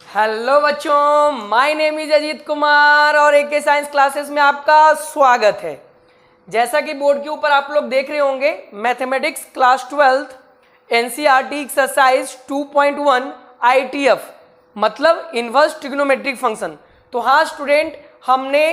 Hello बच्चों, my name is Ajit Kumar और एके science classes में आपका स्वागत है। जैसा कि बोर्ड के ऊपर आप लोग देख रहे होंगे, mathematics class 12th NCERT exercise 2.1 ITF मतलब इन्वर्स ट्रिग्नोमेट्रिक फंक्शन। तो हाँ स्टूडेंट, हमने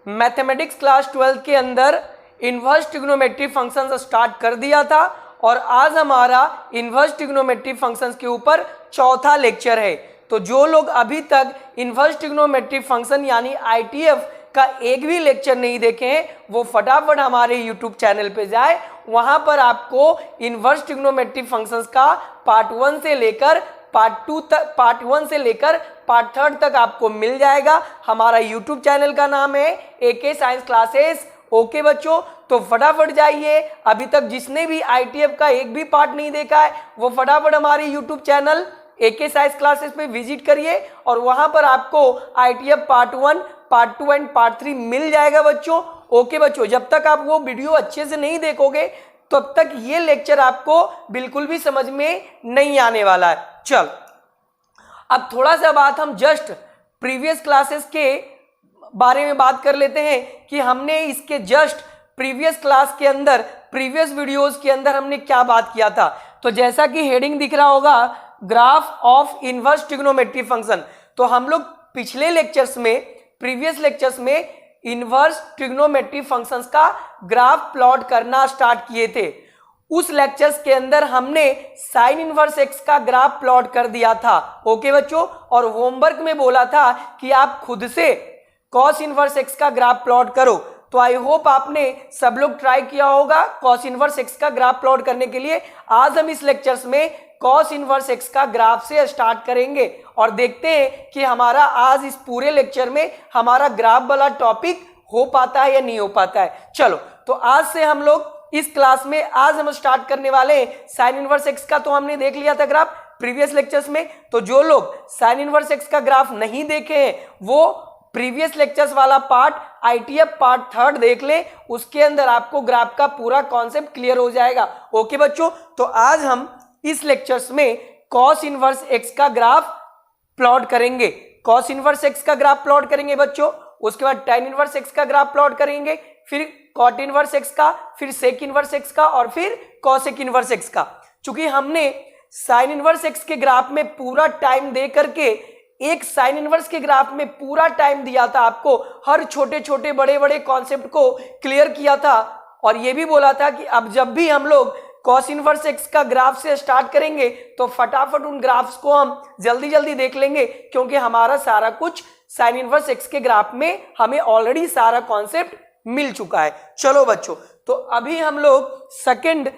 मैथमेटिक्स क्लास 12th के अंदर इन्वर्स ट्रिग्नोमेट्रिक फंक्शन स्टार्ट कर दिया था और आज हमारा इन्वर्स ट्रिग्नोमेट्रिक फंक्शंस के ऊपर चौथा लेक्चर है। तो जो लोग अभी तक इन्वर्स ट्रिग्नोमेट्रिक फंक्शन यानी आईटीएफ का एक भी लेक्चर नहीं देखे हैं, वो फटाफट हमारे यूट्यूब चैनल पे जाए। वहां पर आपको इन्वर्स ट्रिग्नोमेट्रिक फंक्शंस का पार्ट 1 से लेकर पार्ट 2 तक, पार्ट 1 से लेकर पार्ट 3 तक आपको मिल जाएगा। हमारा यूट्यूब चैनल का नाम है एके साइंस क्लासेस। ओके बच्चों, तो फटाफट जाइए। अभी तक जिसने भी आईटीएफ का एक भी पार्ट नहीं देखा है, वो फटाफट हमारे YouTube channel A K science classes पे विजिट करिए और वहां पर आपको ITF part 1, part 2 and part 3 मिल जाएगा बच्चों। ओके बच्चों, जब तक आप वो वीडियो अच्छे से नहीं देखोगे तब तक ये लेक्चर आपको बिल्कुल भी समझ में नहीं आने वाला है। चल, अब थोड़ा सा बात हम जस्ट प्रीवियस क्लासेस के बारे में बात कर लेते हैं कि हमने इसके जस्ट प्रीवियस क्लास के अंदर, प्रीवियस वीडियोस के अंदर हमने क्या बात किया था। तो जैसा कि हेडिंग दिख रहा होगा, graph of inverse trigonometric function. तो हम लोग पिछले लेक्चर्स में, प्रीवियस लेक्चर्स में इन्वर्स ट्रिग्नोमेट्रिक फंक्शंस का ग्राफ प्लॉट करना स्टार्ट किए थे। उस लेक्चर्स के अंदर हमने साइन इनवर्स एक्स का ग्राफ प्लॉट कर दिया था। ओके बच्चों, और होमवर्क में बोला था कि आप खुद से कॉस इनवर्स एक्स का ग्राफ प्लॉट करो। तो आई होप आपने सब लोग ट्राई किया होगा कॉस इनवर्स एक्स का ग्राफ प्लॉट करने के लिए। आज हम इस लेक्चर्स में कॉस इनवर्स एक्स का ग्राफ से स्टार्ट करेंगे और देखते हैं कि हमारा आज इस पूरे लेक्चर में हमारा ग्राफ वाला टॉपिक हो पाता है या नहीं हो पाता है। चलो, तो आज से हम लोग इस क्लास में आज हम स्टार्ट करने वाले हैं साइन इनवर्स एक्स का। तो हमने देख लिया था ग्राफ प्रीवियस लेक्चर्स में। तो जो लोग साइन इनवर्स एक्स का ग्राफ नहीं देखे हैं वो प्रीवियस लेक्चर्स वाला पार्ट आईटीएफ पार्ट 3 देख ले, उसके अंदर आपको ग्राफ का पूरा कॉन्सेप्ट क्लियर हो जाएगा। ओके बच्चों, तो आज हम इस लेक्चर्स में कॉस इनवर्स एक्स का ग्राफ प्लॉट करेंगे। कॉस इनवर्स एक्स का ग्राफ प्लॉट करेंगे बच्चों, उसके बाद tan इनवर्स एक्स का ग्राफ प्लॉट करेंगे, फिर कॉट इनवर्स एक्स का, फिर सेक इनवर्स एक्स का और फिर कॉसेक इनवर्स एक्स का। चूंकि हमने साइन इनवर्स एक्स के ग्राफ में पूरा टाइम दे करके एक साइन इनवर्स के ग्राफ में पूरा टाइम दिया था आपको, हर छोटे छोटे बड़े बड़े कॉन्सेप्ट को क्लियर किया था और यह भी बोला था कि अब जब भी हम लोग कॉस इनवर्स एक्स का ग्राफ से स्टार्ट करेंगे तो फटाफट उन ग्राफ्स को हम जल्दी जल्दी देख लेंगे, क्योंकि हमारा सारा कुछ साइन इनवर्स एक्स के ग्राफ में हमें ऑलरेडी सारा कॉन्सेप्ट मिल चुका है। चलो बच्चों, तो अभी हम लोग सेकंड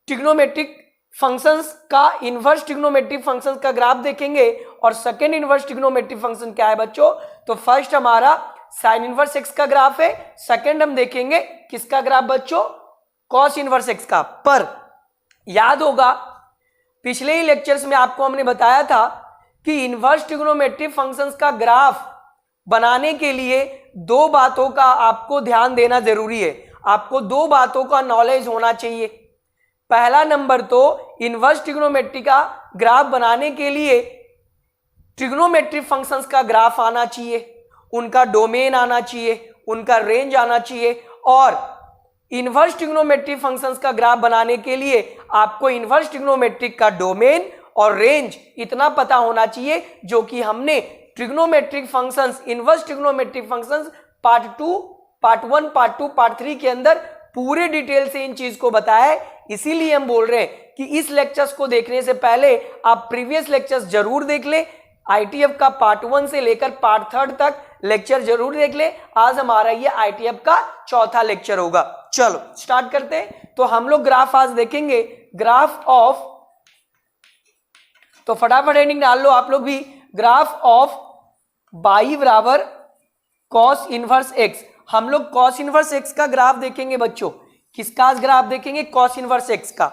ट्रिग्नोमेट्रिक फंक्शंस का, इनवर्स ट्रिग्नोमेट्रिक फंक्शंस का ग्राफ देखेंगे। और सेकंड इनवर्स ट्रिग्नोमेट्रिक फंक्शन क्या है बच्चों? तो फर्स्ट हमारा साइन इनवर्स एक्स का ग्राफ है, सेकंड हम देखेंगे किसका ग्राफ बच्चों? कॉस इनवर्स एक्स का। पर याद होगा पिछले ही लेक्चर्स में आपको हमने बताया था कि इनवर्स ट्रिग्नोमेट्रिक फंक्शंस का ग्राफ बनाने के लिए दो बातों का आपको ध्यान देना जरूरी है। आपको दो बातों का नॉलेज होना चाहिए। पहला नंबर तो इनवर्स ट्रिग्नोमेट्री का ग्राफ बनाने के लिए ट्रिग्नोमेट्रिक फंक्शंस का ग्राफ आना चाहिए, उनका डोमेन आना चाहिए, उनका रेंज आना चाहिए। और इनवर्स ट्रिग्नोमेट्रिक फंक्शंस का ग्राफ बनाने के लिए आपको इनवर्स ट्रिग्नोमेट्रिक का डोमेन और रेंज इतना पता होना चाहिए, जो कि हमने trigonometric functions, inverse trigonometric functions part 2, part 1, part 2, part 3 के अंदर पूरे डिटेल से इन चीज को बताया है। इसीलिए हम बोल रहे हैं कि इस लेक्चर्स को देखने से पहले आप प्रीवियस लेक्चर्स जरूर देख ले। आईटीएफ का पार्ट 1 से लेकर पार्ट 3 तक लेक्चर जरूर देख ले। आज हमारा ये आईटीएफ का चौथा लेक्चर होगा। चलो स्टार्ट करते हैं। तो हम लोग ग्राफ आज देखेंगे, ग्राफ ऑफ, तो फटाफट हेडिंग डाल लो आप लोग भी, ग्राफ ऑफ बाई बराबर कॉस इनवर्स एक्स। हम लोग कॉस इनवर्स एक्स का ग्राफ देखेंगे बच्चों। किसका ग्राफ देखेंगे? कॉस इनवर्स एक्स का।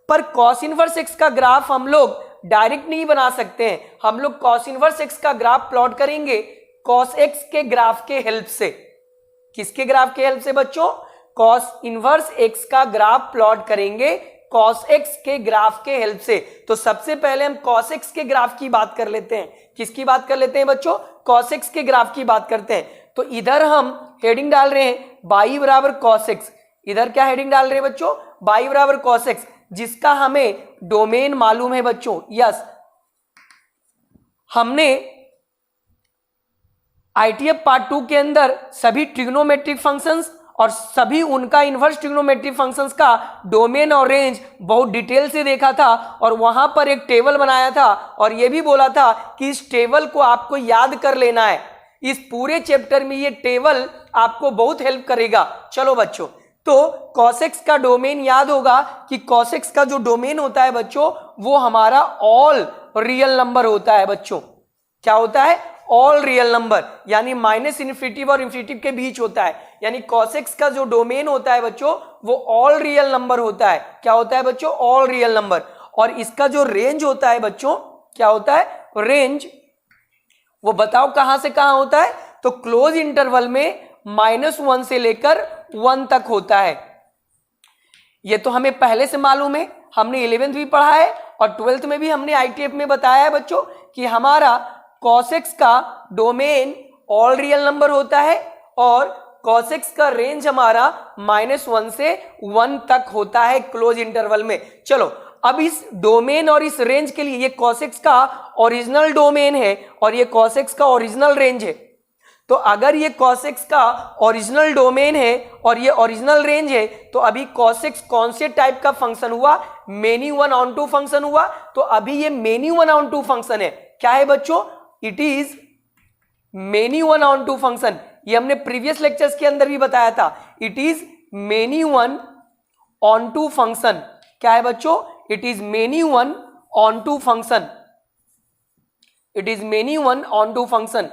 पर कॉस इनवर्स एक्स का ग्राफ हम लोग डायरेक्ट नहीं बना सकते हैं। हम लोग कॉस इनवर्स एक्स का ग्राफ प्लॉट करेंगे कॉस एक्स के ग्राफ के हेल्प से। किसके ग्राफ के हेल्प से बच्चों? कॉस इनवर्स एक्स का ग्राफ प्लॉट करेंगे cos x के ग्राफ के हेल्प से। तो सबसे पहले हम cos x के ग्राफ की बात कर लेते हैं। किसकी बात कर लेते हैं बच्चों? cos x के ग्राफ की बात करते हैं। तो इधर हम हेडिंग डाल रहे हैं y बराबर cos x। इधर क्या हेडिंग डाल रहे हैं बच्चों? y बराबर cos x, जिसका हमें डोमेन मालूम है बच्चों। यस, हमने ITF पार्ट 2 के अंदर सभी ट्रिग्नोमेट्रिक फंक्शंस और सभी उनका इनवर्स ट्रिग्नोमेट्रिक फंक्शंस का डोमेन और रेंज बहुत डिटेल से देखा था, और वहां पर एक टेबल बनाया था और यह भी बोला था कि इस टेबल को आपको याद कर लेना है। इस पूरे चैप्टर में ये टेबल आपको बहुत हेल्प करेगा। चलो बच्चों, तो cos x का डोमेन याद होगा कि cos x का जो डोमेन होता है बच्चों, वो हमारा ऑल रियल नंबर होता है बच्चों। क्या होता है? ऑल रियल नंबर, यानी माइनस इन्फिनिटी और इन्फिनिटी के बीच होता है। यानी cos x का जो डोमेन होता है बच्चों, वो ऑल रियल नंबर होता है। क्या होता है बच्चों? All real number. और इसका जो रेंज होता है बच्चों, क्या होता है? रेंज, वो बताओ कहां से कहां होता है? तो क्लोज इंटरवल में -1 से लेकर 1 तक होता है। ये तो हमें पहले से मालूम है, हमने 11th भी पढ़ा है और 12th में भी हमने ITF में बताया है बच्चों कि हमारा cos x का डोमेन ऑल रियल नंबर होता है और cos x का रेंज हमारा -1 से 1 तक होता है क्लोज इंटरवल में। चलो, अब इस डोमेन और इस रेंज के लिए ये cos x का ओरिजिनल डोमेन है और ये cos x का ओरिजिनल रेंज है। तो अगर ये cos x का ओरिजिनल डोमेन है और ये ओरिजिनल रेंज है, तो अभी cos x कौन से टाइप का फंक्शन हुआ? Many one onto function हुआ। तो अभी ये many one onto function है। क्या है बच्चों? It is many one onto function. ये हमने प्रीवियस लेक्चर्स के अंदर भी बताया था। It is many one onto function. क्या है बच्चों? It is many one onto function. It is many one onto function.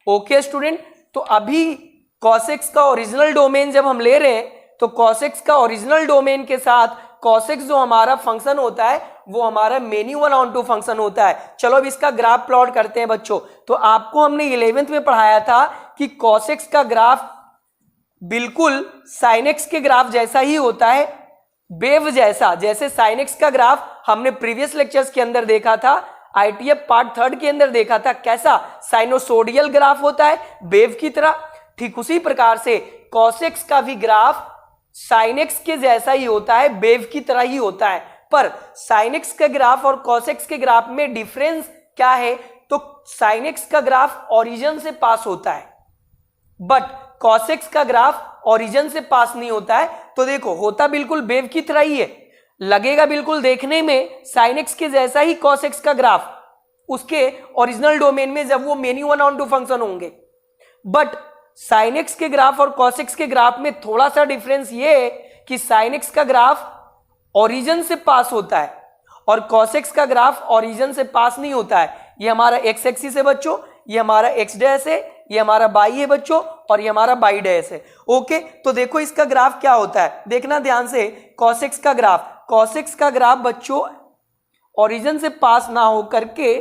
Okay student, तो अभी cos x का ओरिजिनल डोमेन जब हम ले रहे हैं, तो cos x का ओरिजिनल डोमेन के साथ cos x जो हमारा फंक्शन होता है, वो हमारा many one onto function होता है। चलो अब इसका ग्राफ प्लॉट करते हैं बच्चों। तो आपको हमने 11th में पढ़ाया था कि cos x का ग्राफ बिल्कुल sin x के ग्राफ जैसा ही होता है, वेव जैसा। जैसे sin x का ग्राफ हमने प्रीवियस लेक्चर्स के अंदर देखा था, ITF पार्ट 3 के अंदर देखा था, कैसा साइनोसोडियल ग्राफ होता है, वेव की तरह। ठीक उसी प्रकार से cos x का भी ग्राफ sin x के जैसा ही होता है, वेव की तरह ही होता है। पर sin x का ग्राफ और cos x के ग्राफ में डिफरेंस क्या है? तो sin x का ग्राफ ओरिजिन से पास होता है, बट cos x का ग्राफ ओरिजिन से पास नहीं होता है। तो देखो, होता बिल्कुल वेव की तरह ही है, लगेगा बिल्कुल देखने में sin x के जैसा ही cos x का ग्राफ उसके ओरिजिनल डोमेन में, जब वो many one onto function होंगे। बट sin x के ग्राफ और cos x के ग्राफ में थोड़ा सा डिफरेंस ये है कि sin x का ग्राफ ओरिजिन से पास होता है और cos x का ग्राफ ओरिजिन से पास नहीं होता है। ये हमारा x एक्सिस है बच्चों, ये हमारा x डैश है, ये हमारा y है बच्चों, और ये हमारा y डैश है। ओके, तो देखो इसका ग्राफ क्या होता है, देखना ध्यान से। cos x का ग्राफ, cos x का ग्राफ बच्चों ओरिजिन से पास ना हो करके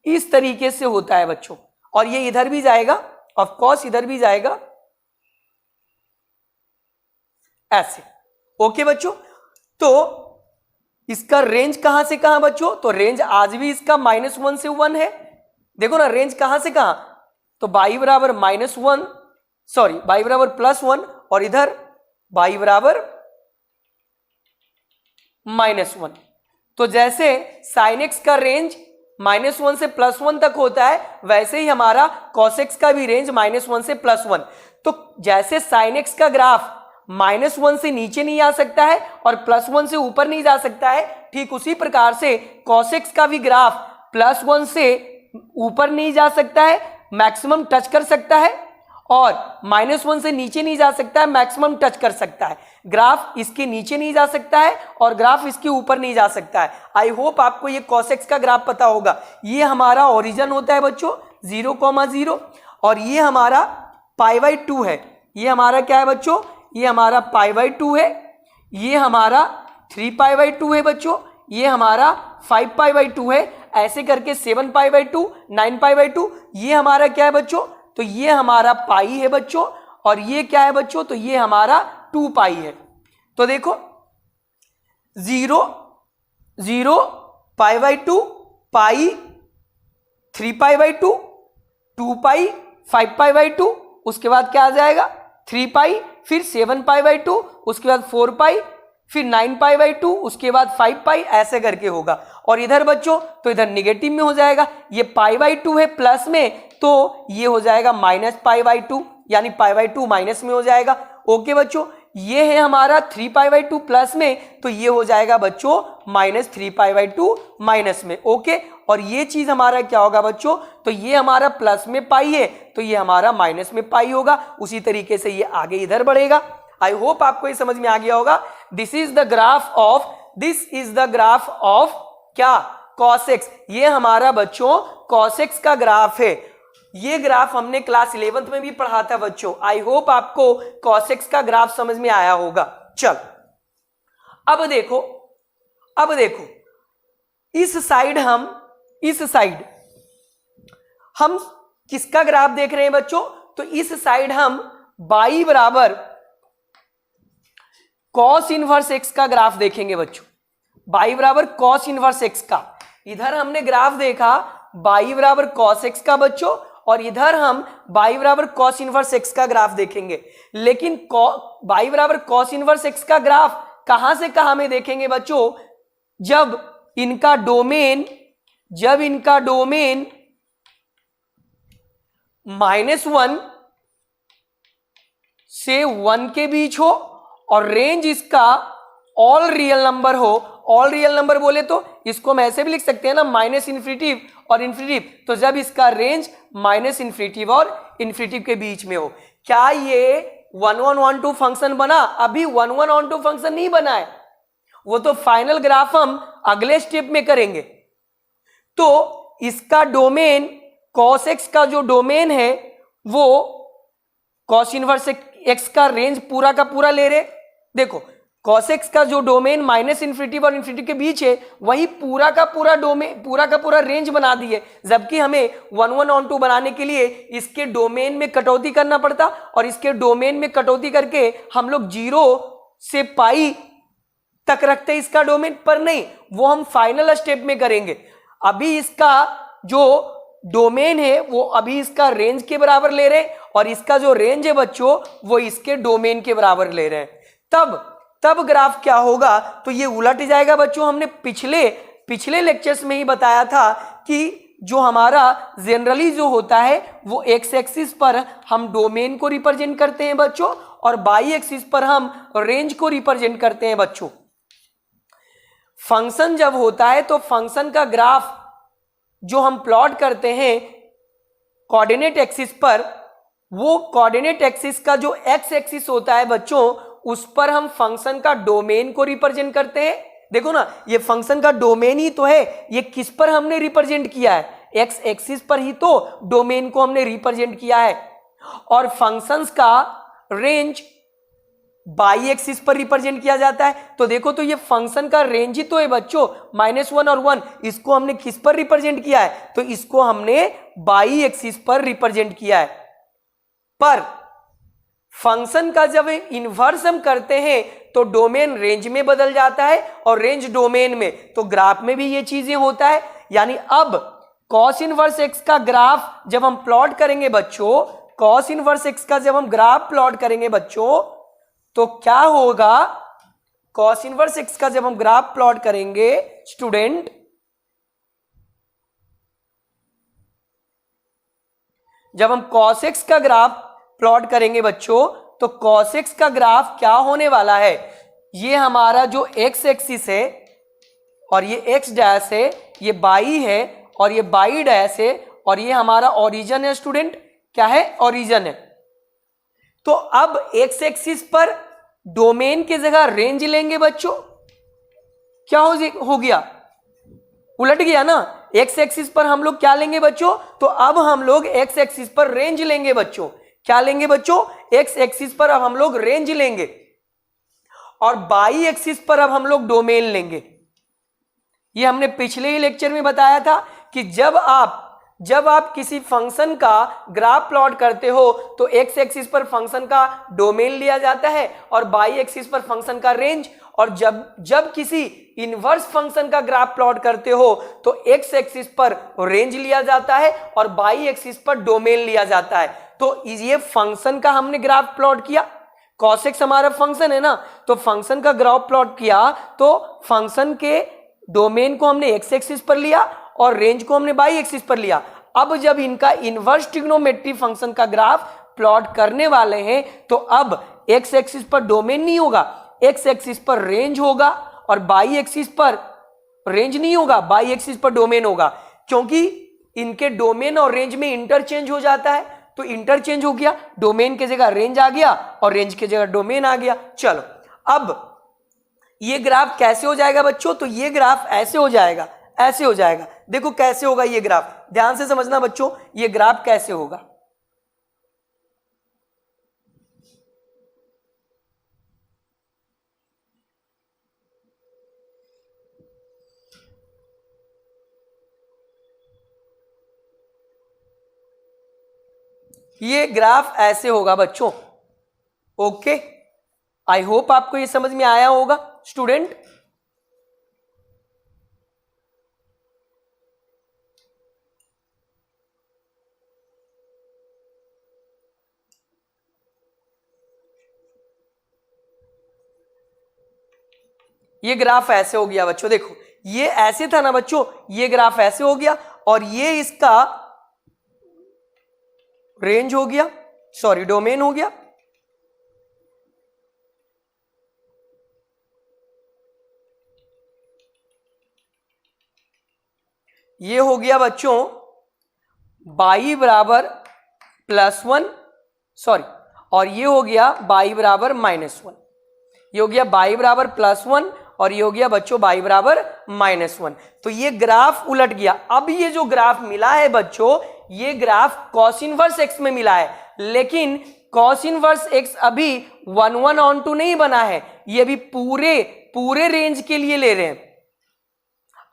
इस तरीके से होता है बच्चों, और ये इधर भी जाएगा, ऑफ कोर्स इधर भी जाएगा ऐसे। ओके बच्चों, तो इसका रेंज कहां से कहां बच्चों? तो रेंज आज भी इसका -1 से 1 है। देखो ना, रेंज कहां से कहां? तो y बराबर -1, सॉरी y बराबर +1, और इधर y बराबर -1। तो जैसे sin x का रेंज -1 से +1 तक होता है, वैसे ही हमारा cos x का भी रेंज -1 से +1। तो जैसे sin x का ग्राफ -1 से नीचे नहीं आ सकता है और +1 से ऊपर नहीं जा सकता है, ठीक उसी प्रकार से cos x का भी ग्राफ +1 से ऊपर नहीं जा सकता है, मैक्सिमम टच कर सकता है, और -1 से नीचे नहीं जा सकता है, मैक्सिमम टच कर सकता है। ग्राफ इसके नीचे नहीं जा सकता है और ग्राफ इसके ऊपर नहीं जा सकता है। आई होप आपको ये cos x का ग्राफ पता होगा। ये हमारा ओरिजिन होता है बच्चों 0,0, और ये हमारा π/2 है। ये हमारा क्या है बच्चों? ये हमारा π/2 है, ये हमारा 3π/2 है बच्चों, ये हमारा 5π/2 है, ऐसे करके 7π/2, 9π/2। ये हमारा क्या है बच्चों? तो ये हमारा पाई है बच्चों, और ये क्या है बच्चों? तो ये हमारा 2 पाई है। तो देखो 0 0 पाई by 2 pi 3 pi by 2 2 pi 5 pi by 2, उसके बाद क्या आ जाएगा 3 पाई, फिर 7 पाई बाई 2, उसके बाद 4 पाई, फिर 9 पाई बाई 2, उसके बाद 5 पाई, ऐसे करके होगा। और इधर बच्चों तो इधर निगेटिव में हो जाएगा, ये पाई बाई 2 है प्लस में, तो ये हो जाएगा माइनस पाई बाई 2, यानी पाई बाई 2 माइनस में हो जाएगा। ओके बच्चों, ये है हमारा 3 पाई बाई 2 प्लस में, तो ये हो जाएगा बच्चों माइनस 3 पाई बाई 2 माइनस में। ओके, और ये चीज हमारा क्या होगा बच्चों, तो ये हमारा प्लस में पाई है, तो ये हमारा माइनस में पाई होगा। उसी तरीके से ये आगे इधर बढ़ेगा। आई होप आपको ये समझ में आ गया होगा। This is the graph of क्या, cos x। ये हमारा बच्चों cos x का ग्राफ है। ये ग्राफ हमने क्लास 11th में भी पढ़ा था बच्चों। आई होप आपको cos x का ग्राफ समझ में आया होगा। चल अब देखो इस साइड हम किसका ग्राफ देख रहे हैं बच्चों, तो इस साइड हम y बराबर cos इनवर्स x का ग्राफ देखेंगे बच्चों। y बराबर cos इनवर्स x का, इधर हमने ग्राफ देखा y बराबर cos x का बच्चों, और इधर हम y बराबर cos इनवर्स x का ग्राफ देखेंगे। लेकिन y बराबर cos इनवर्स x का ग्राफ कहां से कहां में देखेंगे बच्चों, जब इनका डोमेन -1 से 1 के बीच हो और रेंज इसका ऑल रियल नंबर हो। ऑल रियल नंबर बोले तो इसको हम ऐसे भी लिख सकते हैं ना, माइनस इन्फिनिटिव और इन्फिनिटिव। तो जब इसका रेंज माइनस इन्फिनिटिव और इन्फिनिटिव के बीच में हो। क्या ये 1 1 1 2 फंक्शन बना? अभी 1 1 1 2 फंक्शन नहीं बना है, वो तो फाइनल ग्राफ हम अगले स्टेप में करेंगे। तो इसका डोमेन cos x का जो डोमेन है वो cos इनवर्स x का रेंज पूरा का पूरा ले रहे। देखो cos x का जो डोमेन माइनस इन्फिनिटिव और इन्फिनिटिव के बीच है, वही पूरा का पूरा डोमेन, पूरा का पूरा रेंज बना दिए। जबकि हमें 1 1 1 2 बनाने के लिए इसके डोमेन में कटौती करना पड़ता, और इसके डोमेन में कटौती करके हम लोग 0 से पाई तक रखते इसका डोमेन, पर नहीं, वो हम फाइनल स्टेप में करेंगे। अभी इसका जो डोमेन है वो अभी इसका रेंज के बराबर ले रहे हैं, और इसका जो रेंज है बच्चों वो इसके डोमेन के बराबर ले रहे हैं। तब ग्राफ क्या होगा, तो ये उलट जाएगा बच्चों। हमने पिछले लेक्चर्स में ही बताया था कि जो हमारा जनरली जो होता है वो एक्स एक्सिस पर हम डोमेन को रिप्रेजेंट करते हैं बच्चों, और बाई एक्सिस पर हम रेंज को रिप्रेजेंट करते हैं बच्चों। फंक्शन जब होता है तो फंक्शन का ग्राफ जो हम प्लॉट करते हैं कोऑर्डिनेट एक्सिस पर, वो कोऑर्डिनेट एक्सिस का जो एक्स एक्सिस होता है बच्चों, उस पर हम फंक्शन का डोमेन को रिप्रेजेंट करते हैं। देखो ना, ये फंक्शन का डोमेन ही तो है, ये किस पर हमने रिप्रेजेंट किया है, एक्स एक्सिस पर ही तो डोमेन को हमने रिप्रेजेंट किया है। और फंक्शंस का रेंज बाई एक्सिस पर रिप्रेजेंट किया जाता है। तो देखो, तो ये फंक्शन का रेंज ही तो है बच्चों, -1 और 1। इसको हमने किस पर रिप्रेजेंट किया है, तो इसको हमने बाई एक्सिस पर रिप्रेजेंट किया है। पर फंक्शन का जब इन्वर्स हम करते हैं तो डोमेन रेंज में बदल जाता है, और रेंज डोमेन में, तो ग्राफ में भी ये चीजें होता है। यानी अब cos इनवर्स x का ग्राफ जब हम प्लॉट करेंगे बच्चों, cos इनवर्स x का जब हम ग्राफ प्लॉट करेंगे बच्चों, तो क्या होगा, cos इनवर्स x का जब हम ग्राफ प्लॉट करेंगे स्टूडेंट, जब हम cos x का ग्राफ प्लॉट करेंगे बच्चों, तो cos x का ग्राफ क्या होने वाला है, ये हमारा जो x एक्सिस है और ये x डैश है, ये बाई है और ये बाई डैश है, और ये हमारा ओरिजिन है स्टूडेंट। क्या है? ओरिजिन है। तो अब x एक्सिस पर डोमेन की जगह रेंज लेंगे बच्चों, क्या हो गया, उलट गया ना। x एक्सिस पर हम लोग क्या लेंगे बच्चों, तो अब हम लोग x एक्सिस पर रेंज लेंगे बच्चों। क्या लेंगे बच्चों? x एक्सिस पर अब हम लोग रेंज लेंगे, और बाई एक्सिस पर अब हम लोग डोमेन लेंगे। ये हमने पिछले ही लेक्चर में बताया था कि जब आप जब आप किसी फंक्शन का ग्राफ प्लॉट करते हो तो एक्स एक्सिस पर फंक्शन का डोमेन लिया जाता है और बाई एक्सिस पर फंक्शन का रेंज, और जब किसी इनवर्स फंक्शन का ग्राफ प्लॉट करते हो तो एक्स एक्सिस पर रेंज लिया जाता है और बाई एक्सिस पर डोमेन लिया जाता है। तो ये फंक्शन का हमने ग्राफ प्लॉट किया, cos x हमारा फंक्शन है ना, तो फंक्शन का ग्राफ प्लॉट किया तो फंक्शन के डोमेन को हमने एक्स एक्सिस पर लिया और रेंज को हमने बाई एक्सिस पर लिया। अब जब इनका इनवर्स ट्रिग्नोमेट्री फंक्शन का ग्राफ प्लॉट करने वाले हैं तो अब एक्स एक्सिस पर डोमेन नहीं होगा, एक्स एक्सिस पर रेंज होगा और बाई एक्सिस पर रेंज नहीं होगा, बाई एक्सिस पर डोमेन होगा, क्योंकि इनके डोमेन और रेंज में इंटरचेंज हो जाता है। तो इंटरचेंज हो गया, डोमेन की जगह रेंज आ गया और रेंज की जगह डोमेन आ गया। चलो अब ये ग्राफ कैसे हो जाएगा बच्चों, तो ये ग्राफ ऐसे हो जाएगा, ऐसे हो जाएगा। देखो कैसे होगा ये ग्राफ, ध्यान से समझना बच्चों, ये ग्राफ कैसे होगा। ये ग्राफ ऐसे होगा बच्चों। ओके, आई होप आपको ये समझ में आया होगा स्टूडेंट। ये ग्राफ ऐसे हो गया बच्चों, देखो ये ऐसे था ना बच्चों, ये ग्राफ ऐसे हो गया और ये इसका रेंज हो गया, सॉरी डोमेन हो गया। ये हो गया बच्चों बाई बराबर +1, सॉरी, और ये हो गया बाई बराबर -1। ये हो गया बाई बराबर +1 और ये हो गया बच्चों बाई बराबर -1। तो ये ग्राफ उलट गया। अब ये जो ग्राफ मिला है बच्चों, ये ग्राफ cos इनवर्स x में मिला है, लेकिन cos इनवर्स x अभी 1/2 नहीं बना है, ये अभी पूरे रेंज के लिए ले रहे हैं।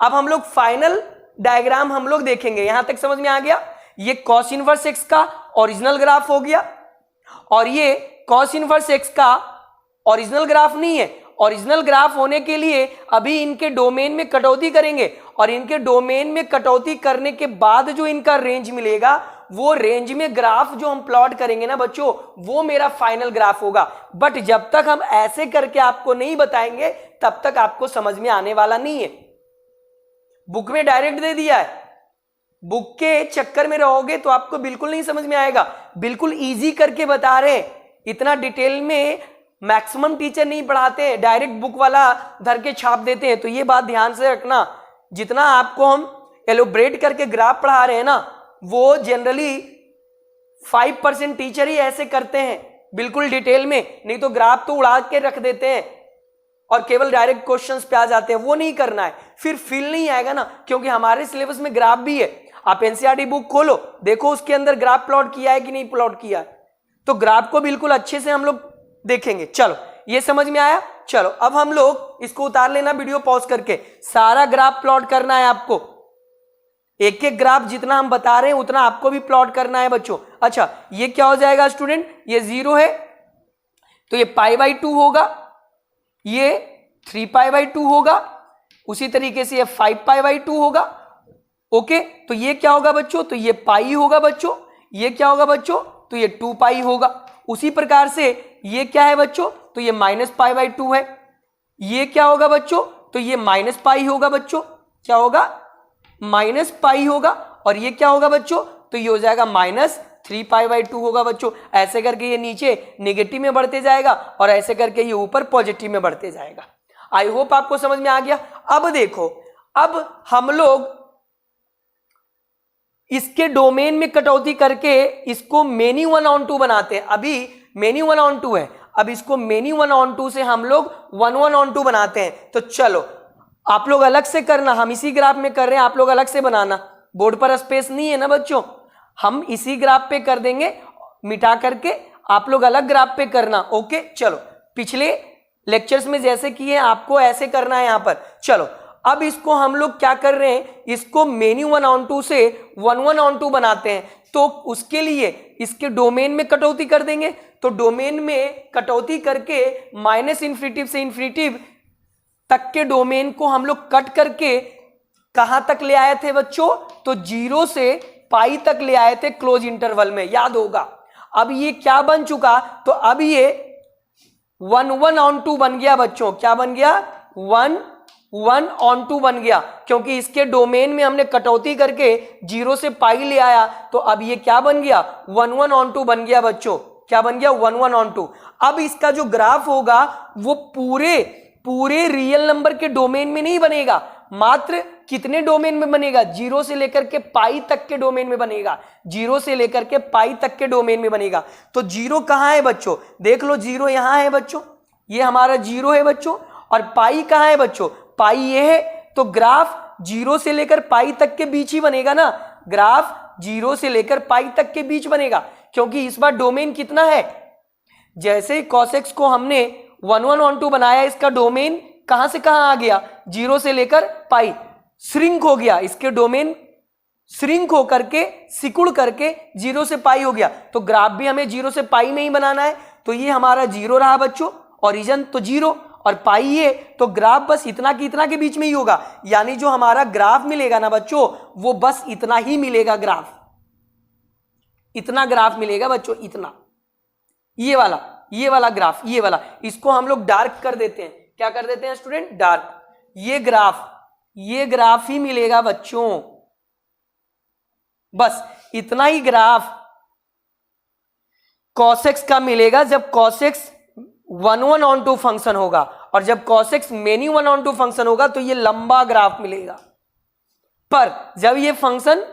अब हम लोग फाइनल डायग्राम हम लोग देखेंगे, यहां तक समझ में आ गया। ये cos इनवर्स x का ओरिजिनल ग्राफ हो गया और ये cos इनवर्स x का ओरिजिनल ग्राफ नहीं है। ओरिजिनल ग्राफ होने के लिए अभी इनके डोमेन में कटौती करेंगे और इनके डोमेन में कटौती करने के बाद जो इनका रेंज मिलेगा, वो रेंज में ग्राफ जो हम प्लॉट करेंगे ना बच्चों, वो मेरा फाइनल ग्राफ होगा। बट जब तक हम ऐसे करके आपको नहीं बताएंगे तब तक आपको समझ में आने वाला नहीं है। बुक में डायरेक्ट दे दिया है, बुक के चक्कर में रहोगे तो आपको बिल्कुल नहीं समझ में आएगा। बिल्कुल इजी करके बता रहे, इतना डिटेल में मैक्सिमम टीचर नहीं पढ़ाते हैं, डायरेक्ट बुक वाला धर के छाप देते हैं। तो ये बात ध्यान से रखना, जितना आपको हम एलोब्रेट करके ग्राफ पढ़ा रहे हैं ना, वो जनरली 5% टीचर ही ऐसे करते हैं बिल्कुल डिटेल में, नहीं तो ग्राफ तो उड़ा के रख देते हैं और केवल डायरेक्ट क्वेश्चंस पे आ जाते हैं। वो नहीं करना है, फिर फील नहीं आएगा ना, क्योंकि हमारे सिलेबस में ग्राफ भी है। आप एनसीईआरटी बुक खोलो, देखो उसके अंदर ग्राफ प्लॉट किया है कि नहीं प्लॉट किया है, तो ग्राफ को बिल्कुल अच्छे से हम लोग देखेंगे। चलो ये समझ में आया। चलो अब हम लोग इसको उतार लेना, वीडियो पॉज करके सारा ग्राफ प्लॉट करना है आपको। एक एक ग्राफ जितना हम बता रहे हैं उतना आपको भी प्लॉट करना है बच्चों। अच्छा ये क्या हो जाएगा स्टूडेंट, ये 0 है तो ये π/2 होगा, ये 3π/2 होगा, उसी तरीके से ये 5π/2 होगा। ओके, तो ये क्या होगा बच्चों, तो ये पाई होगा बच्चों। ये क्या होगा बच्चों, तो ये 2π होगा। उसी प्रकार से ये क्या है बच्चों, तो ये -π/2 है। ये क्या होगा बच्चों, तो ये -π होगा बच्चों। क्या होगा, -π होगा। और ये क्या होगा बच्चों, तो ये हो जाएगा -3π/2 होगा बच्चों। ऐसे करके ये नीचे नेगेटिव में बढ़ते जाएगा और ऐसे करके ये ऊपर पॉजिटिव में बढ़ते जाएगा। आई होप आपको समझ में आ गया। अब देखो, अब हम लोग इसके डोमेन में कटौती करके इसको मेनी 1/2 बनाते हैं। अभी मेनी 1/2 है, अब इसको मेनी 1/2 से हम लोग 1/2 बनाते हैं। तो चलो आप लोग अलग से करना, हम इसी ग्राफ में कर रहे हैं, आप लोग अलग से बनाना। बोर्ड पर स्पेस नहीं है ना बच्चों, हम इसी ग्राफ पे कर देंगे मिटा करके, आप लोग अलग ग्राफ पे करना। ओके चलो, पिछले लेक्चर्स में जैसे किए आपको ऐसे करना है यहाँ पर। चलो अब इसको हम लोग क्या कर रहे हैं, इसको मेनी 1/2 से 1/2 बनाते हैं। तो उसके लिए इसके डोमेन में कटौती कर देंगे। तो डोमेन में कटौती करके -इन्फिनिटी से इन्फिनिटी तक के डोमेन को हम लोग कट करके कहां तक ले आए थे बच्चों, तो 0 से पाई तक ले आए थे क्लोज इंटरवल में, याद होगा। अब ये क्या बन चुका, तो अब ये 1/2 बन गया बच्चों। क्या बन गया, 1/2 बन गया, क्योंकि इसके डोमेन में हमने कटौती करके 0 से पाई ले आया। तो अब ये क्या बन गया, 1/2 बन गया बच्चों। क्या बन गया, 1/2। अब इसका जो ग्राफ होगा वो पूरे रियल नंबर के डोमेन में नहीं बनेगा, मात्र कितने डोमेन में बनेगा, 0 से लेकर के पाई तक के डोमेन में बनेगा। 0 से लेकर के पाई तक के डोमेन में बनेगा। तो 0 कहां है बच्चों, देख लो 0 यहां है बच्चों, ये हमारा 0 है बच्चों। और पाई कहां है बच्चों, पाई ये है। तो ग्राफ 0 से लेकर पाई तक के बीच ही बनेगा ना, ग्राफ 0 से लेकर पाई तक के बीच बनेगा, क्योंकि इस बार डोमेन कितना है। जैसे ही cos x को हमने 1/2 बनाया, इसका डोमेन कहां से कहां आ गया, 0 से लेकर पाई, श्रिंक हो गया। इसके डोमेन श्रिंक हो करके, सिकुड़ करके 0 से पाई हो गया। तो ग्राफ भी हमें 0 से पाई में ही बनाना है। तो ये हमारा 0 रहा बच्चों, ओरिजिन तो 0 और पाई ये, तो ग्राफ बस इतना की इतना के बीच में ही होगा। यानी जो हमारा ग्राफ मिलेगा ना बच्चों, वो बस इतना ही मिलेगा ग्राफ, इतना ग्राफ मिलेगा बच्चों, इतना। ये वाला ग्राफ, ये वाला, इसको हम लोग डार्क कर देते हैं। क्या कर देते हैं स्टूडेंट, डार्क। ये ग्राफ ही मिलेगा बच्चों, बस इतना ही ग्राफ cos x का मिलेगा जब cos x 1/2 फंक्शन होगा, और जब cos x मेनी 1/2 फंक्शन होगा तो ये लंबा ग्राफ मिलेगा। पर जब ये फंक्शन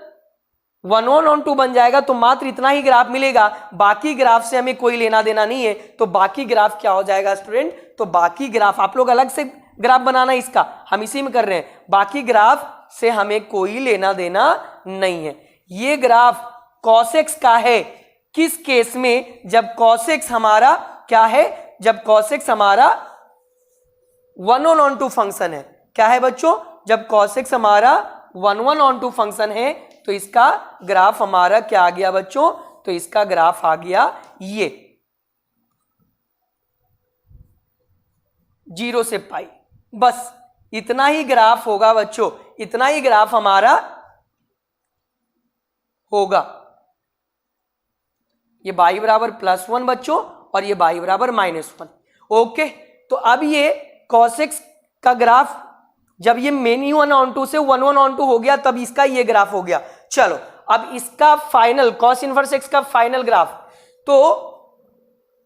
1/2 बन जाएगा तो मात्र इतना ही ग्राफ मिलेगा, बाकी ग्राफ से हमें कोई लेना देना नहीं है। तो बाकी ग्राफ क्या हो जाएगा स्टूडेंट, तो बाकी ग्राफ आप लोग अलग से ग्राफ बनाना, इसका हम इसी में कर रहे हैं। बाकी ग्राफ से हमें कोई लेना देना नहीं है। ये ग्राफ cos x का है किस केस में, जब cos x हमारा क्या है, जब cos x हमारा 1/2 फंक्शन है। क्या है बच्चों, जब cos x हमारा 1/2 फंक्शन है, तो इसका ग्राफ हमारा क्या आ गया बच्चों, तो इसका ग्राफ आ गया ये 0 से पाई। बस इतना ही ग्राफ होगा बच्चों, इतना ही ग्राफ हमारा होगा। ये y बराबर +1 बच्चों, और ये y बराबर -1। ओके, तो अब ये cos x का ग्राफ जब ये मेनी 1/2 से 1/2 हो गया, तब इसका ये ग्राफ हो गया। चलो अब इसका फाइनल cos इनवर्स x का फाइनल ग्राफ, तो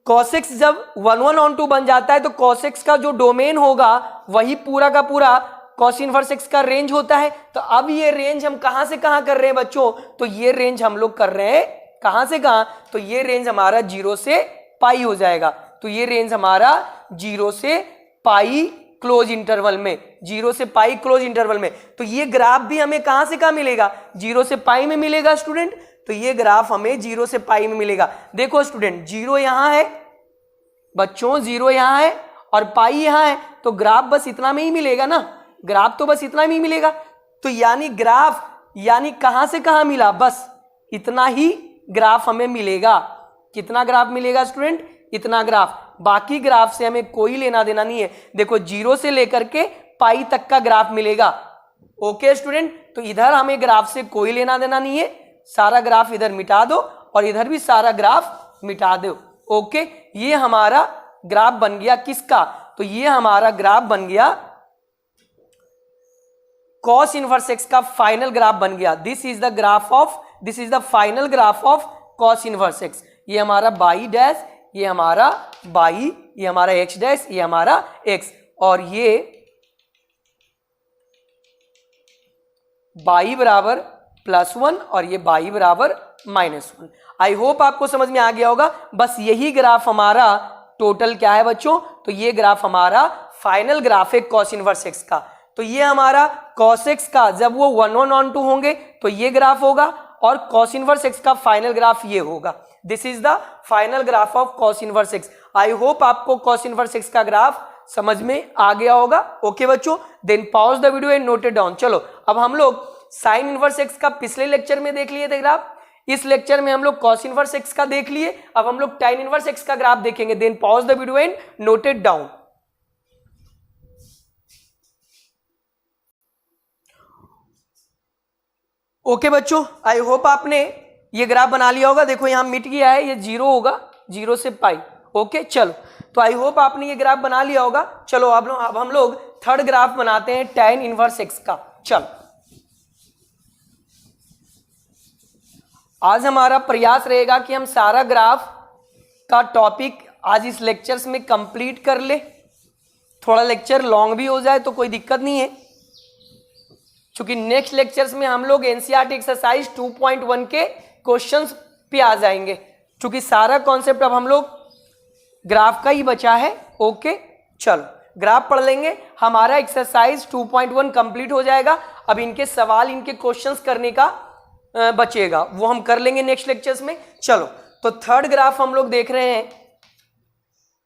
cos x जब 1/2 बन जाता है तो cos x का जो डोमेन होगा वही पूरा का पूरा cos इनवर्स x का रेंज होता है। तो अब ये रेंज हम कहां से कहां कर रहे हैं बच्चों, तो ये रेंज हम लोग कर रहे हैं कहां से कहां, तो ये रेंज हमारा 0 से पाई हो जाएगा। तो ये रेंज हमारा 0 से पाई क्लोज इंटरवल में, 0 से पाई क्लोज इंटरवल में। तो ये ग्राफ भी हमें कहां से कहां मिलेगा, 0 से पाई में मिलेगा स्टूडेंट। तो ये ग्राफ हमें 0 से पाई में मिलेगा। देखो स्टूडेंट, 0 यहां है बच्चों, 0 यहां है और पाई यहां है, तो ग्राफ बस इतना में ही मिलेगा ना, ग्राफ तो बस इतना में ही मिलेगा। तो यानी ग्राफ, यानी कहां से कहां मिला, बस इतना ही ग्राफ हमें मिलेगा। कितना ग्राफ मिलेगा स्टूडेंट, इतना ग्राफ। बाकी ग्राफ से हमें कोई लेना देना नहीं है। देखो 0 से लेकर के पाई तक का ग्राफ मिलेगा। ओके स्टूडेंट, तो इधर हमें ग्राफ से कोई लेना देना नहीं है, सारा ग्राफ इधर मिटा दो और इधर भी सारा ग्राफ मिटा दो। ओके, ये हमारा ग्राफ बन गया किसका, तो ये हमारा ग्राफ बन गया cos इनवर्स x का फाइनल ग्राफ बन गया। This is the graph of, this is the final graph of cos inverse x। ये हमारा बाई डैश, ये हमारा बाई, ये हमारा x डैश, ये हमारा x, और ये बाई बराबर +1 और ये बाई बराबर -1। आई होप आपको समझ में आ गया होगा। बस यही ग्राफ हमारा टोटल क्या है बच्चों, तो ये ग्राफ हमारा फाइनल ग्राफ है cos इनवर्स x का। तो ये हमारा cos x का जब वो 1/2 होंगे तो ये ग्राफ होगा, और cos इनवर्स x का फाइनल ग्राफ ये होगा। This is the final graph of cos inverse x। I hope आपको cos इनवर्स x का ग्राफ समझ में आ गया होगा। ओके बच्चों, then pause the video and note it down. चलो अब हम लोग साइन इनवर्स एक्स का पिछले लेक्चर में देख लिए थे ग्राफ, इस लेक्चर में हम लोग कॉस इनवर्स एक्स का देख लिए, अब हम लोग टाइन इनवर्स एक्स का ग्राफ देखेंगे। Then pause the video and note it down. Okay बच्चों, आई होप आपने ये ग्राफ बना लिया होगा। देखो यहां मिट गया है, ये 0 होगा, 0 से पाई। ओके चलो, तो आई होप आपने ये ग्राफ बना लिया होगा। चलो अब हम लोग थर्ड ग्राफ बनाते हैं tan इनवर्स एक्स का। चलो आज हमारा प्रयास रहेगा कि हम सारा ग्राफ का टॉपिक आज इस लेक्चर्स में कंप्लीट कर ले। थोड़ा लेक्चर लॉन्ग भी हो जाए तो कोई दिक्कत नहीं है, क्योंकि नेक्स्ट लेक्चर्स में हम लोग एनसीईआरटी एक्सरसाइज 2.1 के क्वेश्चंस पे आ जाएंगे, क्योंकि सारा कॉन्सेप्ट अब हम लोग ग्राफ का ही बचा है। ओके चलो ग्राफ पढ़ लेंगे, हमारा एक्सरसाइज 2.1 कंप्लीट हो जाएगा। अब इनके सवाल, इनके क्वेश्चंस करने का बचेगा, वो हम कर लेंगे नेक्स्ट लेक्चर्स में। चलो तो थर्ड ग्राफ हम लोग देख रहे हैं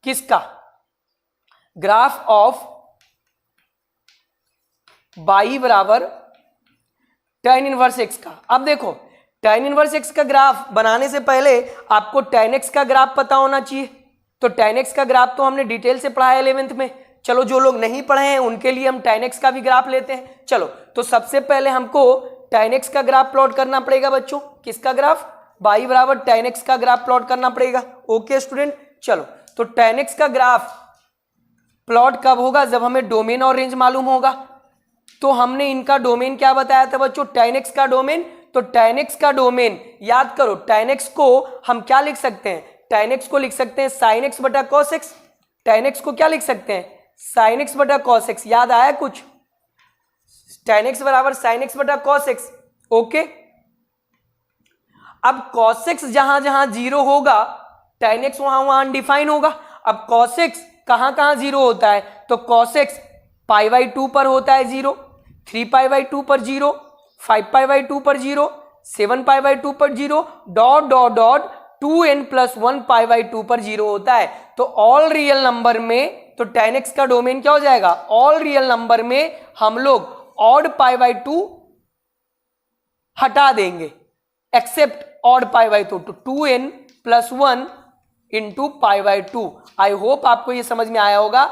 किसका, ग्राफ ऑफ बाई बराबर tan इनवर्स एक्स का। अब देखो tan इनवर्स एक्स का ग्राफ बनाने से पहले आपको tan x का ग्राफ पता होना चाहिए। तो tan x का ग्राफ तो हमने डिटेल से पढ़ा है 11th में। चलो जो लोग नहीं पढ़े हैं उनके लिए हम tan x का भी ग्राफ लेते हैं। चलो तो सबसे पहले हमको tan x का ग्राफ प्लॉट करना पड़ेगा बच्चों। किसका ग्राफ, बाई बराबर tan x का ग्राफ प्लॉट करना पड़ेगा। ओके स्टूडेंट, चलो तो tan x का ग्राफ प्लॉट कब होगा, जब हमें डोमेन और रेंज मालूम होगा। तो हमने इनका डोमेन क्या बताया था बच्चों, tan x का डोमेन। तो tan x का डोमेन याद करो, tan x को हम क्या लिख सकते हैं, tan x को लिख सकते हैं sin x बटा cos x। tan x को क्या लिख सकते हैं, sin x बटा cos x। याद आया कुछ, tan x बराबर sin x बटा cos x। ओके अब cos x जहां जहां 0 होगा, tan x वहां वहां अनडिफाइन होगा। अब cos x कहां कहां 0 होता है, तो cos x π/2 पर होता है 0, 3π/2 पर 0, 5π/2 पर 0, 7π/2 पर 0, डॉट डॉट डॉट 2n+1 π/2 पर 0 होता है। तो ऑल रियल नंबर में, तो tan x का डोमेन क्या हो जाएगा, ऑल रियल नंबर में हम लोग ऑड π/2 हटा देंगे, एक्सेप्ट ऑड π/2, तो 2n+1 इंटू π/2। आई होप आपको ये समझ में आया होगा।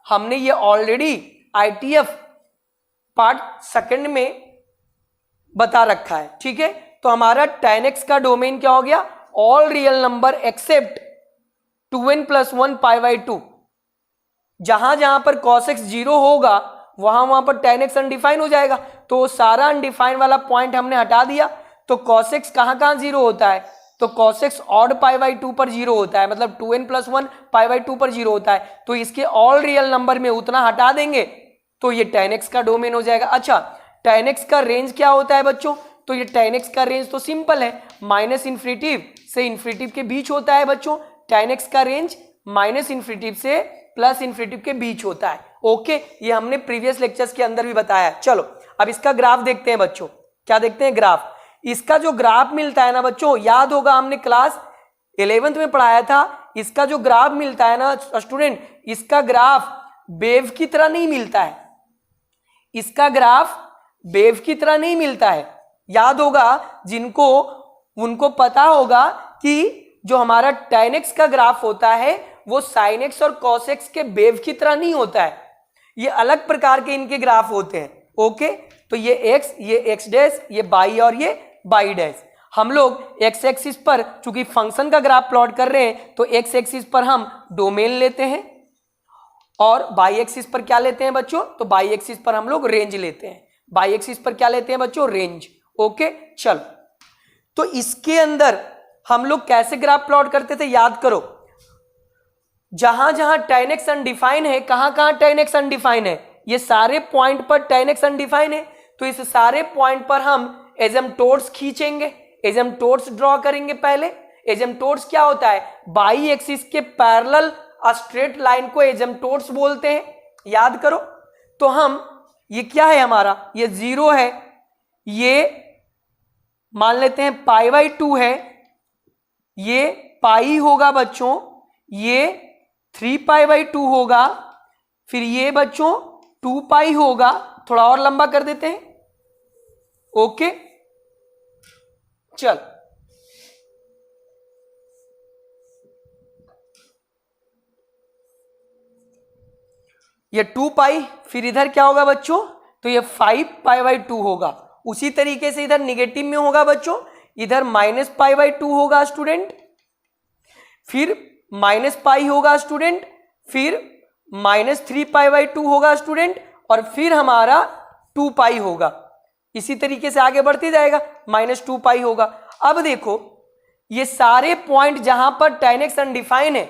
हमने ये ऑलरेडी ITF पार्ट सेकंड में बता रखा है, ठीक है। तो हमारा tan x का डोमेन क्या हो गया, all real number accept 2n+1 π/2। जहां जहां पर cos x 0 होगा वहां वहां पर tan x अनडिफाइन हो जाएगा। तो सारा अनडिफाइन वाला पॉइंट हमने हटा दिया। तो cos x कहां कहां 0 होता है, तो cos x ऑड π/2 पर 0 होता है, मतलब 2n+1 π/2 पर 0 होता है। तो इसके ऑल रियल नंबर में उतना हटा देंगे तो ये tan x का डोमेन हो जाएगा। अच्छा tan x का रेंज क्या होता है बच्चों, तो ये tan x का रेंज तो सिंपल है, -∞ से इन्फिनिटिव के बीच होता है बच्चों। tan x का रेंज -∞ से +∞ के बीच होता है। ओके, ये हमने प्रीवियस लेक्चर्स के अंदर भी बताया। चलो अब इसका ग्राफ देखते हैं बच्चों। क्या देखते हैं, ग्राफ। इसका जो ग्राफ मिलता है ना बच्चों, याद होगा हमने क्लास 11th में पढ़ाया था। इसका जो ग्राफ मिलता है ना स्टूडेंट, इसका ग्राफ वेव की तरह नहीं मिलता है। इसका ग्राफ वेव की तरह नहीं मिलता है। याद होगा जिनको, उनको पता होगा कि जो हमारा tan x का ग्राफ होता है वो sin x और cos x के वेव की तरह नहीं होता है। ये अलग प्रकार के इनके ग्राफ होते हैं। ओके, तो ये x डैश, ये बाई और ये बाई डैश। हम लोग x एक्सिस पर चूंकि फंक्शन का ग्राफ प्लॉट कर रहे हैं तो x एक्सिस पर हम डोमेन लेते हैं और बाई एक्सिस पर क्या लेते हैं बच्चों, तो बाई एक्सिस पर हम लोग रेंज लेते हैं। बाई एक्सिस पर क्या लेते हैं बच्चों, रेंज। ओके चलो, तो इसके अंदर हम लोग कैसे ग्राफ प्लॉट करते थे, याद करो। जहां जहां tan x अनडिफाइन है, कहां कहां tan x अनडिफाइन है, ये सारे पॉइंट पर tan x अनडिफाइन है। तो इस सारे पॉइंट पर हम एजम्प्टोड्स खींचेंगे, एजम्प्टोड्स ड्रॉ करेंगे। पहले एजम्प्टोड्स क्या होता है, बाई एक्सिस के पैरेलल स्ट्रेट लाइन को एजम्प्टोड्स बोलते हैं। याद करो, तो हम ये क्या है हमारा, ये 0 है, ये मान लेते हैं π/2 है, ये पाई होगा बच्चों, ये 3π/2 होगा, फिर ये बच्चों 2 पाई होगा, थोड़ा और लंबा कर देते हैं। ओके चल, ये 2 पाई, फिर इधर क्या होगा बच्चों, तो ये 5 पाई बाई 2 होगा। उसी तरीके से इधर निगेटिव में होगा बच्चों, इधर माइनस पाई बाई 2 होगा स्टूडेंट, फिर माइनस पाई होगा स्टूडेंट, फिर माइनस 3 पाई बाई 2 होगा स्टूडेंट, और फिर हमारा 2 पाई होगा। इसी तरीके से आगे बढ़ते जाएगा, माइनस 2 पाई होगा। अब देखो ये सारे पॉइंट जहां पर tan x अनडिफाइन है,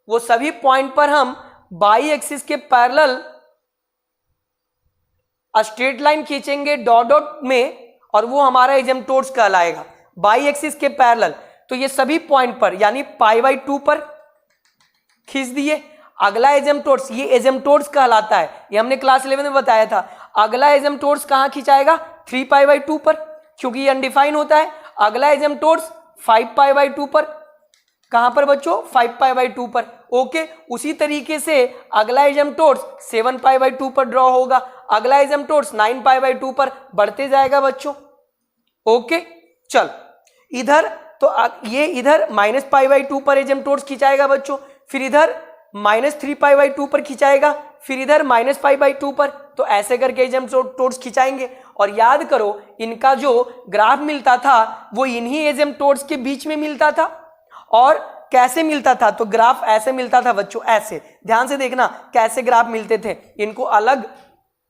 वो सभी पॉइंट पर हम बाई एक्सिस के पैरेलल स्ट्रेट लाइन खींचेंगे डॉट डॉट में, और वो हमारा एजेम्प्टोड्स कहलाएगा बाई एक्सिस के पैरेलल। तो ये सभी पॉइंट पर यानी पाई बाई 2 पर खींच दिए। अगला एजेम्प्टोड्स, ये एजेम्प्टोड्स कहलाता है, ये हमने क्लास 11 में बताया था। अगला एजेम्प्टोड्स कहां खिंचाएगा, 3 पाई बाई 2 पर, क्योंकि ये अनडिफाइन होता है। अगला एजेम्प्टोड्स 5 पाई बाई 2 पर, कहां पर बच्चों, 5 पाई बाई 2 पर। ओके, उसी तरीके से अगला एजेम्प्टोड्स 7 पाई बाई 2 पर ड्रॉ होगा, अगला एजेम्प्टोड्स 9 पाई बाई 2 पर, बढ़ते जाएगा बच्चों। ओके चल, इधर तो ये इधर माइनस पाई बाई 2 पर एजेम्प्टोड्स खिंचाएगा बच्चों, फिर इधर माइनस 3 पाई बाई 2 पर खिंचाएगा, फिर इधर माइनस पाई बाई 2 पर। तो ऐसे करके एजेम्प्टोड्स खिंचाएंगे। और याद करो इनका जो ग्राफ मिलता था वो इन्हीं एजेम्प्टोड्स के बीच में मिलता था। और कैसे मिलता था, तो ग्राफ ऐसे मिलता था बच्चों, ऐसे ध्यान से देखना कैसे ग्राफ मिलते थे। इनको अलग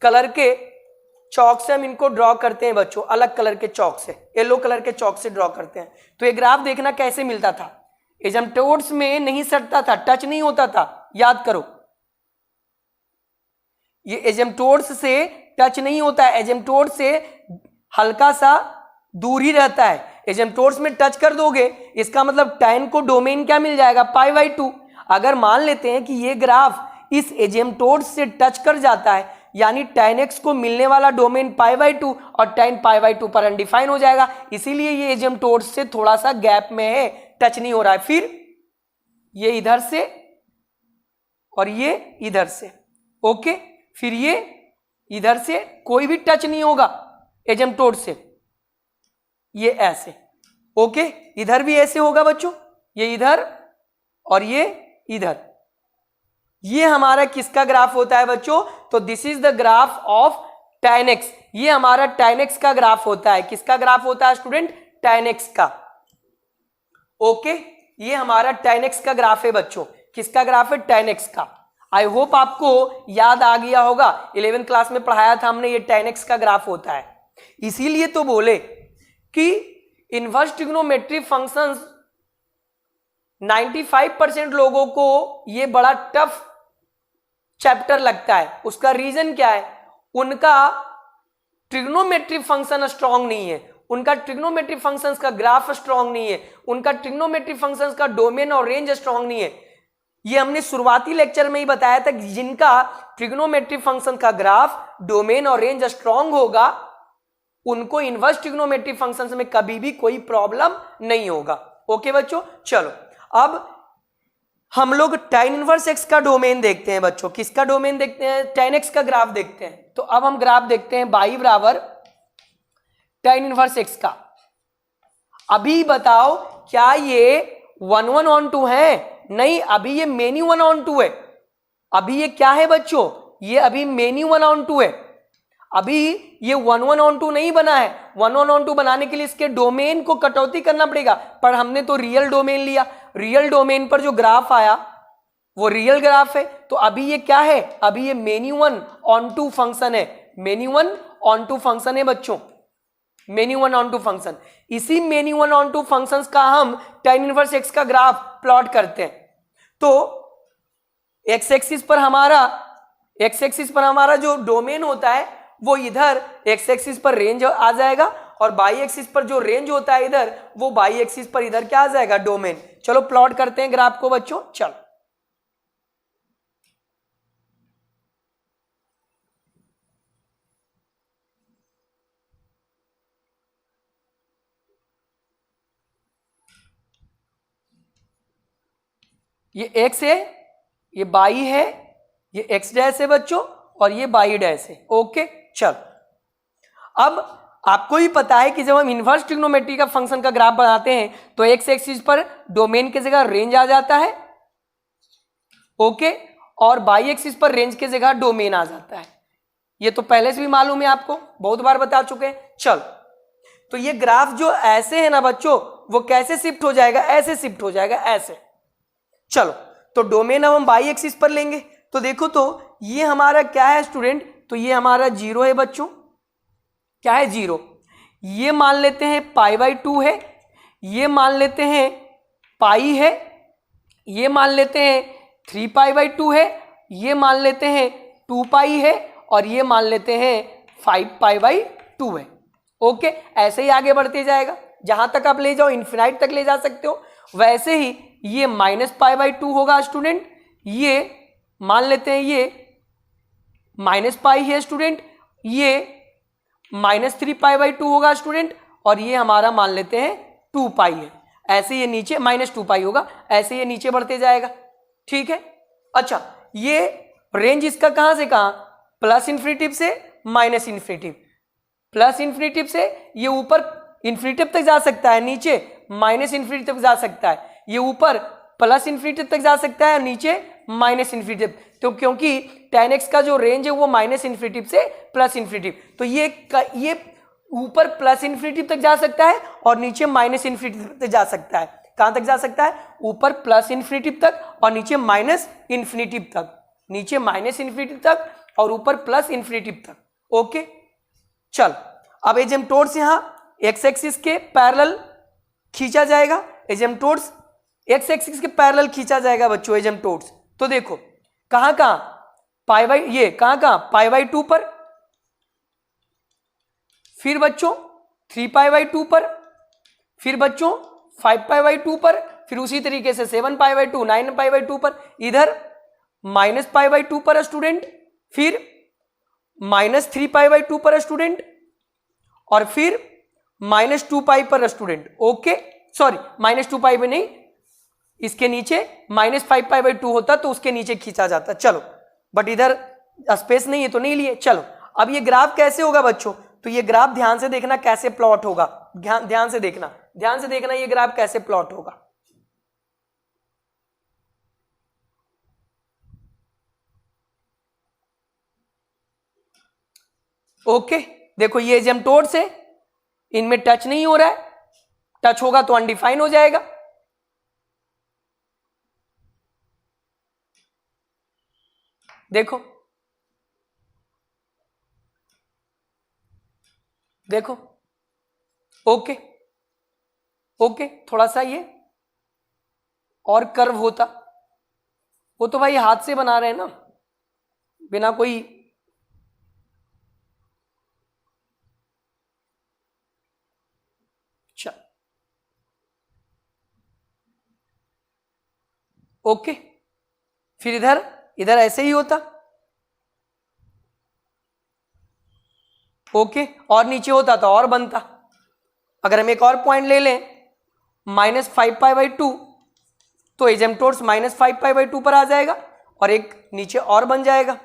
कलर के चौक से हम इनको ड्रॉ करते हैं बच्चों, अलग कलर के चौक से, येलो कलर के चौक से ड्रॉ करते हैं। तो ये ग्राफ देखना कैसे मिलता था, एजेम्प्टोड्स में नहीं सटता था, टच नहीं होता था, याद करो ये एजेम्प्टोड्स से टच नहीं होता है, एजेम्प्टोड से हल्का सा दूर ही रहता है। एजेम्प्टोड्स में टच कर दोगे इसका मतलब tan को डोमेन क्या मिल जाएगा, पाई बाई 2। अगर मान लेते हैं कि ये ग्राफ इस एजेम्प्टोड से टच कर जाता है, यानी tan x को मिलने वाला डोमेन पाई बाई 2 और tan पाई बाई 2 पर अनडिफाइन हो जाएगा, इसीलिए ये एजेम्प्टोड से थोड़ा सा गैप में है, टच नहीं हो रहा है। फिर ये इधर से और ये इधर से, ओके, फिर ये इधर से कोई भी टच नहीं होगा एजेम्प्टोड से, ये ऐसे, ओके, इधर भी ऐसे होगा बच्चों, ये इधर और ये इधर। ये हमारा किसका ग्राफ होता है बच्चों, तो this is the graph of tan x। ये हमारा tan x का ग्राफ होता है, किसका ग्राफ होता है स्टूडेंट, tan x का। ओके, ये हमारा tan x का ग्राफ है बच्चों, किसका ग्राफ है, tan x का। आई होप आपको याद आ गया होगा, 11th क्लास में पढ़ाया था हमने, ये tan x का ग्राफ होता है। इसीलिए तो बोले कि इनवर्स ट्रिग्नोमेट्री फंक्शंस 95% लोगों को ये बड़ा टफ चैप्टर लगता है। उसका रीजन क्या है, उनका ट्रिग्नोमेट्री फंक्शन स्ट्रांग नहीं है, उनका ट्रिग्नोमेट्री फंक्शंस का ग्राफ स्ट्रांग नहीं है, उनका ट्रिग्नोमेट्री फंक्शंस का डोमेन और रेंज स्ट्रांग नहीं है। ये हमने शुरुआती लेक्चर में ही बताया था कि जिनका ट्रिग्नोमेट्री फंक्शन का ग्राफ, डोमेन और रेंज स्ट्रांग होगा उनको इनवर्स ट्रिग्नोमेट्री फंक्शंस में कभी भी कोई प्रॉब्लम नहीं होगा। ओके बच्चों, चलो अब हम लोग tan इनवर्स x का डोमेन देखते हैं बच्चों, किसका डोमेन देखते हैं, tan x का ग्राफ देखते हैं। तो अब हम ग्राफ देखते हैं y बराबर tan इनवर्स x का। अभी बताओ क्या ये 1 1 on 2 है, नहीं, अभी ये मेनी 1 on 2 है। अभी ये क्या है बच्चों, ये अभी मेनी 1 on 2 है, अभी ये 1 1 on 2 नहीं बना है। 1 1 on 2 बनाने के लिए इसके डोमेन को कटौती करना पड़ेगा, पर हमने तो रियल डोमेन लिया, रियल डोमेन पर जो ग्राफ आया वो रियल ग्राफ है। तो अभी ये क्या है, अभी ये मेनी 1 on 2 फंक्शन है, मेनी 1 on 2 फंक्शन है बच्चों, मेनी 1 on 2 फंक्शन। इसी मेनी 1 on 2 फंक्शन का हम tan इनवर्स x का ग्राफ प्लॉट करते हैं। तो x एक्सिस पर हमारा जो डोमेन होता है वो इधर x एक्सिस पर रेंज आ जाएगा, और y एक्सिस पर जो रेंज होता है इधर, वो y एक्सिस पर इधर क्या आ जाएगा, डोमेन। चलो प्लॉट करते हैं ग्राफ को बच्चों, चलो ये x है, ये y है, ये x डैश है बच्चों और ये y डैश है। ओके चल, अब आपको ही पता है कि जब हम इनवर्स ट्रिग्नोमेट्री का फंक्शन का ग्राफ बनाते हैं तो x एक्सिस पर डोमेन की जगह रेंज आ जाता है, ओके, और y एक्सिस पर रेंज की जगह डोमेन आ जाता है। ये तो पहले से भी मालूम है आपको, बहुत बार बता चुके हैं। चल, तो ये ग्राफ जो ऐसे है ना बच्चों, वो कैसे शिफ्ट हो जाएगा, ऐसे शिफ्ट हो जाएगा, ऐसे। चलो, तो डोमेन अब हम y एक्सिस पर लेंगे, तो देखो तो ये हमारा क्या है स्टूडेंट, तो ये हमारा 0 है बच्चों, क्या है 0। ये मान लेते हैं π/2 है, ये मान लेते हैं पाई है, ये मान लेते हैं 3π/2 है, ये मान लेते हैं 2π है, और ये मान लेते हैं 5π/2 है। ओके, ऐसे ही आगे बढ़ते जाएगा, जहां तक आप ले जाओ इन्फिनाइट तक ले जा सकते हो। वैसे ही ये -π/2 होगा स्टूडेंट, ये मान लेते हैं ये -π है स्टूडेंट, ये -3π/2 होगा स्टूडेंट, और ये हमारा मान लेते हैं 2π है। ऐसे ये नीचे -2π होगा, ऐसे ये नीचे बढ़ते जाएगा, ठीक है। अच्छा, ये रेंज इसका कहां से कहां, प्लस इन्फिनिटिव से माइनस इन्फिनिटिव, प्लस इन्फिनिटिव से ये ऊपर इन्फिनिटिव तक जा सकता है, नीचे माइनस इन्फिनिटिव तक जा सकता है, ये ऊपर प्लस इन्फिनिटिव तक जा सकता है, नीचे माइनस इन्फिनिटिव। तो क्योंकि tan x का जो रेंज है वो माइनस इन्फिनिटिव से प्लस इन्फिनिटिव, तो ये ऊपर प्लस इन्फिनिटिव तक जा सकता है और नीचे माइनस इन्फिनिटिव तक जा सकता है। कहां तक जा सकता है, ऊपर प्लस इन्फिनिटिव तक और नीचे माइनस इन्फिनिटिव तक, नीचे माइनस इन्फिनिटिव तक और ऊपर प्लस इन्फिनिटिव तक। ओके चल, अब एजेम्प्टोड्स यहां x एक्सिस के पैरेलल खींचा जाएगा, एजेम्प्टोड्स x एक्सिस के पैरेलल खींचा जाएगा बच्चों एजेम्प्टोड्स। तो देखो कहां कहां π/2 पर, फिर बच्चों 3π/2 पर, फिर बच्चों 5π/2 पर, फिर उसी तरीके से 7π/2 9π/2 पर, इधर -π/2 पर स्टूडेंट, फिर -3π/2 पर स्टूडेंट, और फिर -2π पर स्टूडेंट। ओके सॉरी, -2π पे नहीं, इसके नीचे -5π/2 होता तो उसके नीचे खींचा जाता। चलो, बट इधर स्पेस नहीं है तो नहीं लिए। चलो, अब ये ग्राफ कैसे होगा बच्चों, तो ये ग्राफ ध्यान से देखना कैसे प्लॉट होगा, ध्यान से देखना ये ग्राफ कैसे प्लॉट होगा। ओके, देखो ये एजेम्प्टोड्स है, इनमें टच नहीं हो रहा है, टच होगा तो अनडिफाइन हो जाएगा। देखो देखो, ओके ओके, थोड़ा सा ये और कर्व होता, वो तो भाई हाथ से बना रहे हैं ना, बिना कोई ओके, फिर इधर ऐसे ही होता, ओके, और नीचे होता तो और बनता। अगर हम एक और पॉइंट ले लें -5π/2, तो एजेम्प्टोड्स -5π/2 पर आ जाएगा और एक नीचे और बन जाएगा।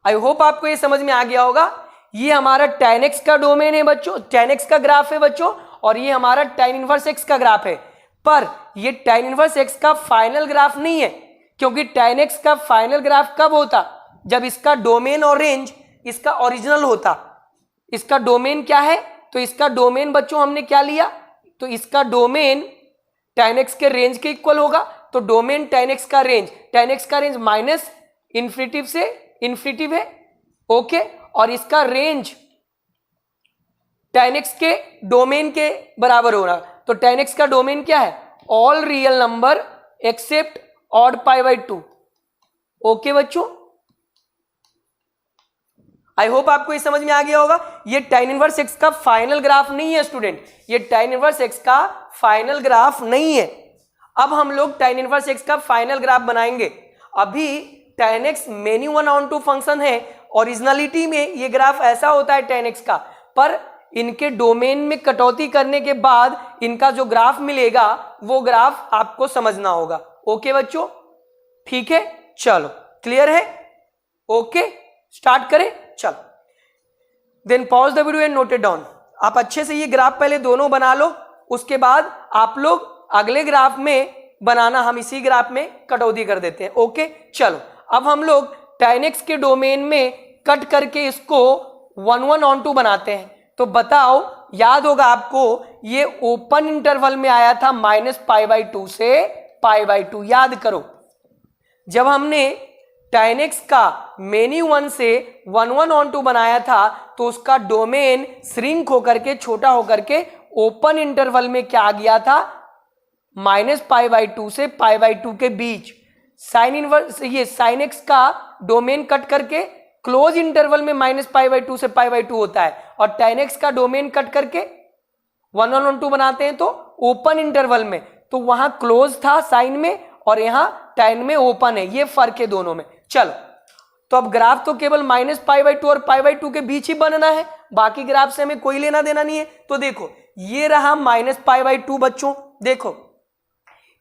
आई होप आपको ये समझ में आ गया होगा। ये हमारा tan x का डोमेन है बच्चों, tan x का ग्राफ है बच्चों, और ये हमारा tan इनवर्स x का ग्राफ है। पर ये tan इनवर्स x का फाइनल ग्राफ नहीं है, क्योंकि tan x का फाइनल ग्राफ कब होता, जब इसका डोमेन और रेंज इसका ओरिजिनल होता। इसका डोमेन क्या है, तो इसका डोमेन बच्चों हमने क्या लिया, तो इसका डोमेन tan x के रेंज के इक्वल होगा। तो डोमेन tan x का रेंज माइनस इन्फिनिटिव से इन्फिनिटिव है, ओके, और इसका रेंज tan x के डोमेन के बराबर हो रहा। तो tan x का डोमेन क्या है, all real number except odd π/2। Okay बच्चों, आई होप आपको ये समझ में आ गया होगा। ये tan इनवर्स x का फाइनल ग्राफ नहीं है स्टूडेंट, ये tan इनवर्स x का फाइनल ग्राफ नहीं है। अब हम लोग tan इनवर्स x का फाइनल ग्राफ बनाएंगे। अभी tan x many one onto function है, ओरिजिनलिटी में ये ग्राफ ऐसा होता है tan x का, पर इनके डोमेन में कटौती करने के बाद इनका जो ग्राफ मिलेगा वो ग्राफ आपको समझना होगा। ओके बच्चों, ठीक है, चलो क्लियर है, ओके स्टार्ट करें, चलो then pause the video and note it down. आप अच्छे से ये ग्राफ पहले दोनों बना लो, उसके बाद आप लोग अगले ग्राफ में बनाना, हम इसी ग्राफ में कटौती कर देते हैं। ओके चलो अब हम लोग tan x के डोमेन में कट करके इसको 1 1 on 2 बनाते हैं। तो बताओ, याद होगा आपको ये ओपन इंटरवल में आया था -π/2 से π/2, याद करो जब हमने tan x का मेनी 1 से 1 1 on 2 बनाया था तो उसका डोमेन श्रिंक होकर के, छोटा होकर के ओपन इंटरवल में क्या आ गया था, -π/2 से π/2 के बीच। साइन इनवर्स ये साइन एक्स का डोमेन कट करके क्लोज इंटरवल में -π/2 से π/2 होता है, और tan x का डोमेन कट करके 1 1 on 2 बनाते हैं तो ओपन इंटरवल में, तो वहां क्लोज था साइन में और यहां tan में ओपन है, ये फर्क है दोनों में। चलो तो अब ग्राफ तो केवल -π/2 और π/2 के बीच ही बनना है, बाकी ग्राफ से हमें कोई लेना देना नहीं है। तो देखो ये रहा -π/2 बच्चों, देखो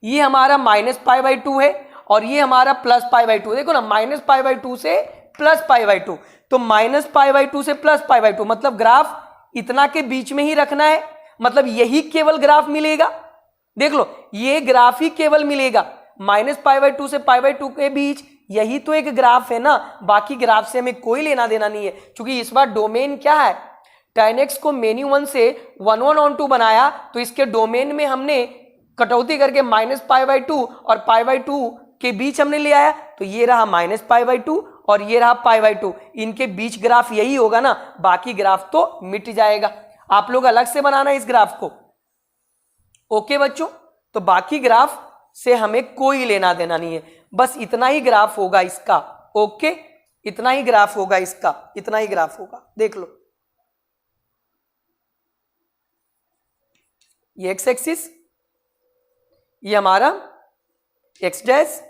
ये हमारा -π/2 है और ये हमारा +π/2, देखो ना -π/2 से +π/2, तो -π/2 से +π/2 मतलब ग्राफ इतना के बीच में ही रखना है, मतलब यही केवल ग्राफ मिलेगा। देख लो ये ग्राफ ही केवल मिलेगा, -π/2 से π/2 के बीच यही तो एक ग्राफ है ना, बाकी ग्राफ से हमें कोई लेना देना नहीं है, क्योंकि इस बार डोमेन क्या है, tan x को मेनी 1 से 1 1 on 2 बनाया तो इसके डोमेन में हमने कटौती करके -π/2 और π/2 के बीच हमने ले आया, तो ये रहा -π/2 और ये रहा π/2, इनके बीच ग्राफ यही होगा ना, बाकी ग्राफ तो मिट जाएगा। आप लोग अलग से बनाना इस ग्राफ को, ओके बच्चों। तो बाकी ग्राफ से हमें कोई लेना देना नहीं है, बस इतना ही ग्राफ होगा इसका, ओके इतना ही ग्राफ होगा इसका, इतना ही ग्राफ होगा। देख लो ये एक्स एक्सिस, ये हमारा एक्स डैश,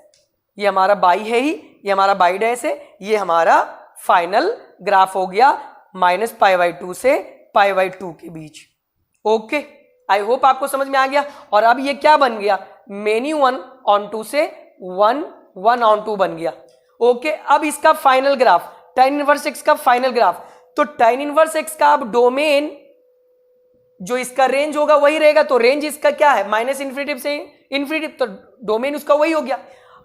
ये हमारा बाई है ही, ये हमारा बाई डैश है, ये हमारा फाइनल ग्राफ हो गया -π/2 से π/2 के बीच। ओके आई होप आपको समझ में आ गया। और अब ये क्या बन गया, मेनी 1 on 2 से 1 1 on 2 बन गया। ओके अब इसका final graph, tan inverse x का फाइनल ग्राफ, तो tan इनवर्स x का अब डोमेन जो इसका रेंज होगा वही रहेगा, तो रेंज इसका क्या है -∞ से इन्फिनिटी, तो डोमेन उसका वही हो गया।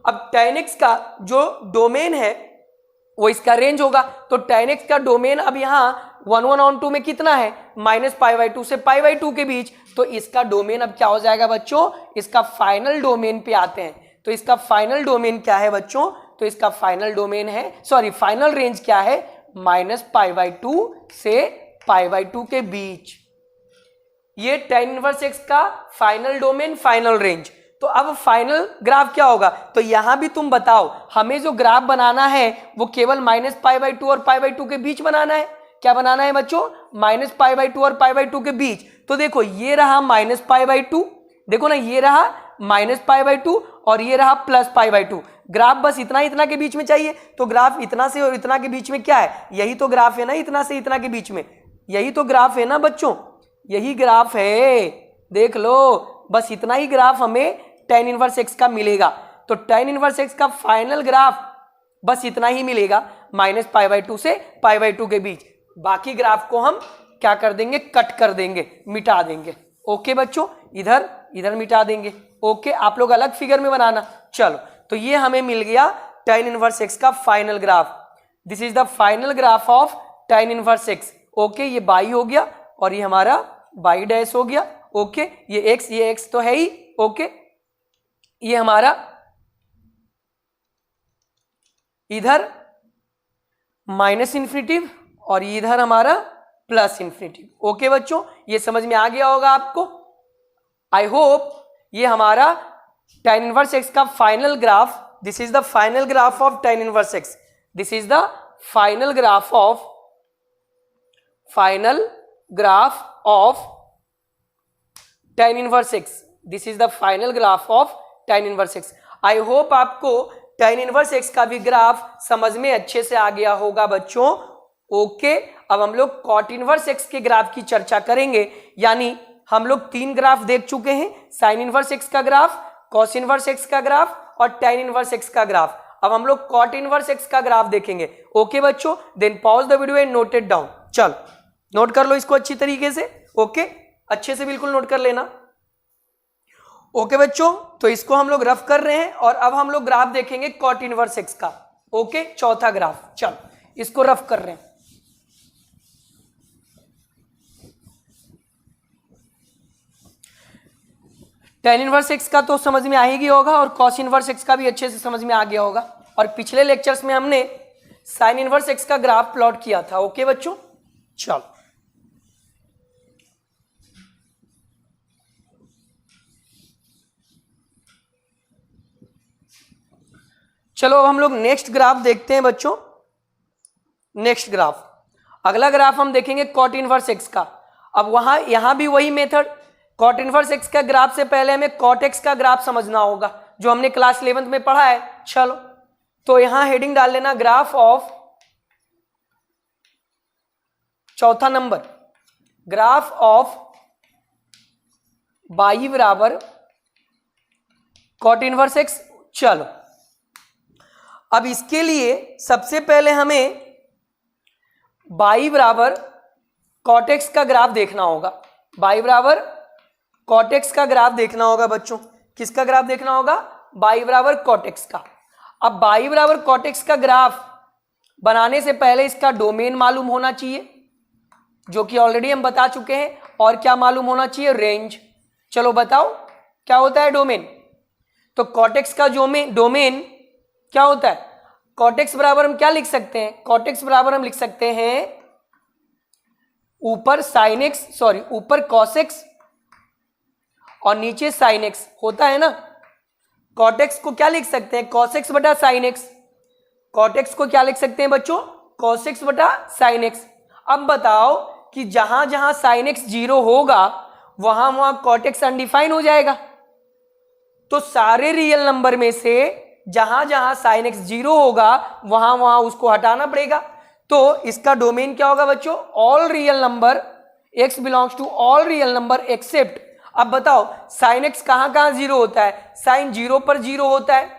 अब tan x का जो डोमेन है वो इसका रेंज होगा, तो tan x का डोमेन अब यहां 1 1 on 2 में कितना है, -π/2 से π/2 के बीच, तो इसका डोमेन अब क्या हो जाएगा बच्चों, इसका फाइनल डोमेन पे आते हैं। तो इसका फाइनल डोमेन क्या है बच्चों, तो इसका फाइनल डोमेन है, सॉरी फाइनल रेंज क्या है, -π/2 से π/2 के बीच। ये tan इनवर्स x का फाइनल डोमेन, फाइनल रेंज। तो अब फाइनल ग्राफ क्या होगा, तो यहां भी तुम बताओ, हमें जो ग्राफ बनाना है वो केवल -π/2 और π/2 के बीच बनाना है। क्या बनाना है बच्चों, -π/2 और π/2 के बीच। तो देखो ये रहा -π/2, देखो ना ये रहा -π/2 और ये रहा +π/2। ग्राफ बस इतना इतना के बीच में चाहिए, तो ग्राफ इतना से और इतना के बीच में क्या है, यही तो ग्राफ है ना, इतना से इतना के बीच में यही तो ग्राफ है ना बच्चों, यही ग्राफ है। देख लो बस इतना ही ग्राफ हमें tan इनवर्स x का मिलेगा, तो tan इनवर्स x का फाइनल ग्राफ बस इतना ही मिलेगा, -π/2 से π/2 के बीच। बाकी ग्राफ को हम क्या कर देंगे, कट कर देंगे, मिटा देंगे। ओके बच्चों, इधर इधर मिटा देंगे। ओके आप लोग अलग फिगर में बनाना। चलो तो ये हमें मिल गया tan इनवर्स x का final graph. This is the final graph of tan inverse x। Okay ये बाई हो गया और ये हमारा बाई डैश हो गया। ओके ये x तो है ही। ओके ये हमारा इधर -∞ और इधर हमारा +∞। ओके बच्चों ये समझ में आ गया होगा आपको, आई होप। ये हमारा tan इनवर्स x का final graph, this is the final graph of tan inverse x, this is the final graph of tan inverse x, this is the final graph of tan inverse x। I hope आपको tan inverse x का भी graph समझ में अच्छे से आ गया होगा बच्चों। ओके अब हम लोग cot इनवर्स x के ग्राफ की चर्चा करेंगे, यानी हम लोग 3 ग्राफ देख चुके हैं, साइन इनवर्स x का ग्राफ, cos इनवर्स x का ग्राफ और tan इनवर्स x का ग्राफ। अब हम लोग cot इनवर्स x का ग्राफ देखेंगे। ओके बच्चों, then pause the video and note it down. चल नोट कर लो इसको अच्छी तरीके से। ओके, अच्छे से बिल्कुल नोट कर लेना। ओके बच्चों, तो इसको हम लोग रफ कर रहे हैं और अब हम लोग ग्राफ देखेंगे cot इनवर्स x का। ओके, चौथा ग्राफ। चल इसको रफ कर रहे हैं। tan इनवर्स x का तो समझ में आ ही गया होगा और cos इनवर्स x का भी अच्छे से समझ में आ गया होगा। और पिछले लेक्चर्स में हमने sin इनवर्स x का ग्राफ प्लॉट किया था। ओके बच्चों, चलो चलो अब हम लोग नेक्स्ट ग्राफ देखते हैं बच्चों। नेक्स्ट ग्राफ, अगला ग्राफ हम देखेंगे cot इनवर्स x का। अब यहां भी वही मेथड, cot इनवर्स x का ग्राफ से पहले हमें cot x का ग्राफ समझना होगा जो हमने क्लास 11th में पढ़ा है। चलो तो यहां हेडिंग डाल लेना ग्राफ ऑफ, चौथा नंबर, ग्राफ ऑफ y बराबर cot इनवर्स x। चलो अब इसके लिए सबसे पहले हमें y बराबर cot x का ग्राफ देखना होगा। y बराबर cot x का ग्राफ देखना होगा बच्चों। किसका ग्राफ देखना होगा? y बराबर cot x का। अब y बराबर cot x का ग्राफ बनाने से पहले इसका डोमेन मालूम होना चाहिए, जो कि ऑलरेडी हम बता चुके हैं। और क्या मालूम होना चाहिए? रेंज। चलो बताओ क्या होता है डोमेन। तो cot x का डोमेन क्या होता है? cot x बराबर हम क्या लिख सकते हैं? cot x बराबर हम लिख सकते हैं ऊपर sin x, सॉरी ऊपर cos x और नीचे sin x होता है ना। cot x को क्या लिख सकते हैं? cos x बटा sin x। cot x को क्या लिख सकते हैं बच्चों? cos x बटा sin x। अब बताओ कि जहां जहां sin x 0 होगा वहां वहां cot x अनडिफाइन हो जाएगा। तो सारे रियल नंबर में से जहां जहां sin x 0 होगा वहां वहां उसको हटाना पड़ेगा। तो इसका डोमेन क्या होगा बच्चों? All real number, x belongs to all real number except. अब बताओ sin x कहां कहां 0 होता है? sin 0 पर 0 होता है,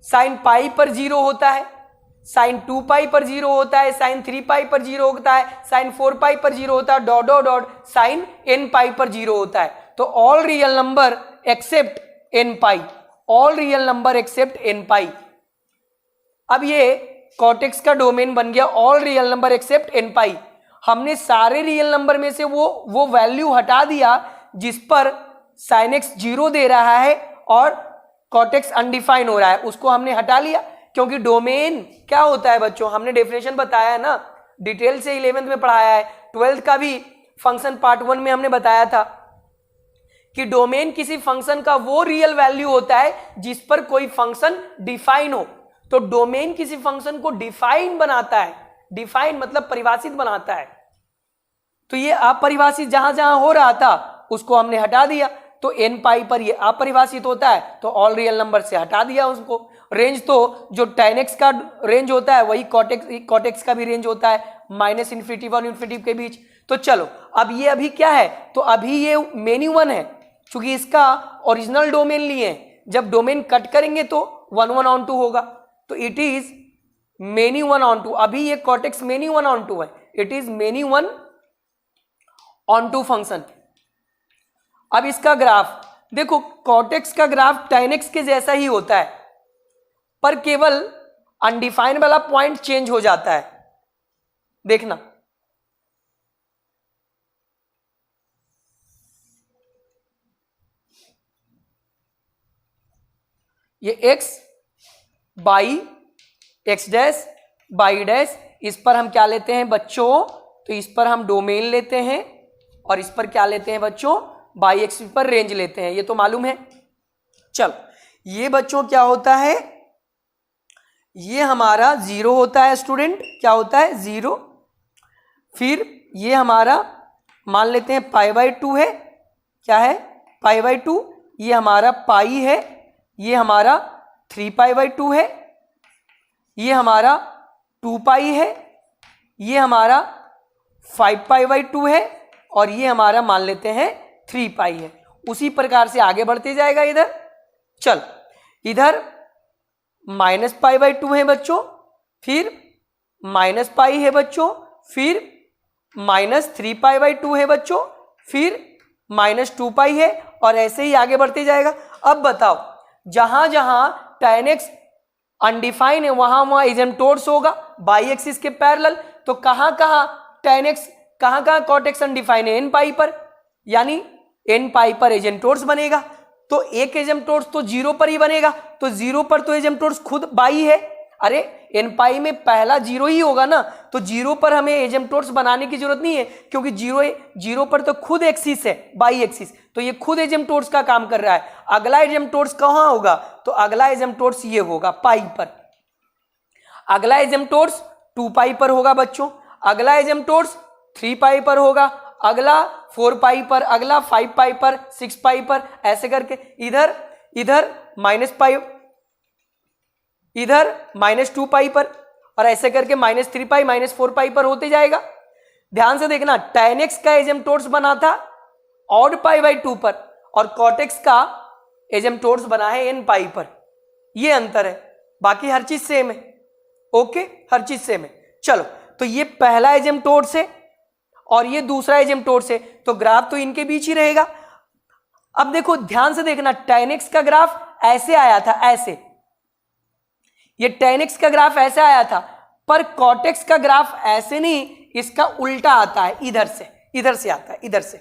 sin पाई पर 0 होता है, sin 2 पाई पर 0 होता है, sin 3 पाई पर 0 होता है, sin 4 पाई पर 0 होता है, dot dot dot sin n pi पर 0 होता है। तो all real number except n pi, all real number except n pi. अब ये cot x का डोमेन बन गया all real number except n pi. हमने सारे रियल नंबर में से वो वैल्यू हटा दिया जिस पर sin x 0 दे रहा है और cot x अनडिफाइन हो रहा है, उसको हमने हटा लिया। क्योंकि डोमेन क्या होता है बच्चों? हमने डेफिनेशन बताया है ना, डिटेल से 11th में पढ़ाया है, 12th का भी फंक्शन पार्ट 1 में हमने बताया था कि डोमेन किसी फंक्शन का वो रियल वैल्यू होता है जिस पर कोई फंक्शन डिफाइन हो। तो डोमेन किसी फंक्शन को डिफाइन बनाता है, डिफाइन मतलब परिभाषित बनाता है। तो ये अपरिभाषित जहां जहां हो रहा था उसको हमने हटा दिया। तो n पाई पर ये अपरिभाषित होता है तो ऑल रियल नंबर से हटा दिया उसको। रेंज तो जो tan x का रेंज होता है वही cot x का भी रेंज होता है, -∞ और इन्फिनिटी के बीच। तो चलो अब ये अभी क्या है? तो अभी ये मेनी 1 है, क्योंकि इसका ओरिजिनल डोमेन लिए हैं। जब डोमेन कट करेंगे तो 1 1 on 2 होगा, तो इट इज मेनी 1 on 2। अभी ये cot x मेनी 1 on 2 है, it is many 1 on 2 function. अब इसका ग्राफ देखो, cot x का ग्राफ tan x के जैसा ही होता है, पर केवल अनडिफाइन वाला पॉइंट चेंज हो जाता है। देखना ये x by x dash by dash, इस पर हम क्या लेते हैं बच्चों? तो इस पर हम डोमेन लेते हैं और इस पर क्या लेते हैं बच्चों? बाई एक्स पर रेंज लेते हैं, ये तो मालूम है। चल ये बच्चों क्या होता है? ये हमारा 0 होता है स्टूडेंट, क्या होता है? 0। फिर ये हमारा मान लेते हैं π/2 है, क्या है? π/2। ये हमारा पाई है, ये हमारा 3π/2 है, ये हमारा 2 पाई है, ये हमारा 5π/2 है और ये हमारा मान लेते हैं 3 पाई है। उसी प्रकार से आगे बढ़ते जाएगा इधर। चल, इधर माइनस पाई बाई 2 है बच्चों, फिर माइनस पाई है बच्चों, फिर माइनस 3 पाई बाई 2 है बच्चों, फिर माइनस 2 पाई है, और ऐसे ही आगे बढ़ते जाएगा। अब बताओ, जहां जहां tan x अनडिफाइन है वहां वहां एजेम्प्टोर्स होगा बाई एक्सिस के पैरेलल। तो कहां कहां tan x, कहां कहां cot x अनडिफाइन है? n पाई पर, यानी n पाई पर एजेम्प्टोर्स बनेगा। तो एक एजेम्प्टोर्स तो 0 पर ही बनेगा, तो 0 पर तो एजेम्प्टोर्स खुद बाई है। अरे n पाई में पहला 0 ही होगा ना, तो 0 पर हमें एजेम्प्टोर्स बनाने की जरूरत नहीं है, क्योंकि 0 पर तो खुद एक्सिस है, बाई एक्सिस, तो ये खुद एजेम्प्टोर्स का काम कर रहा है। अगला एजेम्प्टोर्स कहां होगा? तो अगला एजेम्प्टोर्स ये होगा पाई पर। अगला एजेम्प्टोर्स 2 पाई पर होगा बच्चों, अगला एजेम्प्टोर्स 3 पाई पर होगा, अगला 4 पाई पर, अगला 5 पाई पर, 6 पाई पर, ऐसे करके इधर इधर माइनस पाई, इधर माइनस 2 पाई पर, और ऐसे करके माइनस 3 पाई, माइनस 4 पाई पर होते जाएगा। ध्यान से देखना, tan x का एजेम्प्टोर्स बना था ऑड पाई बाई 2 पर, और cot x का एजेम्प्टोर्स बना है n पाई पर। ये अंतर है, बाकी हर चीज सेम है। ओके, हर चीज सेम है। चलो, तो ये पहला एजेम्प्टोर्स है और ये दूसरा एजेम्प्टोर्स है, तो ग्राफ तो इनके बीच ही रहेगा। अब देखो, ध्यान से देखना, tan x का ग्राफ ऐसे आया था, ऐसे, ये tan x का ग्राफ ऐसे आया था, पर cot x का ग्राफ ऐसे नहीं, इसका उल्टा आता है, इधर से आता है, इधर से।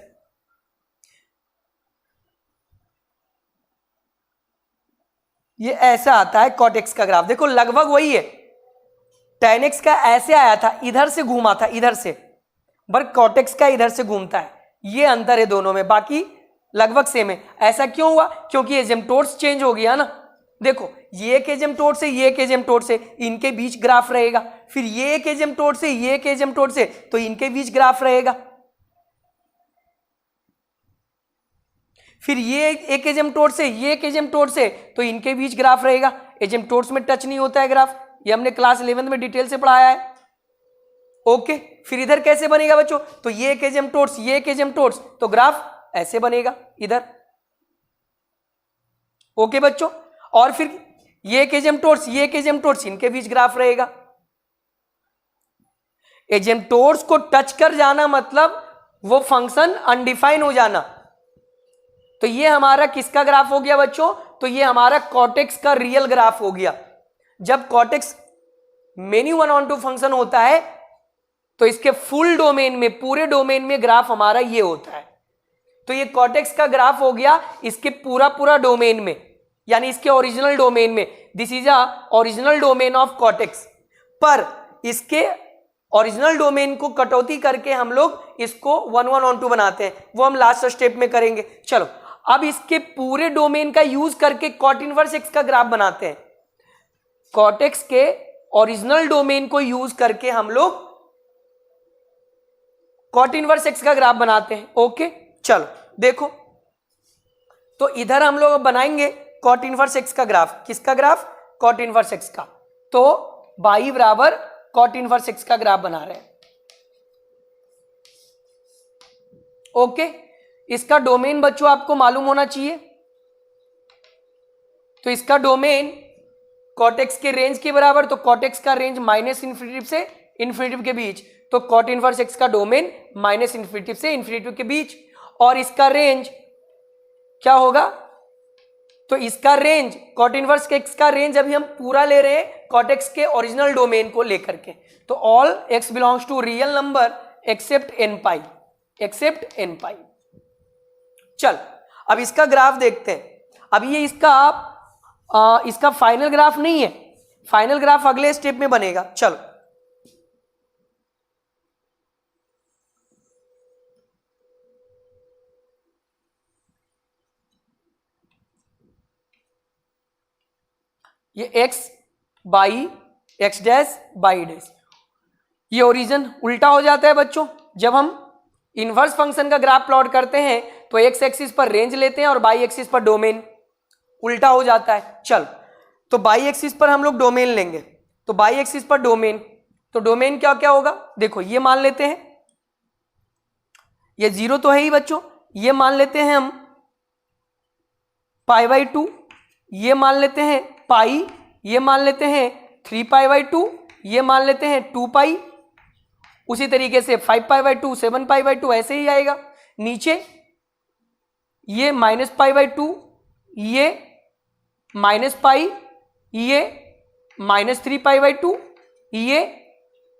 ये ऐसा आता है cot x का ग्राफ, देखो लगभग वही है। tan x का ऐसे आया था, इधर से घूमा था, इधर से, पर cot x का इधर से घूमता है। ये अंतर है दोनों में, बाकी लगभग सेम है। ऐसा क्यों हुआ? क्योंकि एजेम्प्टोर्स चेंज हो गया ना। देखो, ये एक एजेम्प्टोर से ये एक एजेम्प्टोर से, इनके बीच ग्राफ रहेगा, फिर ये एक एजेम्प्टोर से ये एक एजेम्प्टोर से, तो इनके बीच ग्राफ रहेगा, फिर ये एक एजेम्प्टोर से ये एक एजेम्प्टोर से, तो इनके बीच ग्राफ रहेगा। एजेम्प्टोर्स में टच नहीं होता है ग्राफ, ये हमने क्लास 11 में डिटेल से पढ़ाया है। ओके, फिर इधर कैसे बनेगा बच्चों? तो ये एक एजेम्प्टोर्स ये एक एजेम्प्टोर्स, तो ग्राफ ऐसे बनेगा इधर। ओके बच्चों, और फिर ये एक एजेम्प्टोर्स ये एक एजेम्प्टोर्स, इनके बीच ग्राफ रहेगा। एजेम्प्टोर्स को टच कर जाना मतलब वो फंक्शन अनडिफाइन हो जाना। तो ये हमारा किसका ग्राफ हो गया बच्चों? तो ये हमारा cot x का रियल ग्राफ हो गया। जब cot x मेनी 1/2 फंक्शन होता है तो इसके फुल डोमेन में, पूरे डोमेन में ग्राफ हमारा ये होता है। तो ये cot x का ग्राफ हो गया इसके पूरा डोमेन में, यानी इसके ओरिजिनल डोमेन में। This is a original domain of cot x। पर इसके ओरिजिनल डोमेन को कटौती करके हम लोग इसको 1/2 बनाते हैं, वो हम लास्ट स्टेप में करेंगे। चलो, अब इसके पूरे डोमेन का यूज करके cot इनवर्स x का ग्राफ बनाते हैं। cot x के ओरिजिनल डोमेन को यूज करके हम लोग cot इनवर्स x का ग्राफ बनाते हैं। ओके, चलो देखो, तो इधर हम लोग बनाएंगे cot इनवर्स x का ग्राफ। किसका ग्राफ? cot इनवर्स x का। तो बाई बराबर cot इनवर्स x का ग्राफ बना रहे हैं। ओके, इसका डोमेन बच्चों आपको मालूम होना चाहिए। तो इसका डोमेन cot x के रेंज के बराबर, तो cot x का रेंज -∞ से इन्फिनिटी के बीच, तो cot इनवर्स x का डोमेन -∞ से इन्फिनिटी के बीच। और इसका रेंज क्या होगा? तो इसका रेंज cot इनवर्स x का रेंज अभी हम पूरा ले रहे हैं cot x के ओरिजिनल डोमेन को लेकर के। तो all x belongs to real number except n pi, except n pi. चल, अब इसका ग्राफ देखते हैं। अब ये इसका फाइनल ग्राफ नहीं है, फाइनल ग्राफ अगले स्टेप में बनेगा। चलो, ये x by x dash by dash, ये ओरिजिन उल्टा हो जाता है बच्चों। जब हम इनवर्स फंक्शन का ग्राफ प्लॉट करते हैं तो x एक्सिस पर रेंज लेते हैं और बाई एक्सिस पर डोमेन, उल्टा हो जाता है। चल, तो बाई एक्सिस पर हम लोग डोमेन लेंगे, तो बाई एक्सिस पर डोमेन, तो डोमेन क्या क्या होगा? देखो, ये मान लेते हैं, ये 0 तो है ही बच्चों, ये मान लेते हैं हम पाई बाई 2, ये मान लेते हैं पाई, ये मान लेते हैं 3π/2, ये मान लेते हैं 2π, उसी तरीके से 5π/2, 7π/2 ऐसे ही आएगा। नीचे ये -π/2, ये -π, ये -3π/2, ये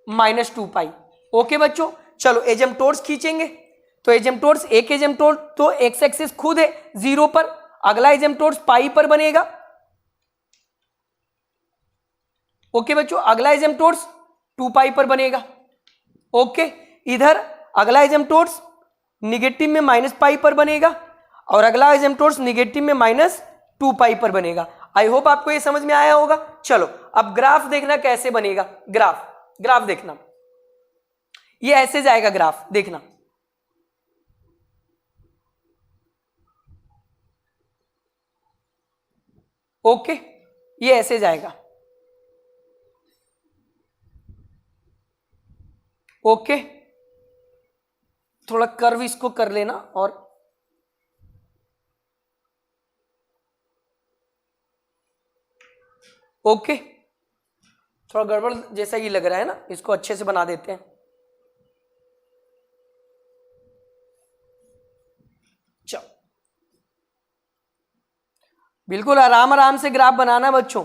-2π। ओके बच्चों, चलो एजेम्प्टोड्स खींचेंगे। तो एजेम्प्टोड्स, एक एजेम्प्टोड तो एक्स एक्सिस खुद है 0 पर, अगला एजेम्प्टोड्स पाई पर बनेगा। ओके बच्चों, अगला एजेम्प्टोड्स 2π पर बनेगा। ओके, इधर अगला एजेम्प्टोड्स निगेटिव में -π पर बनेगा और अगला एजेम्प्टोड्स निगेटिव में -2π पर बनेगा। आई होप आपको ये समझ में आया होगा। चलो अब ग्राफ देखना कैसे बनेगा। ग्राफ देखना, ये ऐसे जाएगा ग्राफ, देखना। ओके, ये ऐसे जाएगा। ओके, थोड़ा कर्व इसको कर लेना और ओके, थोड़ा गड़बड़ जैसा ही लग रहा है ना, इसको अच्छे से बना देते हैं। चलो, बिल्कुल आराम से ग्राफ बनाना बच्चों।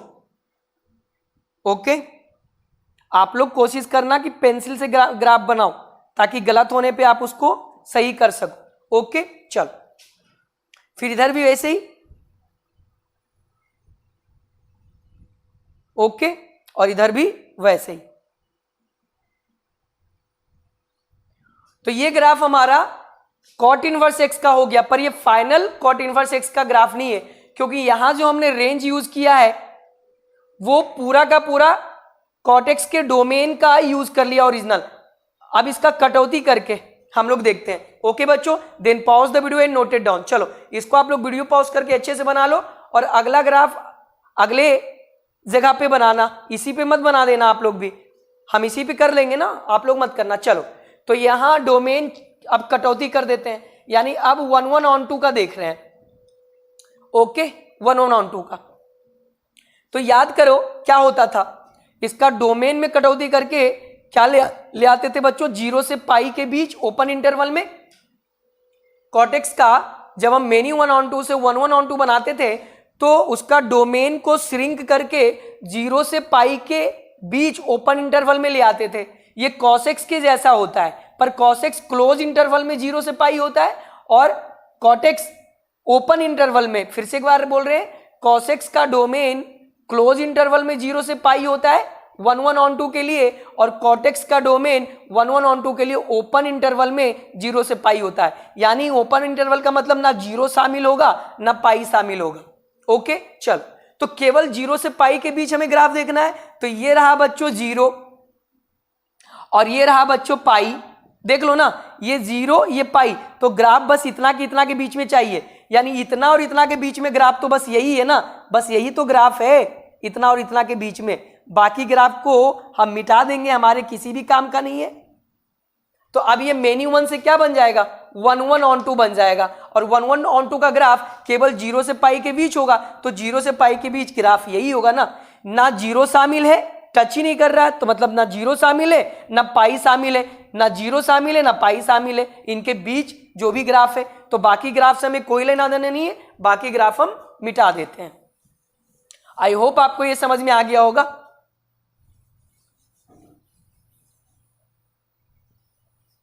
ओके, आप लोग कोशिश करना कि पेंसिल से ग्राफ बनाओ ताकि गलत होने पे आप उसको सही कर सको। ओके, चलो फिर इधर भी वैसे ही। ओके, और इधर भी वैसे ही। तो ये ग्राफ हमारा कॉट इनवर्स एक्स का हो गया, पर ये फाइनल कॉट इनवर्स एक्स का ग्राफ नहीं है, क्योंकि यहां जो हमने रेंज यूज किया है वो पूरा का पूरा कॉट एक्स के डोमेन का यूज कर लिया ओरिजिनल। अब इसका कटौती करके हम लोग देखते हैं। ओके बच्चों, then pause the video and note it down. चलो इसको आप लोग वीडियो पॉज करके अच्छे से बना लो और अगला ग्राफ अगले जगह पे बनाना, इसी पे मत बना देना आप लोग भी, हम इसी पे कर लेंगे ना, आप लोग मत करना। चलो तो यहां डोमेन अब कटौती कर देते हैं, यानी अब 1/1/2 का देख रहे हैं। ओके, 1/1/2 का। तो याद करो क्या होता था, इसका डोमेन में कटौती करके क्या ले आते थे बच्चों, 0 से पाई के बीच ओपन इंटरवल में कॉटेक्स का जब हम मेनी 1/2 से 1/1/2 बनाते थे तो उसका डोमेन को श्रिंक करके 0 से पाई के बीच ओपन इंटरवल में ले आते थे। ये कॉसेक्स के जैसा होता है, पर कॉसेक्स क्लोज इंटरवल में 0 से पाई होता है और कॉटेक्स ओपन इंटरवल में, फिर से एक बार बोल रहे हैं, कॉसेक्स का डोमेन क्लोज इंटरवल में 0 से पाई होता है 1/1/2 के लिए, और कॉटेक्स का डोमेन 1/1/2 के लिए ओपन इंटरवल में 0 से पाई होता है। यानी ओपन इंटरवल का मतलब ना 0 शामिल होगा ना पाई शामिल होगा। ओके, चल तो केवल 0 से पाई के बीच हमें ग्राफ देखना है। तो ये रहा बच्चों 0 और ये रहा बच्चों पाई, देख लो ना, ये 0 ये पाई, तो ग्राफ बस इतना कि इतना के बीच में चाहिए, यानी इतना और इतना के बीच में ग्राफ तो बस यही है ना, बस यही तो ग्राफ है, इतना और इतना के बीच में। बाकी ग्राफ को हम मिटा देंगे, हमारे किसी भी काम का नहीं है। तो अब ये मेनी 1 से क्या बन जाएगा, 1/1/2 बन जाएगा, और 1/1/2 का ग्राफ केवल 0 से पाई के बीच होगा, तो 0 से पाई के बीच ग्राफ यही होगा ना 0 शामिल है, टच ही नहीं कर रहा है, तो मतलब ना 0 शामिल है ना पाई शामिल है, ना 0 शामिल है ना पाई शामिल है, इनके बीच जो भी ग्राफ है। तो बाकी ग्राफ से हमें कोई लेना देना नहीं है, बाकी ग्राफ हम मिटा देते हैं। आई होप आपको ये समझ में आ गया होगा।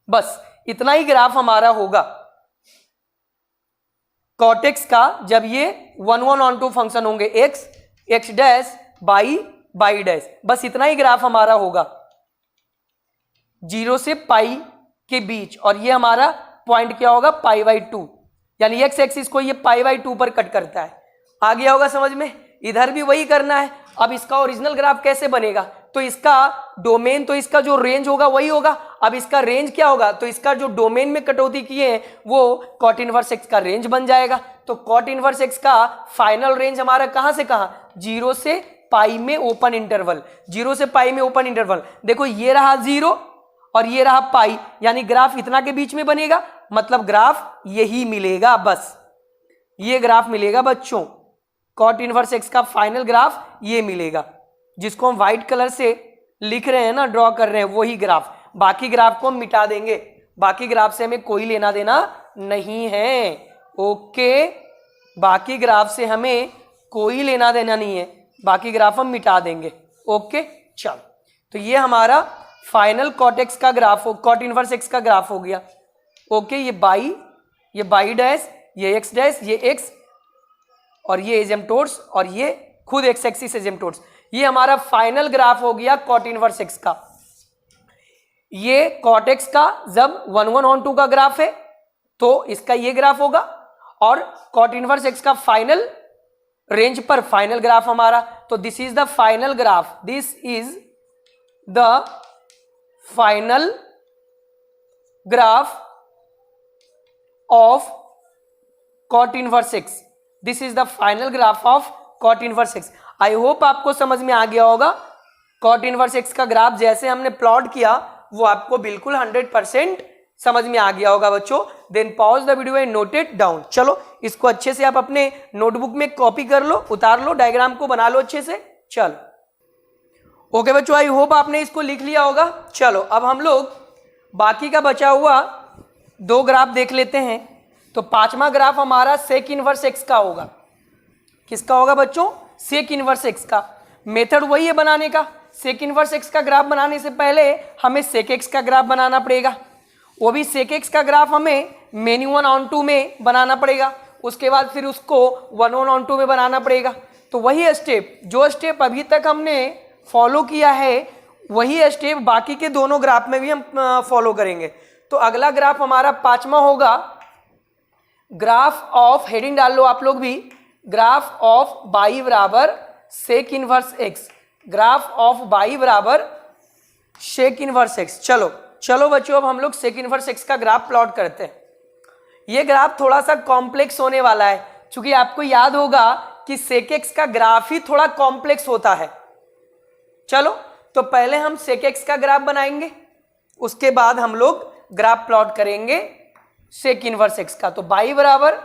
बस इतना ही ग्राफ हमारा होगा कॉटेक्स का जब ये 1/1/2 फंक्शन होंगे, x डैश बाई डैश, बस इतना ही ग्राफ हमारा होगा 0 से पाई के बीच, और ये हमारा पॉइंट क्या होगा, π/2, यानी x एक्सिस को ये π/2 पर कट करता है। आ गया होगा समझ में। इधर भी वही करना है। अब इसका ओरिजिनल ग्राफ कैसे बनेगा, तो इसका डोमेन, तो इसका जो रेंज होगा वही होगा। अब इसका रेंज क्या होगा, तो इसका जो डोमेन में कटौती किए हैं वो कॉट इनवर्स एक्स का रेंज बन जाएगा। तो कॉट इनवर्स एक्स का फाइनल रेंज हमारा कहां से कहां, 0 से पाई में ओपन इंटरवल, 0 से पाई में ओपन इंटरवल। देखो ये रहा 0 और ये रहा पाई, यानी ग्राफ इतना के बीच में बनेगा, मतलब ग्राफ यही मिलेगा, बस ये ग्राफ मिलेगा बच्चों। कॉट इनवर्स एक्स का फाइनल ग्राफ ये मिलेगा, जिसको हम व्हाइट कलर से लिख रहे हैं ना, ड्रॉ कर रहे हैं, वही ग्राफ। बाकी ग्राफ को हम मिटा देंगे, बाकी ग्राफ से हमें कोई लेना देना नहीं है। ओके, बाकी ग्राफ से हमें कोई लेना देना नहीं है, बाकी ग्राफ हम मिटा देंगे। ओके, चलो, तो ये हमारा फाइनल कॉट एक्स का ग्राफ हो, कॉट इनवर्स एक्स का ग्राफ हो गया। ओके, ये बाई डैश, ये एक्स डैश, ये एक्स और ये एजेम्प्टोड्स और ये खुद एक्स एक्सिस एजेम्प्टोड्स, ये हमारा फाइनल ग्राफ हो गया कॉट इनवर्स एक्स का। ये कॉट एक्स का जब 1/1/2 का ग्राफ है तो इसका ये ग्राफ होगा, और कॉट इनवर्स एक्स का फाइनल रेंज पर फाइनल ग्राफ हमारा, तो this is the final graph, this is the final graph of cot inverse x, this is the final graph of cot inverse x. I hope आपको समझ में आ गया होगा। कॉट इनवर्स एक्स का ग्राफ जैसे हमने प्लॉट किया वो आपको बिल्कुल 100% समझ में आ गया होगा बच्चों। Then pause the video and note it down. चलो, इसको अच्छे से आप अपने नोटबुक में कॉपी कर लो, उतार लो, डायग्राम को बना लो अच्छे से। चलो, ओके बच्चों, आई होप आपने इसको लिख लिया होगा। चलो, अब हम लोग बाकी का बचा हुआ 2 ग्राफ देख लेते हैं। तो 5वां ग्राफ हमारा सेक इनवर्स एक्स का होगा। किसका होगा बच्चों? सेक इनवर्स एक्स का। मेथड वही है बनाने का। सेक इनवर्स एक्स का ग्राफ बनाने से पहले हमें सेक एक्स का ग्राफ बनाना पड़ेगा, वो भी सेक एक्स का ग्राफ हमें मेन्यू 1/2 में बनाना पड़ेगा, उसके बाद फिर उसको 1/2 में बनाना पड़ेगा। तो वही स्टेप, जो स्टेप अभी तक हमने फॉलो किया है, वही स्टेप बाकी के दोनों ग्राफ में भी हम फॉलो करेंगे। तो अगला ग्राफ हमारा 5वां होगा, ग्राफ ऑफ, हेडिंग डाल लो आप लोग भी, ग्राफ ऑफ बाई बराबर sec inverse x, graph of y बराबर सेक इनवर्स एक्स। चलो बच्चों, अब हम लोग सेक इनवर्स एक्स का ग्राफ प्लॉट करते हैं। ये ग्राफ थोड़ा सा कॉम्प्लेक्स होने वाला है, क्योंकि आपको याद होगा कि सेक एक्स का ग्राफ ही थोड़ा कॉम्प्लेक्स होता है। चलो, तो पहले हम सेक एक्स का ग्राफ बनाएंगे, उसके बाद हम लोग ग्राफ प्लॉट करेंगे सेक इनवर्स एक्स का। तो बाई बराबर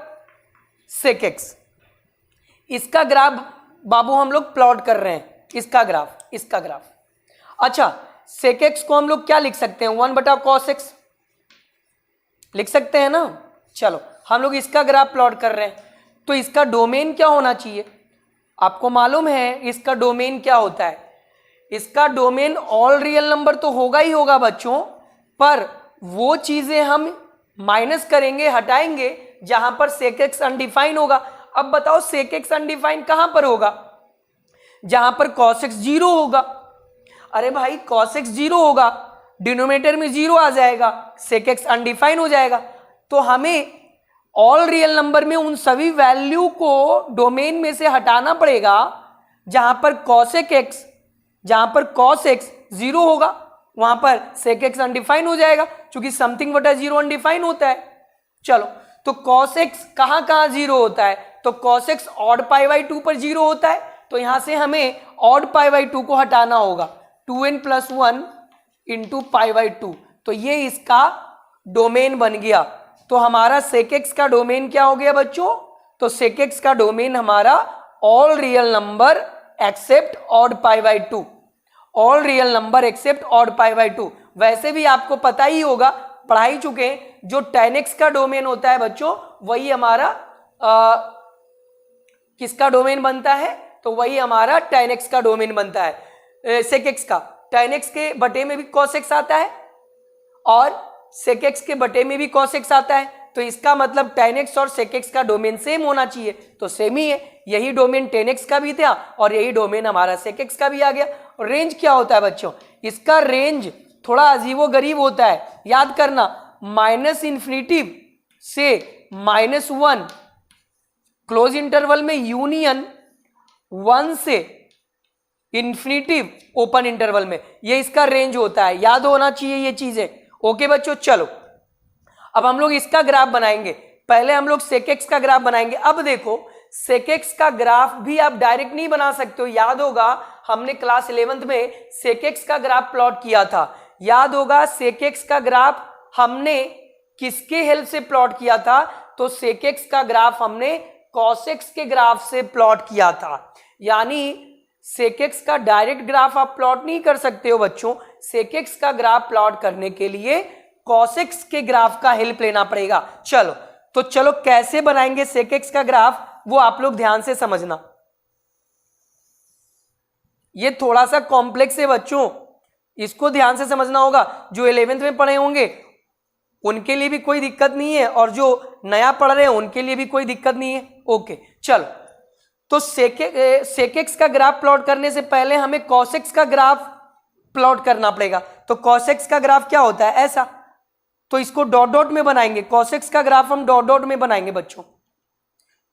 सेक एक्स, इसका ग्राफ बाबू हम लोग प्लॉट कर रहे हैं, इसका ग्राफ। अच्छा, सेक एक्स को हम लोग क्या लिख सकते हैं? 1/cos एक्स लिख सकते हैं ना। चलो, हम लोग इसका ग्राफ प्लॉट कर रहे हैं, तो इसका डोमेन क्या होना चाहिए? आपको मालूम है इसका डोमेन क्या होता है? इसका डोमेन ऑल रियल नंबर तो होगा ही होगा बच्चों, पर वो चीजें हम माइनस करेंगे, हटाएंगे जहां पर सेक एक्स अनडिफाइन होगा। अब बताओ, सेक एक्स अनडिफाइन कहां पर होगा? जहां पर cos x 0 होगा। अरे भाई, cos x 0 होगा, डिनोमिनेटर में 0 आ जाएगा, सेक एक्स अनडिफाइन हो जाएगा। तो हमें ऑल रियल नंबर में उन सभी वैल्यू को डोमेन में से हटाना पड़ेगा जहां पर cos x 0 होगा, वहां पर सेक एक्स अनडिफाइन हो जाएगा, क्योंकि समथिंग बटा 0 अनडिफाइन होता है। चलो, तो cos x कहां 0 होता है? तो cos x ऑड π/2 पर 0 होता है, तो यहां से हमें ऑड π/2 को हटाना होगा, 2n + 1 × π/2। तो ये इसका डोमेन बन गया। तो हमारा सेक एक्स का डोमेन क्या हो गया बच्चों? तो सेक एक्स का डोमेन हमारा all real number except odd π/2, all real number except odd π/2। वैसे भी आपको पता ही होगा, पढ़ा ही चुके हैं, जो tan x का डोमेन होता है बच्चों, वही हमारा किसका डोमेन बनता है? तो वही हमारा tan x का डोमेन बनता है। सेक एक्स का tan x के बटे में भी cos x आता है और सेक एक्स के बटे में भी cos x आता है, तो इसका मतलब tan x और सेक एक्स का डोमेन सेम होना चाहिए। तो सेम ही है, यही डोमेन tan x का भी था और यही डोमेन हमारा सेक एक्स का भी आ गया। रेंज क्या होता है बच्चों? इसका रेंज थोड़ा अजीबो गरीब होता है, याद करना, -∞ से -1, क्लोज इंटरवल में यूनियन 1 से इंफिनिटी ओपन इंटरवल में, ये इसका रेंज होता है, याद होना चाहिए ये चीजें। ओके बच्चों, चलो अब हम लोग इसका ग्राफ बनाएंगे। पहले हम लोग सेक एक्स का ग्राफ बनाएंगे। अब देखो, सेक एक्स का ग्राफ भी आप डायरेक्ट नहीं बना सकते हो। याद होगा हमने क्लास 11th में सेक एक्स का ग्राफ प्लॉट किया था। याद होगा सेक एक्स का ग्राफ हमने किसके हेल्प से प्लॉट किया था? तो सेक एक्स का ग्राफ हमने cos x के ग्राफ से प्लॉट किया था। यानी sec x का डायरेक्ट ग्राफ आप प्लॉट नहीं कर सकते हो बच्चों, sec x का ग्राफ प्लॉट करने के लिए cos x के ग्राफ का हेल्प लेना पड़ेगा। चलो कैसे बनाएंगे sec x का ग्राफ, वो आप लोग ध्यान से समझना। ये थोड़ा सा कॉम्प्लेक्स है बच्चों, इसको ध्यान से समझना होगा। जो 11th में पढ़े होंगे उनके लिए भी कोई दिक्कत नहीं है, और जो नया पढ़ रहे हैं उनके लिए भी कोई दिक्कत नहीं है। ओके चलो, तो sec x का ग्राफ प्लॉट करने से पहले हमें cos x का ग्राफ प्लॉट करना पड़ेगा। तो cos x का ग्राफ क्या होता है, ऐसा। तो इसको डॉट डॉट में बनाएंगे, cos x का ग्राफ हम डॉट डॉट में बनाएंगे बच्चों,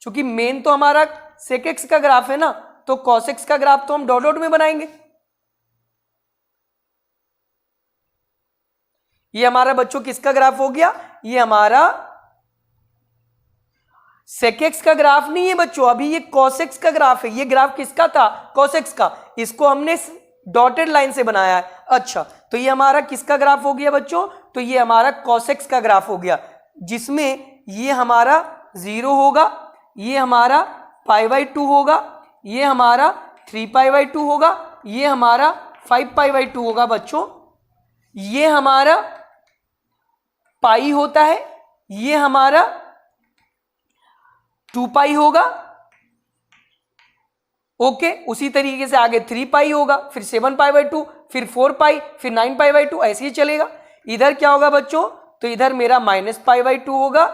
क्योंकि मेन तो हमारा sec x का ग्राफ है ना, तो cos x का ग्राफ तो हम डॉट डॉट में बनाएंगे। ये हमारा बच्चों किसका ग्राफ हो गया, ये हमारा sec x का ग्राफ नहीं है बच्चों, अभी ये cos x का ग्राफ है। ये ग्राफ किसका था, cos x का, इसको हमने डॉटेड लाइन से बनाया है। अच्छा, तो ये हमारा किसका ग्राफ हो गया बच्चों, तो ये हमारा cos x का ग्राफ हो गया, जिसमें ये हमारा 0 होगा, ये हमारा π/2 होगा, ये हमारा 3π/2 होगा, ये हमारा 5π/2 होगा बच्चों, ये हमारा पाई होता है, ये हमारा 2π होगा। ओके, उसी तरीके से आगे 3π होगा, फिर 7π/2, फिर 4π, फिर 9π/2, ऐसे ही चलेगा। इधर क्या होगा बच्चों, तो इधर मेरा -π/2 होगा,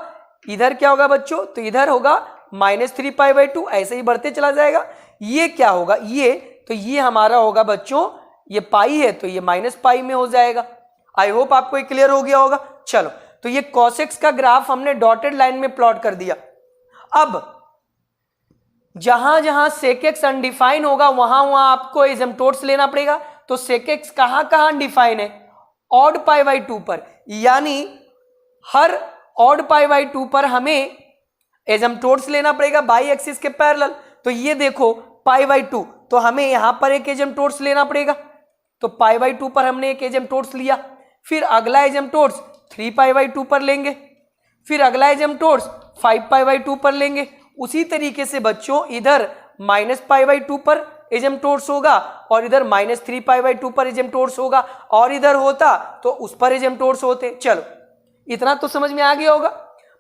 इधर क्या होगा बच्चों, तो इधर होगा -3π/2, ऐसे ही बढ़ते चला जाएगा। ये क्या होगा, तो ये हमारा होगा बच्चों, ये पाई है तो ये -π में हो जाएगा। आई होप आपको ये क्लियर हो गया होगा। चलो, तो ये cos x का ग्राफ हमने डॉटेड लाइन में प्लॉट कर दिया। अब जहां जहां sec x अनडिफाइन होगा वहां वहां आपको एसिम्प्टोट्स लेना पड़ेगा। तो sec x कहां कहां अनडिफाइन है, ऑड π/2 पर, यानी हर ऑड π/2 पर हमें एसिम्प्टोट्स लेना पड़ेगा बाई एक्सिस के पैरेलल। तो ये देखो π/2, तो हमें यहां पर एक एसिम्प्टोट्स लेना पड़ेगा। तो π/2 पर हमने एक एसिम्प्टोट्स लिया, फिर अगला एसिम्प्टोट्स 3π/2 पर लेंगे, फिर अगला एसिम्प्टोट्स 5π/2 पर लेंगे। उसी तरीके से बच्चों इधर -π/2 पर एसिम्प्टोट्स होगा, और इधर -3π/2 पर एसिम्प्टोट्स होगा, और इधर होता तो उस पर एसिम्प्टोट्स होते। चलो, इतना तो समझ में आ गया होगा।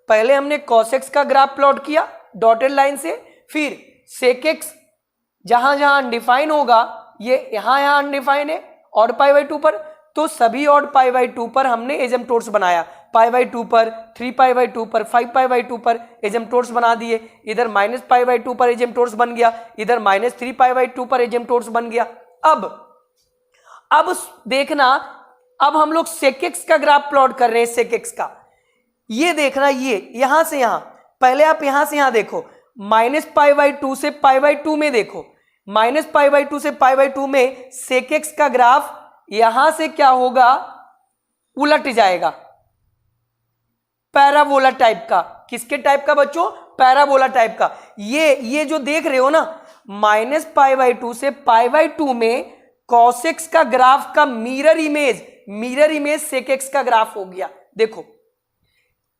पहले हमने cos x का ग्राफ प्लॉट किया डॉटेड लाइन से, फिर sec x जहां जहां अनडिफाइन होगा, ये यहां अनडिफाइन है ऑड π/2 पर, तो सभी ऑड π/2 पर हमने एसिम्प्टोट्स बनाया। π/2 पर, 3π/2 पर, 5π/2 पर एसिम्प्टोट्स बना दिए। इधर -π/2 पर एसिम्प्टोट्स बन गया, इधर -3π/2 पर एसिम्प्टोट्स बन गया। अब देखना, अब हम लोग sec x का ग्राफ प्लॉट कर रहे हैं। sec x का ये देखना, ये यहां से यहां, पहले आप यहां से यहां देखो, -π/2 से π/2 में देखो, -π/2 से π/2 में sec x का ग्राफ यहां से क्या होगा, उलट जाएगा, पैराबोला टाइप का। किसके टाइप का बच्चों, पैराबोला टाइप का। ये जो देख रहे हो ना, -π/2 से π/2 में cos x का ग्राफ का मिरर इमेज sec x का ग्राफ हो गया। देखो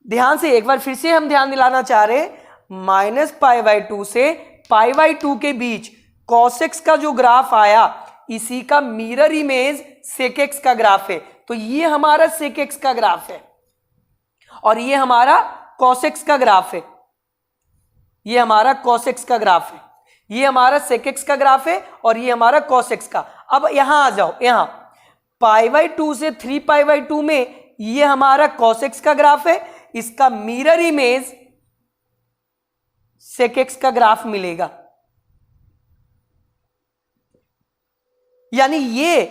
ध्यान से, एक बार फिर से हम ध्यान दिलाना चाह रहे हैं, -π/2 से π/2 के बीच cos x का जो ग्राफ आया, इसी का मिरर इमेज sec x का ग्राफ है। तो ये हमारा sec x का ग्राफ है, और ये हमारा cos x का ग्राफ है, ये हमारा cos x का ग्राफ है, ये हमारा sec x का ग्राफ है, और ये हमारा cos x का। अब यहां आ जाओ, यहां π/2 से 3π/2 में ये हमारा cos x का ग्राफ है, इसका मिरर इमेज sec x का ग्राफ मिलेगा। यानी ये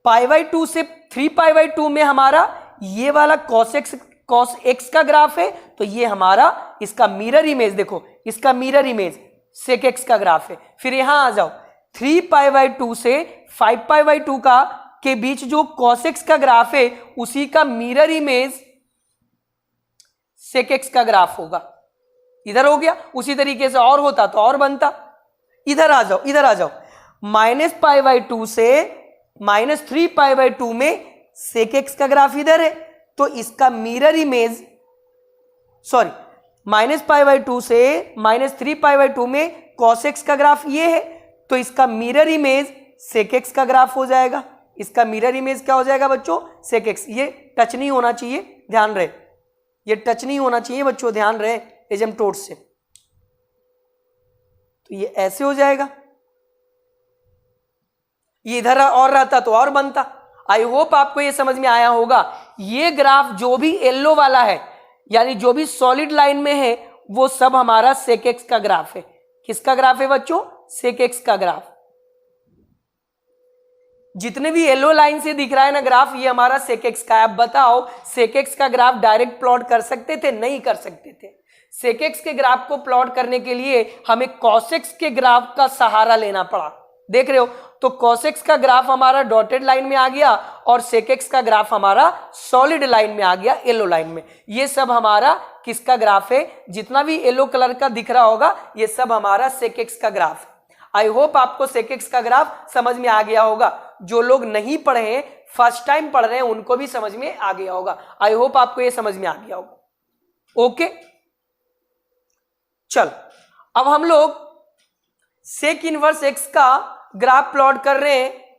π/2 से 3π/2 में हमारा ये वाला cos x का ग्राफ है, तो ये हमारा इसका मिरर इमेज, देखो इसका मिरर इमेज sec x का ग्राफ है। फिर यहां आ जाओ, 3π/2 से 5π/2 का के बीच जो cos x का ग्राफ है, उसी का मिरर इमेज sec x का ग्राफ होगा। इधर हो गया, उसी तरीके से और होता तो और बनता। इधर आ जाओ, इधर आ जाओ, -π/2 से -3π/2 में sec x का ग्राफ इधर है, तो इसका मिरर इमेज, सॉरी, -π/2 से -3π/2 में cos x का ग्राफ ये है, तो इसका मिरर इमेज sec x का ग्राफ हो जाएगा। इसका मिरर इमेज क्या हो जाएगा बच्चों? sec x। ये टच नहीं होना चाहिए, ध्यान रहे, ये टच नहीं होना चाहिए बच्चों, ध्यान रहे एजम्प्टोड से। तो ये ऐसे हो जाएगा, ये इधर और रहता तो और बनता। आई होप आपको ये समझ में आया होगा। ये ग्राफ जो भी येलो वाला है, यानी जो भी सॉलिड लाइन में है, वो सब हमारा sec x का ग्राफ है। किसका ग्राफ है बच्चों? sec x का ग्राफ। जितने भी येलो लाइन से दिख रहा है ना ग्राफ, ये हमारा sec x का है। अब बताओ, sec x का ग्राफ डायरेक्ट प्लॉट कर सकते थे? नहीं कर सकते थे। sec x के ग्राफ को प्लॉट करने के लिए हमें cos x के ग्राफ का सहारा लेना पड़ा। देख रहे हो, तो cos x का ग्राफ हमारा डॉटेड लाइन में आ गया और sec x का ग्राफ हमारा सॉलिड लाइन में आ गया, येलो लाइन में। ये सब हमारा किसका ग्राफ है? जितना भी येलो कलर का दिख रहा होगा, ये सब हमारा sec x का ग्राफ है। आई होप आपको sec x का ग्राफ समझ में आ गया होगा। जो लोग नहीं पढ़े हैं, फर्स्ट टाइम पढ़ रहे हैं, उनको भी समझ में आ गया होगा। आई होप आपको ये समझ में आ गया होगा। ओके, चल अब हम लोग sec इनवर्स x का ग्राफ प्लॉट कर रहे हैं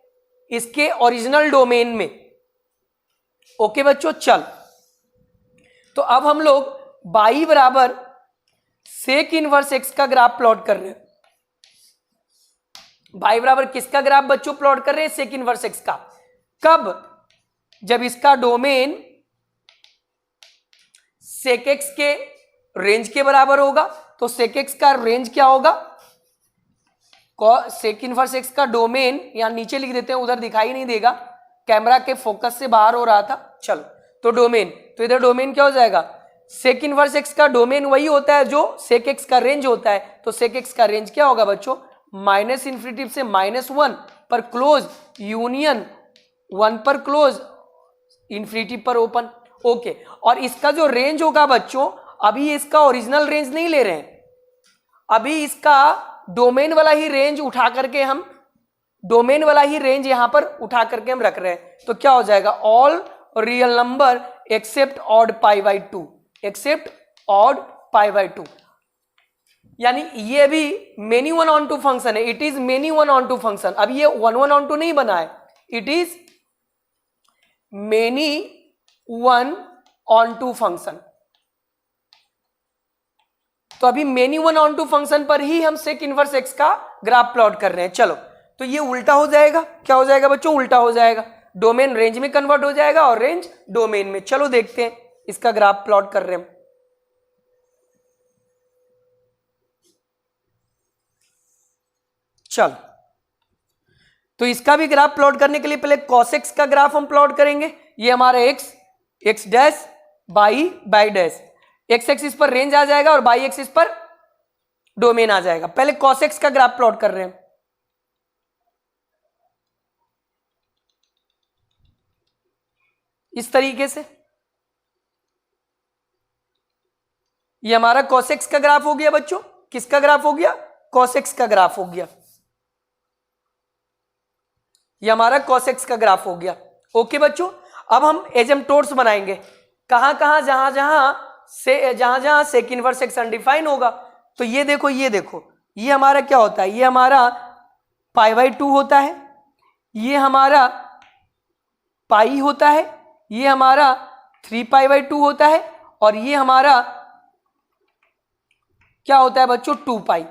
इसके ओरिजिनल डोमेन में। ओके बच्चों, चल तो अब हम लोग y बराबर sec इनवर्स x का ग्राफ प्लॉट कर रहे हैं। y बराबर किसका ग्राफ बच्चों प्लॉट कर रहे हैं? sec इनवर्स x का। कब? जब इसका डोमेन sec x के रेंज के बराबर होगा। तो sec x का रेंज क्या होगा? sec इनवर्स x का डोमेन यहां नीचे लिख देते हैं, उधर दिखाई नहीं देगा, कैमरा के फोकस से बाहर हो रहा था। चलो, तो डोमेन, तो इधर डोमेन क्या हो जाएगा? sec इनवर्स x का डोमेन वही होता है जो sec x का रेंज होता है। तो sec x का रेंज क्या होगा बच्चों? -∞ से -1 पर क्लोज, यूनियन 1 पर क्लोज, ∞ पर ओपन। ओके, और इसका जो रेंज होगा बच्चों, अभी इसका ओरिजिनल रेंज नहीं ले रहे हैं, अभी इसका डोमेन वाला ही रेंज उठा करके हम, डोमेन वाला ही रेंज यहां पर उठा करके हम रख रहे हैं। तो क्या हो जाएगा? All real number except odd π/2, except odd π/2। यानी ये भी many one onto function है, it is many one onto function. अब ये 1 1 ऑन टू नहीं बना है, it is many one onto function. तो अभी many one onto function पर ही हम sec इनवर्स x का ग्राफ प्लॉट कर रहे हैं। चलो, तो ये उल्टा हो जाएगा। क्या हो जाएगा बच्चों? उल्टा हो जाएगा। डोमेन रेंज में कन्वर्ट हो जाएगा और रेंज डोमेन में। चलो देखते हैं, इसका ग्राफ प्लॉट कर रहे हैं। चल, तो इसका भी ग्राफ प्लॉट करने के लिए पहले cos x का ग्राफ हम प्लॉट करेंगे। ये हमारा x dash by dash, x axis पर रेंज आ जाएगा और बाई एक्सिस पर डोमेन आ जाएगा। पहले cos x का ग्राफ प्लॉट कर रहे हैं। इस तरीके से ये हमारा cos x का ग्राफ हो गया बच्चों। किसका ग्राफ हो गया? cos x का ग्राफ हो गया। ये हमारा cos x का ग्राफ हो गया। ओके बच्चों, अब हम एजम्प्टोड्स बनाएंगे। कहां कहां? जहां जहां sec इनवर्स x अनडिफाइन होगा। तो ये देखो, ये हमारा क्या होता है? ये हमारा π/2 होता है, ये हमारा पाई होता है, ये हमारा 3π/2 होता है, और ये हमारा क्या होता है बच्चों? 2π।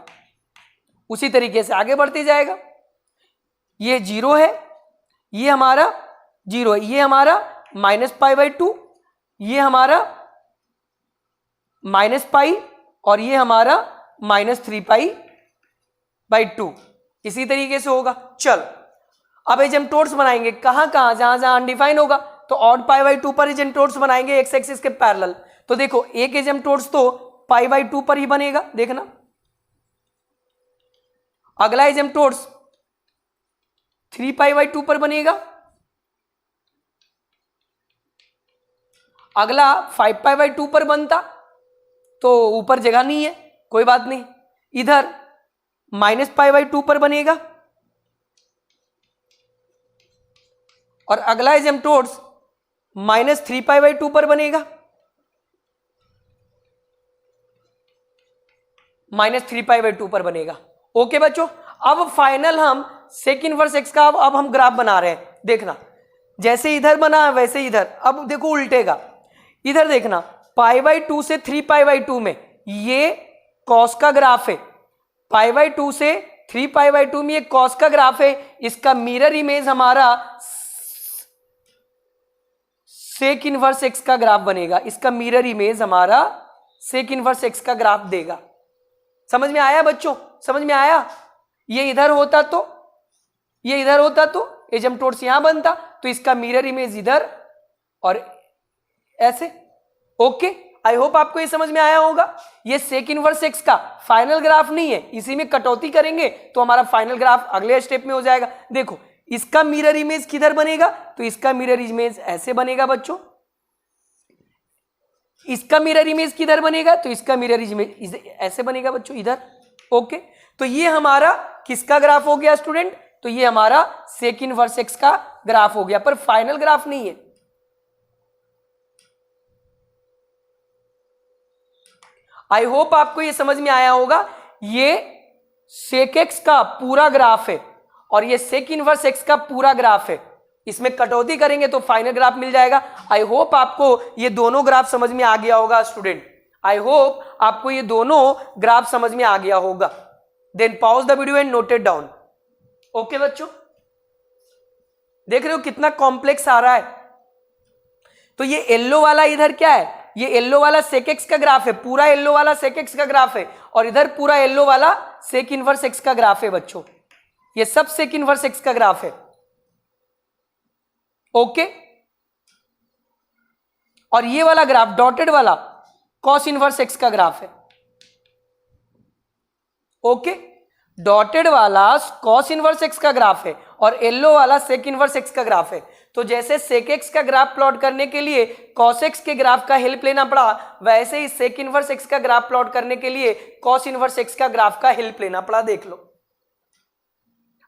उसी तरीके से आगे बढ़ते जाएगा। ये 0 है, ये हमारा 0 है, ये हमारा -π/2, ये हमारा -π, और ये हमारा -3π/2। इसी तरीके से होगा। चल, अब एजम्प्टोड्स बनाएंगे। कहां कहां? जहां जहां अनडिफाइन होगा तो ऑड π/2 पर एजम्प्टोड्स बनाएंगे एक्स एक्सिस के पैरेलल। तो देखो, एक एजम्प्टोड्स तो π/2 पर ही बनेगा, देखना। अगला एजम्प्टोड्स 3π/2 पर बनेगा, अगला 5π/2 पर बनता, तो ऊपर जगह नहीं है, कोई बात नहीं। इधर -π/2 पर बनेगा, और अगला एजम्प्टोड्स -3π/2 पर बनेगा। -3π/2 पर बनेगा। ओके बच्चों, अब फाइनल हम सेक इनवर्स एक्स का अब हम ग्राफ बना रहे हैं। देखना जैसे इधर बना वैसे इधर, अब देखो उल्टेगा। इधर देखना π/2 से 3π/2 में ये कॉस का ग्राफ है, π/2 से 3π/2 में ये कॉस का ग्राफ है। इसका मिरर इमेज हमारा सेक इनवर्स एक्स का ग्राफ बनेगा। इसका मिरर इमेज हमारा सेक इनवर्स एक्स का ग्राफ देगा। समझ में आया बच्चों? समझ में आया? ये इधर होता तो एजम्प्टोट्स यहां बनता, तो इसका मिरर इमेज इधर और ऐसे। ओके, आई होप आपको ये समझ में आया होगा। ये सेक इनवर्स एक्स का फाइनल ग्राफ नहीं है, इसी में कटौती करेंगे तो हमारा फाइनल ग्राफ अगले स्टेप में हो जाएगा। देखो इसका मिरर इमेज किधर बनेगा, तो इसका मिरर इमेज ऐसे बनेगा बच्चों। इसका मिरर इमेज किधर बनेगा, तो इसका मिरर इमेज ऐसे बनेगा बच्चों, इधर। ओके, तो ये हमारा किसका ग्राफ हो गया स्टूडेंट, तो ये हमारा सेक इनवर्स एक्स का ग्राफ हो गया, पर फाइनल ग्राफ नहीं है। आई होप आपको ये समझ में आया होगा। ये सेक एक्स का पूरा ग्राफ है और ये सेक इनवर्स एक्स का पूरा ग्राफ है। इसमें कटौती करेंगे तो फाइनल ग्राफ मिल जाएगा। आई होप आपको ये दोनों ग्राफ समझ में आ गया होगा स्टूडेंट। आई होप आपको ये दोनों ग्राफ समझ में आ गया होगा। Then pause the video and note it down. Okay बच्चों, देख रहे हो कितना कॉम्प्लेक्स आ रहा है। तो ये येलो वाला इधर क्या है, ये येलो वाला सेक एक्स का ग्राफ है, पूरा येलो वाला सेक एक्स का ग्राफ है, और इधर पूरा येलो वाला सेक इनवर्स एक्स का ग्राफ है बच्चों। ये सब सेक इनवर्स एक्स का ग्राफ है। ओके, और ये वाला ग्राफ डॉटेड वाला कॉस इनवर्स एक्स का ग्राफ है। ओके, डॉटेड वाला कॉस इनवर्स एक्स का ग्राफ है और येलो वाला सेक इनवर्स एक्स का ग्राफ है। तो जैसे सेक एक्स का ग्राफ प्लॉट करने के लिए कॉस एक्स के ग्राफ का हेल्प लेना पड़ा, वैसे ही सेक इनवर्स एक्स का ग्राफ प्लॉट करने के लिए कॉस इनवर्स एक्स का ग्राफ का हेल्प लेना पड़ा। देख लो,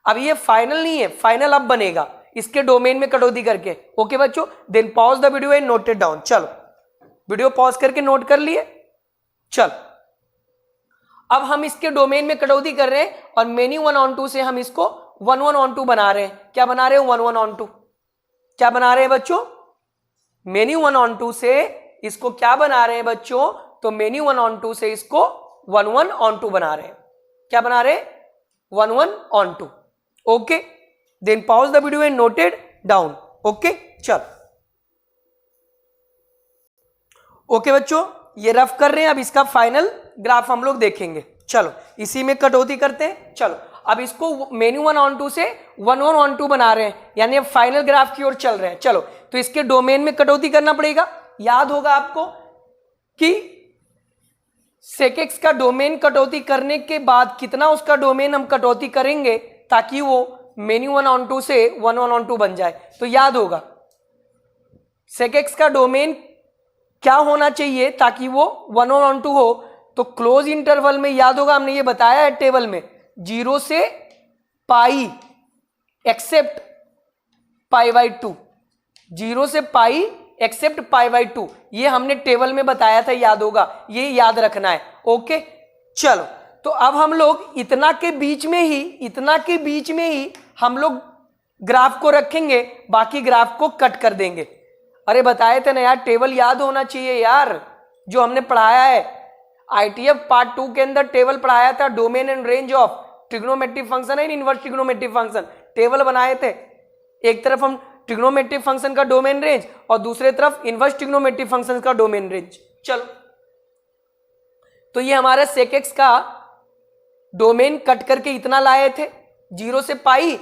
अब ये फाइनल नहीं है, फाइनल अब बनेगा इसके डोमेन में कटौती करके। ओके बच्चों, then pause the video and note it down. चलो वीडियो पॉज करके नोट कर लिए। चल अब हम इसके डोमेन में कटौती कर रहे हैं और मेनी 1/2 से हम इसको 1/2 बना रहे हैं। क्या बना रहे हैं? 1/2। क्या बना रहे हैं बच्चों? मेनी 1/2 से इसको क्या बना रहे हैं बच्चों? तो मेनी 1/2 से इसको 1/2 बना रहे हैं। क्या बना रहे हैं? 1/2। Okay, then pause the video and note it down. Okay, चल ओके बच्चों, ये रफ कर रहे हैं। अब इसका फाइनल ग्राफ हम लोग देखेंगे। चलो इसी में कटौती करते हैं। चलो अब इसको मेनी 1/2 से 1/2 बना रहे हैं, यानी अब फाइनल ग्राफ की ओर चल रहे हैं। चलो तो इसके डोमेन में कटौती करना पड़ेगा। याद होगा आपको कि सेक एक्स का डोमेन कटौती करने के बाद कितना उसका डोमेन हम कटौती करेंगे ताकि वो मेनी 1/2 से 1/2 बन जाए। तो याद होगा सेक एक्स का डोमेन क्या होना चाहिए ताकि वो 1/2 हो। तो क्लोज इंटरवल में याद होगा हमने ये बताया है टेबल में, 0 से पाई एक्सेप्ट π/2, 0 से पाई एक्सेप्ट π/2, ये हमने टेबल में बताया था, याद होगा, ये याद रखना है। ओके, चलो तो अब हम लोग इतना के बीच में ही हम लोग ग्राफ को रखेंगे, बाकी ग्राफ को कट कर देंगे। अरे बताए थे ना यार, टेबल याद होना चाहिए यार, जो हमने पढ़ाया है ITF पार्ट 2 के अंदर टेबल पढ़ाया था, domain and range of trigonometric function and inverse trigonometric function, table बनाए थे। एक तरफ हम ट्रिग्नोमेट्रिक फंक्शन का डोमेन रेंज और दूसरे तरफ इनवर्स ट्रिग्नोमेट्रिक फंक्शन का डोमेन रेंज। चलो तो ये हमारा सेक एक्स का डोमेन कट करके इतना लाए थे, 0 से पाई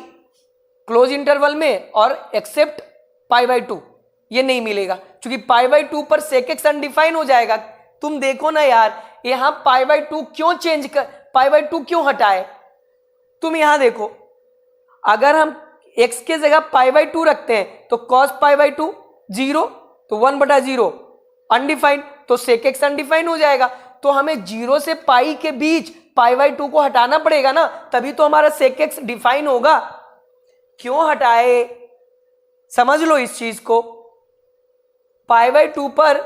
क्लोज इंटरवल में और एक्सेप्ट π/2, ये नहीं मिलेगा क्योंकि π/2 पर सेक एक्स अनडिफाइन हो जाएगा। तुम देखो ना यार, यहां π/2 क्यों चेंज कर, π/2 क्यों हटाए? तुम यहां देखो, अगर हम x के जगह π/2 रखते हैं तो cos π/2 0, तो 1/0 अनडिफाइंड, तो सेक एक्स अनडिफाइन हो जाएगा। तो हमें 0 से पाई के बीच π/2 को हटाना पड़ेगा ना, तभी तो हमारा सेक एक्स डिफाइन होगा। क्यों हटाए, समझ लो इस चीज को। π/2 पर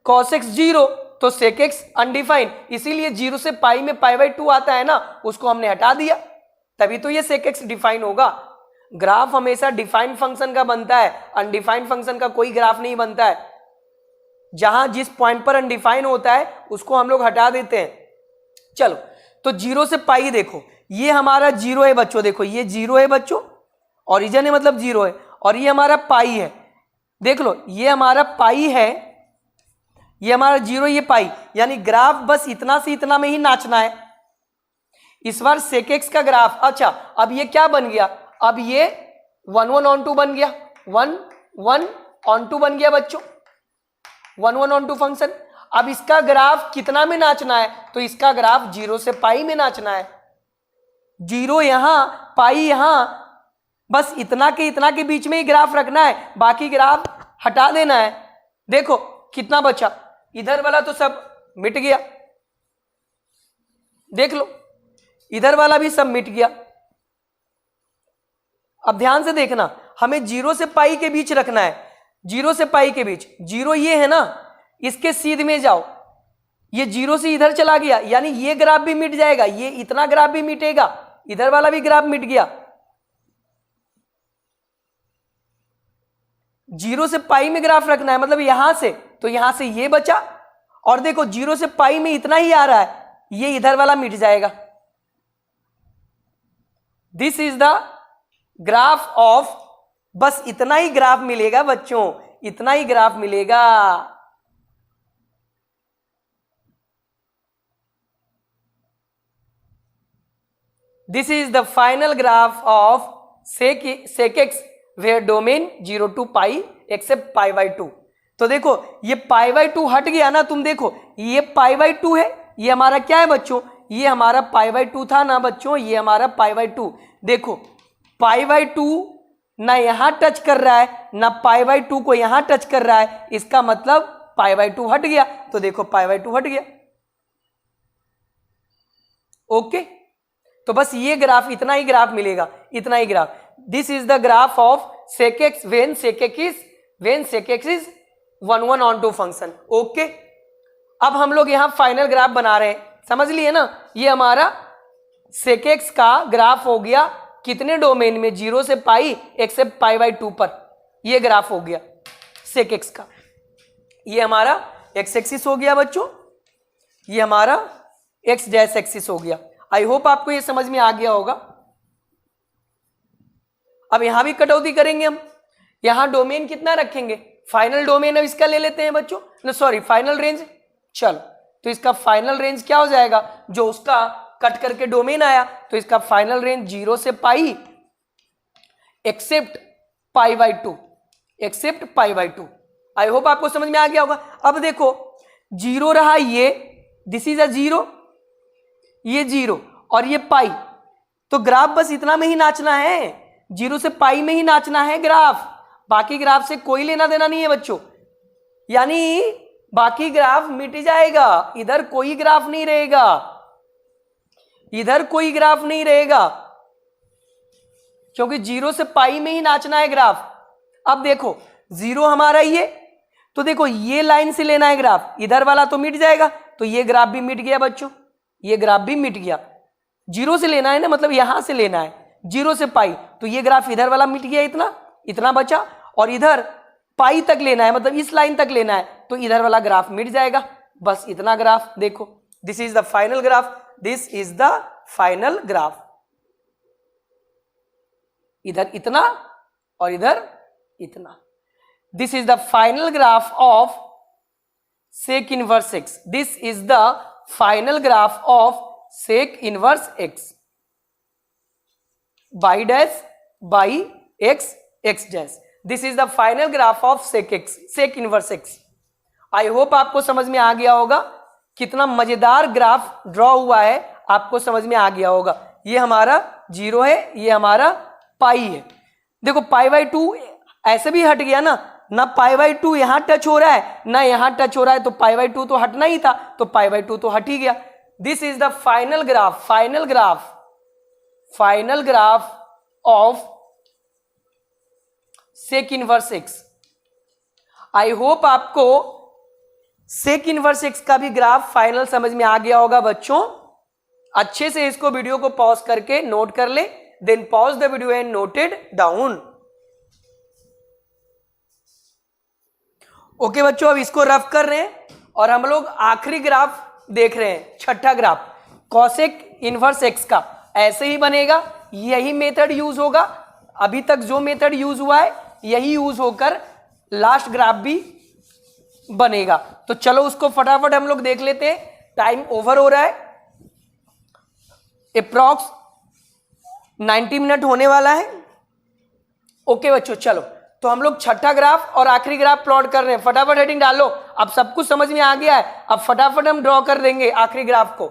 cos x 0 तो sec x अनडिफाइंड, इसीलिए 0 से पाई में पाई बाई 2 आता है ना, उसको हमने हटा दिया, तभी तो ये sec x डिफाइन होगा। ग्राफ हमेशा डिफाइंड फंक्शन का बनता है, अनडिफाइंड फंक्शन का कोई ग्राफ नहीं बनता है। जहां जिस पॉइंट पर अनडिफाइन होता है उसको हम लोग हटा देते हैं। चलो तो 0 से पाई देखो, ये हमारा 0 है बच्चों, देखो ये 0 है बच्चों, ओरिजिन है मतलब 0 है, और ये हमारा पाई है, देख लो ये हमारा पाई है, ये हमारा 0, ये पाई, यानी ग्राफ बस इतना से इतना में ही नाचना है। इस बार sec x का ग्राफ, अच्छा अब ये क्या बन गया, अब ये 1 1 on 2 बन गया, 1 1 on 2 बन गया बच्चों, 1 1 on 2 फंक्शन। अब इसका ग्राफ कितना में नाचना है, तो इसका ग्राफ 0 से पाई में नाचना है, 0 यहां पाई यहां, बस इतना के बीच में ही ग्राफ रखना है, बाकी ग्राफ हटा देना है। देखो कितना बचा, इधर वाला तो सब मिट गया, देख लो इधर वाला भी सब मिट गया। अब ध्यान से देखना, हमें 0 से पाई के बीच रखना है, 0 से पाई के बीच, 0 ये है ना, इसके सीध में जाओ, ये 0 से इधर चला गया, यानी ये ग्राफ भी मिट जाएगा, ये इतना ग्राफ भी मिटेगा, इधर वाला भी ग्राफ मिट गया। 0 से पाई में ग्राफ रखना है, मतलब यहां से, तो यहां से ये बचा, और देखो 0 से पाई में इतना ही आ रहा है, ये इधर वाला मिट जाएगा। This is the graph of, बस इतना ही ग्राफ मिलेगा बच्चों, इतना ही ग्राफ मिलेगा। This is the final graph of sec x where domain 0 to pi except pi by 2। तो देखो ये पाई बाई 2 हट गया ना, तुम देखो ये पाई बाई 2 है, ये हमारा क्या है बच्चों, ये हमारा पाई बाई 2 था ना बच्चों, ये हमारा पाई बाई 2, देखो पाई बाई 2 ना यहां टच कर रहा है ना पाई बाई 2 को यहां टच कर रहा है, इसका मतलब पाई बाई 2 हट गया, तो देखो पाई बाई 2 हट गया। ओके, तो बस ये ग्राफ, इतना ही ग्राफ मिलेगा, इतना ही graph. This is the graph of sec x when sec x is 1 1 on 2 function. Okay, अब हम लोग यहां फाइनल ग्राफ बना रहे हैं, समझ लिए ना, ये हमारा sec x का ग्राफ हो गया कितने डोमेन में, 0 से पाई एक्सेप्ट पाई बाई 2 पर, ये ग्राफ हो गया sec x का। ये हमारा x एक्सिस हो गया बच्चों, ये हमारा x डैश एक्सिस हो गया। आई होप आपको ये समझ में आ गया होगा। अब यहां भी कटौती करेंगे हम, यहां डोमेन कितना रखेंगे, फाइनल डोमेन अब इसका ले लेते हैं बच्चों, नो सॉरी फाइनल रेंज। चलो तो इसका फाइनल रेंज क्या हो जाएगा, जो उसका कट करके डोमेन आया, तो इसका फाइनल रेंज 0 से pi except pi by 2, except pi by 2। I hope आपको समझ में आ गया होगा। अब देखो 0 रहा ये, दिस इज अ 0, ये 0 और ये पाई, तो ग्राफ बस इतना में ही नाचना है, 0 से पाई में ही नाचना है ग्राफ, बाकी ग्राफ से कोई लेना देना नहीं है बच्चों, यानी बाकी ग्राफ मिट जाएगा, इधर कोई ग्राफ नहीं रहेगा, इधर कोई ग्राफ नहीं रहेगा, क्योंकि 0 से पाई में ही नाचना है ग्राफ। अब देखो 0 हमारा ये, तो देखो ये लाइन से लेना है ग्राफ, इधर वाला तो मिट जाएगा, तो ये ग्राफ भी मिट गया बच्चों, ये ग्राफ भी मिट गया। 0 से लेना है ना, मतलब यहां से लेना है 0 से पाई, तो ये ग्राफ इधर वाला मिट गया, इतना इतना बचा, और इधर पाई तक लेना है, मतलब इस लाइन तक लेना है, तो इधर वाला ग्राफ मिट जाएगा, बस इतना ग्राफ। देखो this is the final graph, this is the final graph, इधर इतना और इधर इतना। This is the final graph of sec inverse x, this is the final graph of sec inverse x by dash by x x dash, this is the final graph of sec x, sec inverse x। I hope आपको समझ में आ गया होगा, कितना मजेदार graph draw हुआ है, आपको समझ में आ गया होगा। ये हमारा 0 है, ये हमारा पाई है, देखो पाई बाई 2 ऐसे भी हट गया ना पाई बाई 2 यहां टच हो रहा है ना यहां टच हो रहा है, तो पाई बाई 2 तो हटना ही था, तो पाई बाई 2 तो हट ही गया। This is the final graph, final graph of sec inverse x। I hope आपको सेक इनवर्स एक्स का भी ग्राफ फाइनल समझ में आ गया होगा बच्चों। अच्छे से इसको वीडियो को पॉज करके नोट कर ले, then pause the video and note it down. Okay बच्चों, अब इसको रफ कर रहे हैं और हम लोग आखिरी ग्राफ देख रहे हैं, छठा ग्राफ कॉसेक इनवर्स एक्स का। ऐसे ही बनेगा, यही मेथड यूज होगा, अभी तक जो मेथड यूज हुआ है यही यूज होकर लास्ट ग्राफ भी बनेगा। तो चलो उसको फटाफट हम लोग देख लेते हैं, टाइम ओवर हो रहा है, अप्रॉक्स 90 मिनट होने वाला है। ओके बच्चों, चलो तो हम लोग छठा ग्राफ और आखिरी ग्राफ प्लॉट कर रहे हैं। फटाफट हेडिंग डालो, अब सब कुछ समझ में आ गया है, अब फटाफट हम ड्रॉ कर देंगे आखिरी ग्राफ को।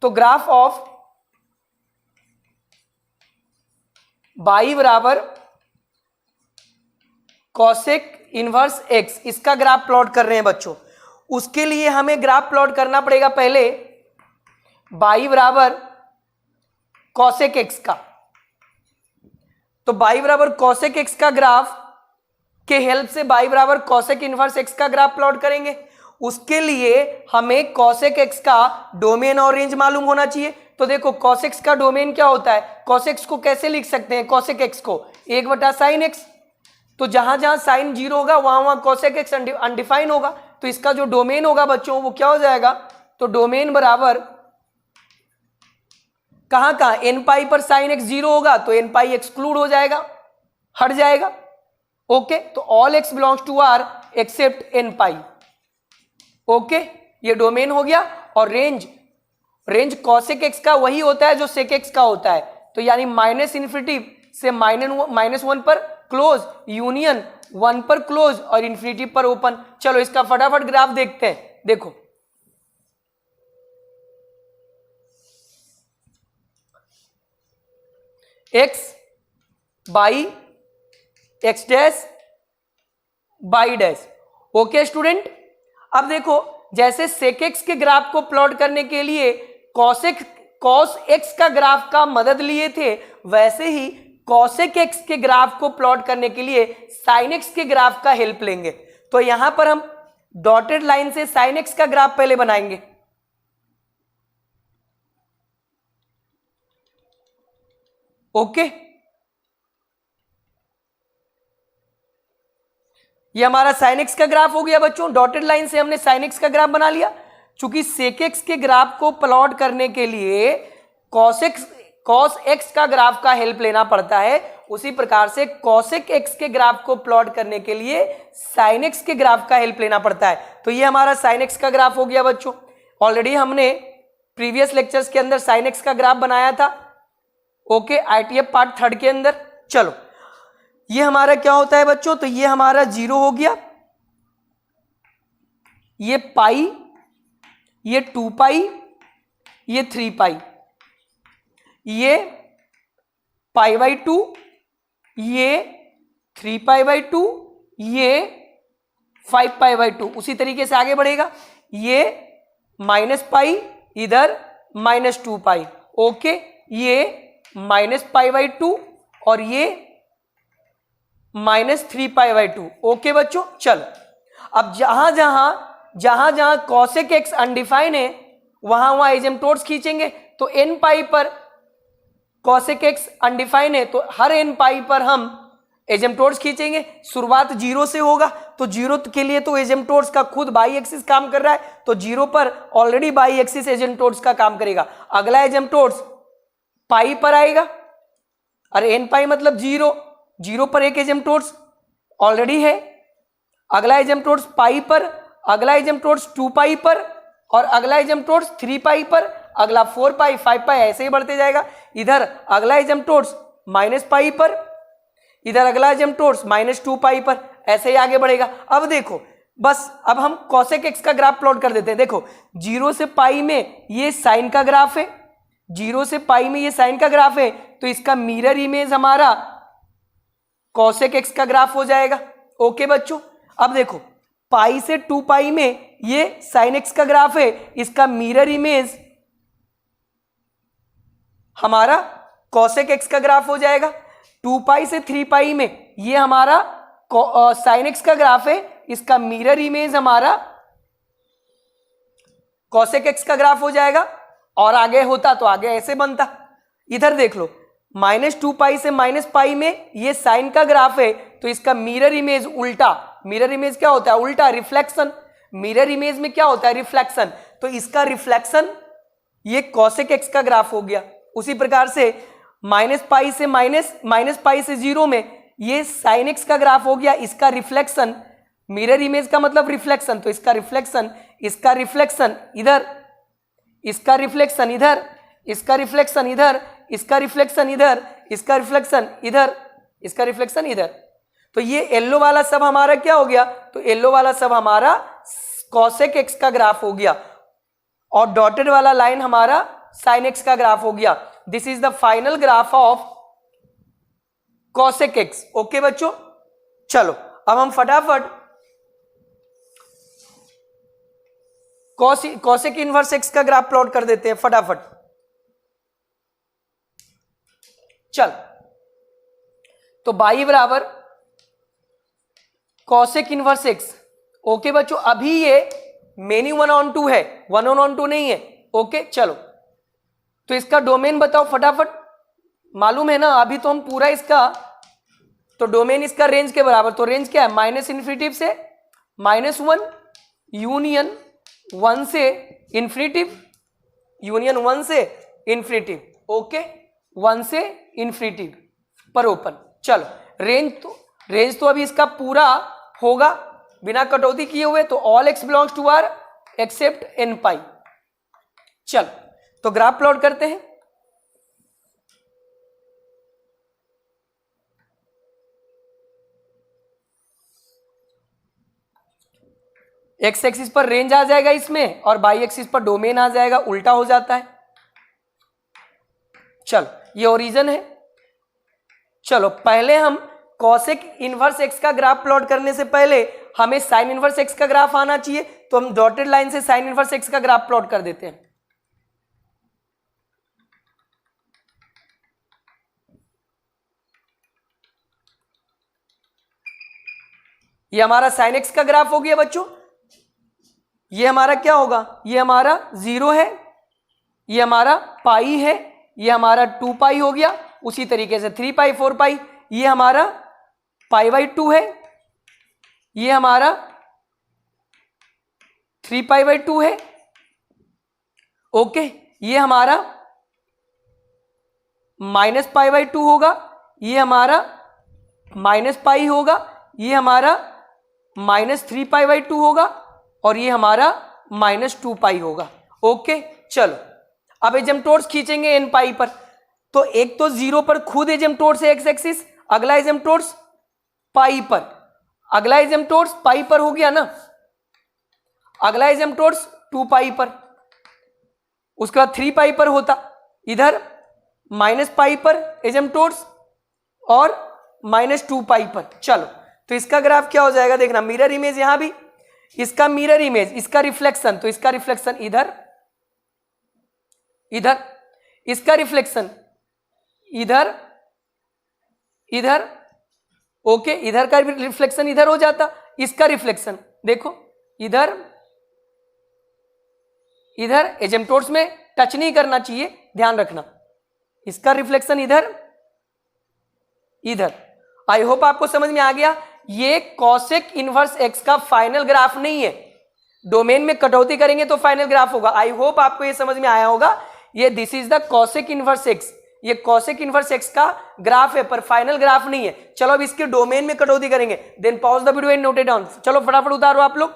तो ग्राफ ऑफ बाई बराबर कॉसेक इनवर्स एक्स, इसका ग्राफ प्लॉट कर रहे हैं बच्चों। उसके लिए हमें ग्राफ प्लॉट करना पड़ेगा पहले बाई बराबर कॉसेक एक्स का। तो बाई बराबर कॉसेक एक्स का ग्राफ के हेल्प से बाई बराबर कॉसेक इनवर्स एक्स का ग्राफ प्लॉट करेंगे। उसके लिए हमें कॉसेक एक्स का डोमेन और रेंज मालूम होना चाहिए। तो देखो कॉसेक्स का डोमेन क्या होता है, कॉसेक्स को कैसे लिख सकते हैं, कॉसेक एक्स को 1/sin x। तो जहां जहां साइन 0 होगा वहां वहां कॉसेक एक्स अनडिफाइन होगा। तो इसका जो डोमेन होगा बच्चों वो क्या हो जाएगा, तो डोमेन बराबर कहां कहां n पाई पर साइन x 0 होगा तो n पाई एक्सक्लूड हो जाएगा, हट जाएगा। ओके, तो all x belongs to r except n pi. Okay, ये डोमेन हो गया। और रेंज कॉसेक एक्स का वही होता है जो सेक एक्स का होता है। तो यानी -∞ से -1 पर क्लोज, यूनियन 1 पर क्लोज और इन्फिनिटी पर ओपन। चलो इसका फटाफट ग्राफ देखते हैं। देखो x by x dash by dash. Okay student, अब देखो जैसे सेक एक्स के ग्राफ को प्लॉट करने के लिए कॉस एक्स का ग्राफ का मदद लिए थे, वैसे ही कॉसेक एक्स के ग्राफ को प्लॉट करने के लिए साइन एक्स के ग्राफ का हेल्प लेंगे। तो यहां पर हम डॉटेड लाइन से साइन एक्स का ग्राफ पहले बनाएंगे। ओके, ये हमारा साइन एक्स का ग्राफ हो गया बच्चों। डॉटेड लाइन से हमने साइन एक्स का ग्राफ बना लिया। चूंकि सेक एक्स के ग्राफ को प्लॉट करने के लिए कॉस एक्स का ग्राफ का हेल्प लेना पड़ता है, उसी प्रकार से कॉसेक एक्स के ग्राफ को प्लॉट करने के लिए साइन एक्स के ग्राफ का हेल्प लेना पड़ता है। तो ये हमारा साइन एक्स का ग्राफ हो गया बच्चों। ऑलरेडी हमने प्रीवियस लेक्चर्स के अंदर साइन एक्स का ग्राफ बनाया था। ओके, ITF पार्ट 3 के अंदर। चलो ये हमारा क्या होता है बच्चों, तो ये हमारा 0 हो गया, ये पाई, ये 2 पाई, ये 3 पाई, ये π/2, ये 3π/2, ये 5π/2। उसी तरीके से आगे बढ़ेगा, ये -π, इधर -2 पाई। ओके, ये -π/2 और ये -3π/2। ओके बच्चों, चलो अब जहां जहां कॉसेक एक्स अनडिफाइन है वहां वहां एजेम्प्टोड्स खींचेंगे। तो n पाई पर कॉसेक एक्स अनडिफाइन है तो हर n पाई पर हम एजेम्प्टोड्स खींचेंगे। शुरुआत 0 से होगा, तो 0 के लिए तो एजेम्प्टोड्स का खुद बाई एक्सिस काम कर रहा है, तो 0 पर ऑलरेडी बाई एक्सिस एजेम्प्टोड्स का काम करेगा। अगला एजेम्प्टोड्स पाई पर आएगा, अरे n पाई मतलब 0 पर एक एजेम्प्टोड्स ऑलरेडी है। अगला एजेम्प्टोड्स पाई पर, अगला एजेम्प्टोड्स 2 पाई पर, और अगला एजेम्प्टोड्स 3 पाई पर, अगला 4 पाई, 5 पाई, ऐसे ही बढ़ते जाएगा। इधर अगला एजेम्प्टोड्स -पाई पर, इधर अगला एजेम्प्टोड्स -2 पाई पर, ऐसे ही आगे बढ़ेगा। अब देखो बस अब हम कॉसेक एक्स का ग्राफ प्लॉट कर देते हैं। देखो 0 से पाई में ये साइन का ग्राफ है, 0 से पाई में ये साइन का ग्राफ है, तो इसका मिरर इमेज हमारा कॉसेक एक्स का ग्राफ हो जाएगा। ओके बच्चों, अब देखो पाई से 2 पाई में ये साइन एक्स का ग्राफ है, इसका मिरर इमेज हमारा कॉसेक एक्स का ग्राफ हो जाएगा। 2 पाई से 3 पाई में ये हमारा साइन एक्स का ग्राफ है, इसका मिरर इमेज हमारा कॉसेक एक्स का ग्राफ हो जाएगा, और आगे होता तो आगे ऐसे बनता। इधर देख लो, -2 से -π में ये साइन का ग्राफ है, तो इसका मिरर इमेज उल्टा, मिरर इमेज क्या होता है? उल्टा, रिफ्लेक्शन। मिरर इमेज में क्या होता है? रिफ्लेक्शन। तो इसका रिफ्लेक्शन ये कॉसेक एक्स का ग्राफ हो गया। उसी प्रकार से -π से -π से 0 में ये साइन एक्स का ग्राफ हो गया, इसका रिफ्लेक्शन, मिरर इमेज का मतलब रिफ्लेक्शन, तो इसका रिफ्लेक्शन, इसका रिफ्लेक्शन इधर, इसका रिफ्लेक्शन इधर, इसका रिफ्लेक्शन इधर, इसका रिफ्लेक्शन इधर, इसका रिफ्लेक्शन इधर, इसका रिफ्लेक्शन इधर। तो ये येलो वाला सब हमारा क्या हो गया? तो येलो वाला सब हमारा कॉसेक एक्स का ग्राफ हो गया, और डॉटेड वाला लाइन हमारा साइन एक्स का ग्राफ हो गया। This is the final graph of cosec x. Okay बच्चों, चलो अब हम फटाफट कॉसेक इनवर्स एक्स का ग्राफ प्लॉट कर देते हैं फटाफट। चल, तो बाई बराबर कॉसेक इनवर्स एक्स। ओके बच्चों, अभी ये मेनी 1/2 है, 1/2 नहीं है। ओके चलो, तो इसका डोमेन बताओ फटाफट, मालूम है ना अभी तो हम पूरा इसका, तो डोमेन इसका रेंज के बराबर, तो रेंज क्या है? -इन्फिनिटिव से -1 यूनियन 1 से इन्फिनिटिव, यूनियन 1 से इन्फिनिटिव। ओके, 1 से इन्फिनिटिव पर ओपन। चलो, रेंज तो अभी इसका पूरा होगा बिना कटौती किए हुए, तो all x belongs to R except n π। चलो, तो ग्राफ प्लॉट करते हैं। एक्स एक्सिस पर रेंज आ जाएगा इसमें, और बाई एक्सिस पर डोमेन आ जाएगा, उल्टा हो जाता है। चलो, ये ओरिजिन है। चलो, पहले हम कॉसेक इनवर्स एक्स का ग्राफ प्लॉट करने से पहले हमें साइन इनवर्स एक्स का ग्राफ आना चाहिए, तो हम डॉटेड लाइन से साइन इनवर्स एक्स का ग्राफ प्लॉट कर देते हैं। ये हमारा साइन एक्स का ग्राफ हो गया बच्चों। ये हमारा क्या होगा? ये हमारा 0 है, ये हमारा पाई है, ये हमारा 2π हो गया। उसी तरीके से 3π 4π, ये हमारा π/2 है, ये हमारा 3π/2 है। ओके, ये हमारा -π/2 होगा, ये हमारा -π होगा, ये हमारा -3π/2 होगा, और ये हमारा -2π होगा। ओके चलो, अब एजेम्प्टोड्स खींचेंगे n π पर, तो एक तो 0 पर खुद एजेम्प्टोड्स है एक्स एक्सिस, अगला एजेम्प्टोड्स पाई पर, अगला एजेम्प्टोड्स पाई पर हो गया ना, अगला एजेम्प्टोड्स 2π पर, उसके बाद 3π पर होता, इधर -π पर एजेम्प्टोड्स और -2π पर। चलो, तो इसका ग्राफ क्या हो जाएगा देखना, मिरर इमेज यहां भी, इसका मिरर इमेज, इसका रिफ्लेक्शन, तो इसका रिफ्लेक्शन इधर, इधर, इसका रिफ्लेक्शन इधर, इधर। ओके, इधर का रिफ्लेक्शन इधर हो जाता, इसका रिफ्लेक्शन देखो इधर, इधर एजेम्प्टोड्स में टच नहीं करना चाहिए, ध्यान रखना, इसका रिफ्लेक्शन इधर, इधर। आई होप आपको समझ में आ गया। ये कॉसेक इनवर्स एक्स का फाइनल ग्राफ नहीं है, डोमेन में कटौती करेंगे तो फाइनल ग्राफ होगा। आई होप आपको ये समझ में आया होगा। ये this is the cosec inverse x, ये कॉसेक इनवर्स एक्स का ग्राफ है पर फाइनल ग्राफ नहीं है। चलो, अब इसके डोमेन में कटौती करेंगे, then pause the video and note it down. चलो फटाफट उतारो आप लोग।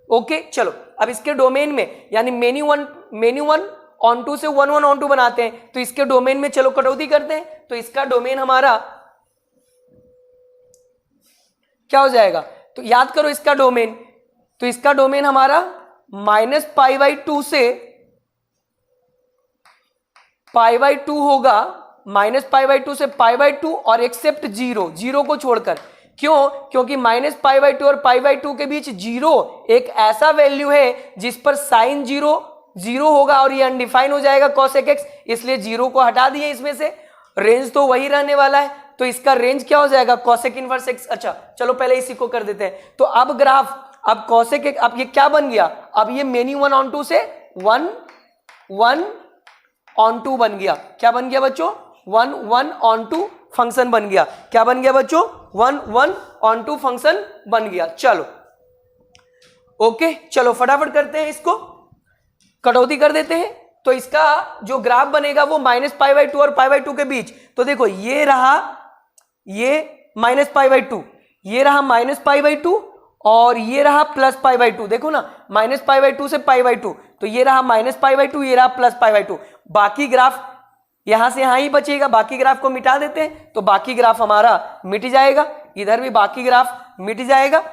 ओके चलो, अब इसके डोमेन में, यानी मेनी 1/2 से 1/2 बनाते हैं, तो इसके डोमेन में चलो कटौती करते हैं। तो इसका डोमेन हमारा क्या हो जाएगा, तो याद करो इसका डोमेन, तो इसका डोमेन हमारा -π/2 से π/2 होगा, -π/2 से π/2 और एक्सेप्ट 0 को छोड़कर। क्यों? क्योंकि -π/2 और π/2 के बीच 0 एक ऐसा वैल्यू है जिस पर साइन 0 होगा और ये अनडिफाइन हो जाएगा कॉसेक एक्स, इसलिए 0 को हटा दिए इसमें से। रेंज तो वही रहने वाला है, तो इसका रेंज क्या हो जाएगा, कॉसेक इनवर्स एक्स। अच्छा चलो, पहले इसी को कर देते हैं। तो अब ग्राफ, अब कॉसेक, अब ये क्या बन गया, अब ये मेनी 1/2 से 1 1 ऑन टू बन गया। क्या बन गया बच्चों? 1 1 ऑन टू फंक्शन बन गया। क्या बन गया बच्चों? 1 1 ऑन टू फंक्शन बन गया। चलो ओके, चलो फटाफट करते हैं, इसको कटौती कर देते हैं। तो इसका जो ग्राफ बनेगा वो -π/2 और π/2 के बीच। तो देखो ये रहा, ये -π/2, ये रहा -π/2 और ये रहा +π/2। देखो ना, -π/2 से π/2, तो ये रहा -π/2, ये रहा +π/2। बाकी ग्राफ यहां से यहां ही बचेगा, बाकी ग्राफ को मिटा देते हैं तो बाकी ग्राफ हमारा मिट जाएगा। इधर भी बाकी ग्राफ मिट जाएगा।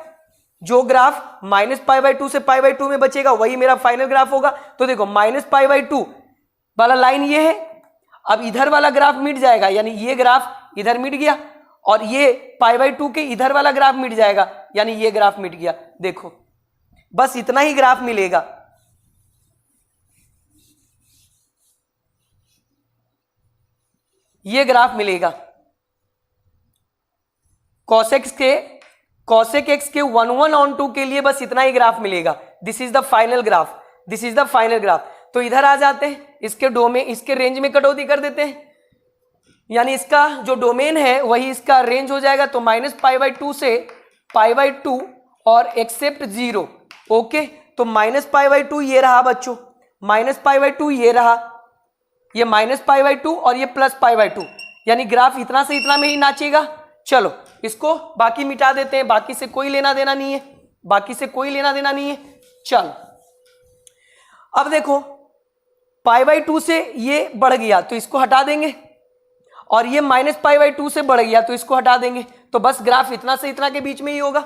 जो ग्राफ -π/2 से π/2 में बचेगा वही मेरा फाइनल ग्राफ होगा। तो देखो -π/2 वाला लाइन ये है, अब इधर वाला ग्राफ मिट जाएगा, यानी ये ग्राफ इधर मिट गया और ये π/2 के इधर वाला ग्राफ मिट जाएगा, यानी ये ग्राफ मिट गया। देखो बस इतना ही ग्राफ मिलेगा। ये ग्राफ मिलेगा cosec x के 1 1 ऑन टू के लिए, बस इतना ही ग्राफ मिलेगा। This is the final graph, this is the final graph. तो इधर आ जाते हैं, इसके इसके रेंज में कटौती कर देते हैं, यानी इसका जो डोमेन है वही इसका रेंज हो जाएगा। तो -π/2 से π/2 और एक्सेप्ट 0। ओके, तो -π/2 ये रहा बच्चों, -π/2 ये रहा, ये -π/2 और ये +π/2, यानी ग्राफ इतना से इतना में ही नाचेगा। चलो इसको बाकी मिटा देते हैं, बाकी से कोई लेना देना नहीं है, बाकी से कोई लेना देना नहीं है। चलो अब देखो π/2 से ये बढ़ गया तो इसको हटा देंगे, और ये -π/2 से बढ़ गया तो इसको हटा देंगे। तो बस ग्राफ इतना से इतना के बीच में ही होगा,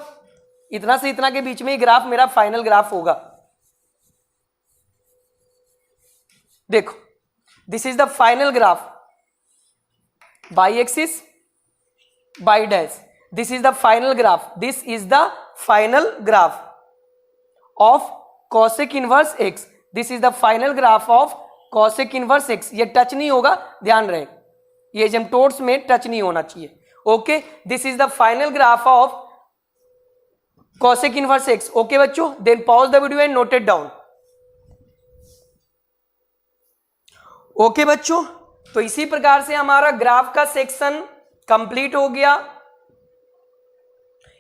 इतना से इतना के बीच में ही ग्राफ मेरा फाइनल ग्राफ होगा। देखो this is the final graph by axis by dash. This is the final graph, this is the final graph of cosec inverse x। This is the final graph of cosec inverse x। ये touch नहीं होगा, ध्यान रहे, ये एसिम्पटोट्स में touch नहीं होना चाहिए। Okay, this is the final graph of cosec inverse x। Okay बच्चों, then pause the video and note it down. Okay बच्चों, तो इसी प्रकार से हमारा ग्राफ का सेक्शन कंप्लीट हो गया,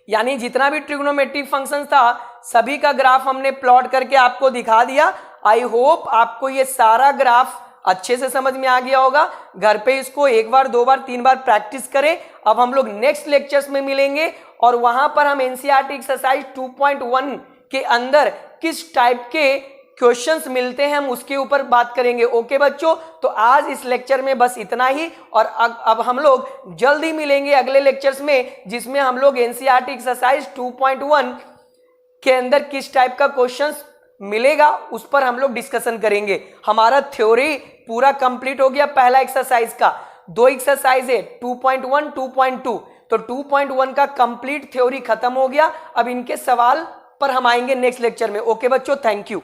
यानी जितना भी ट्रिग्नोमेट्रिक फंक्शन था सभी का ग्राफ हमने प्लॉट करके आपको दिखा दिया। आई होप आपको ये सारा ग्राफ अच्छे से समझ में आ गया होगा। घर पे इसको 1 बार 2 बार 3 बार प्रैक्टिस करें। अब हम लोग नेक्स्ट लेक्चर्स में मिलेंगे और वहां पर हम एनसीईआरटी एक्सरसाइज 2.1 के अंदर किस टाइप के क्वेश्चंस मिलते हैं हम उसके ऊपर बात करेंगे। ओके बच्चों, तो आज इस लेक्चर में बस इतना ही, और अब हम लोग जल्दी मिलेंगे अगले लेक्चर्स में, जिसमें हम लोग एनसीईआरटी एक्सरसाइज 2.1 के अंदर किस टाइप का क्वेश्चंस मिलेगा उस पर हम लोग डिस्कशन करेंगे। हमारा थ्योरी पूरा कंप्लीट हो गया पहला एक्सरसाइज का। 2 एक्सरसाइज है 2.1 2.2, तो 2.1 का कंप्लीट थ्योरी खत्म हो गया। अब इनके सवाल पर हम आएंगे नेक्स्ट लेक्चर में। ओके बच्चों, थैंक यू।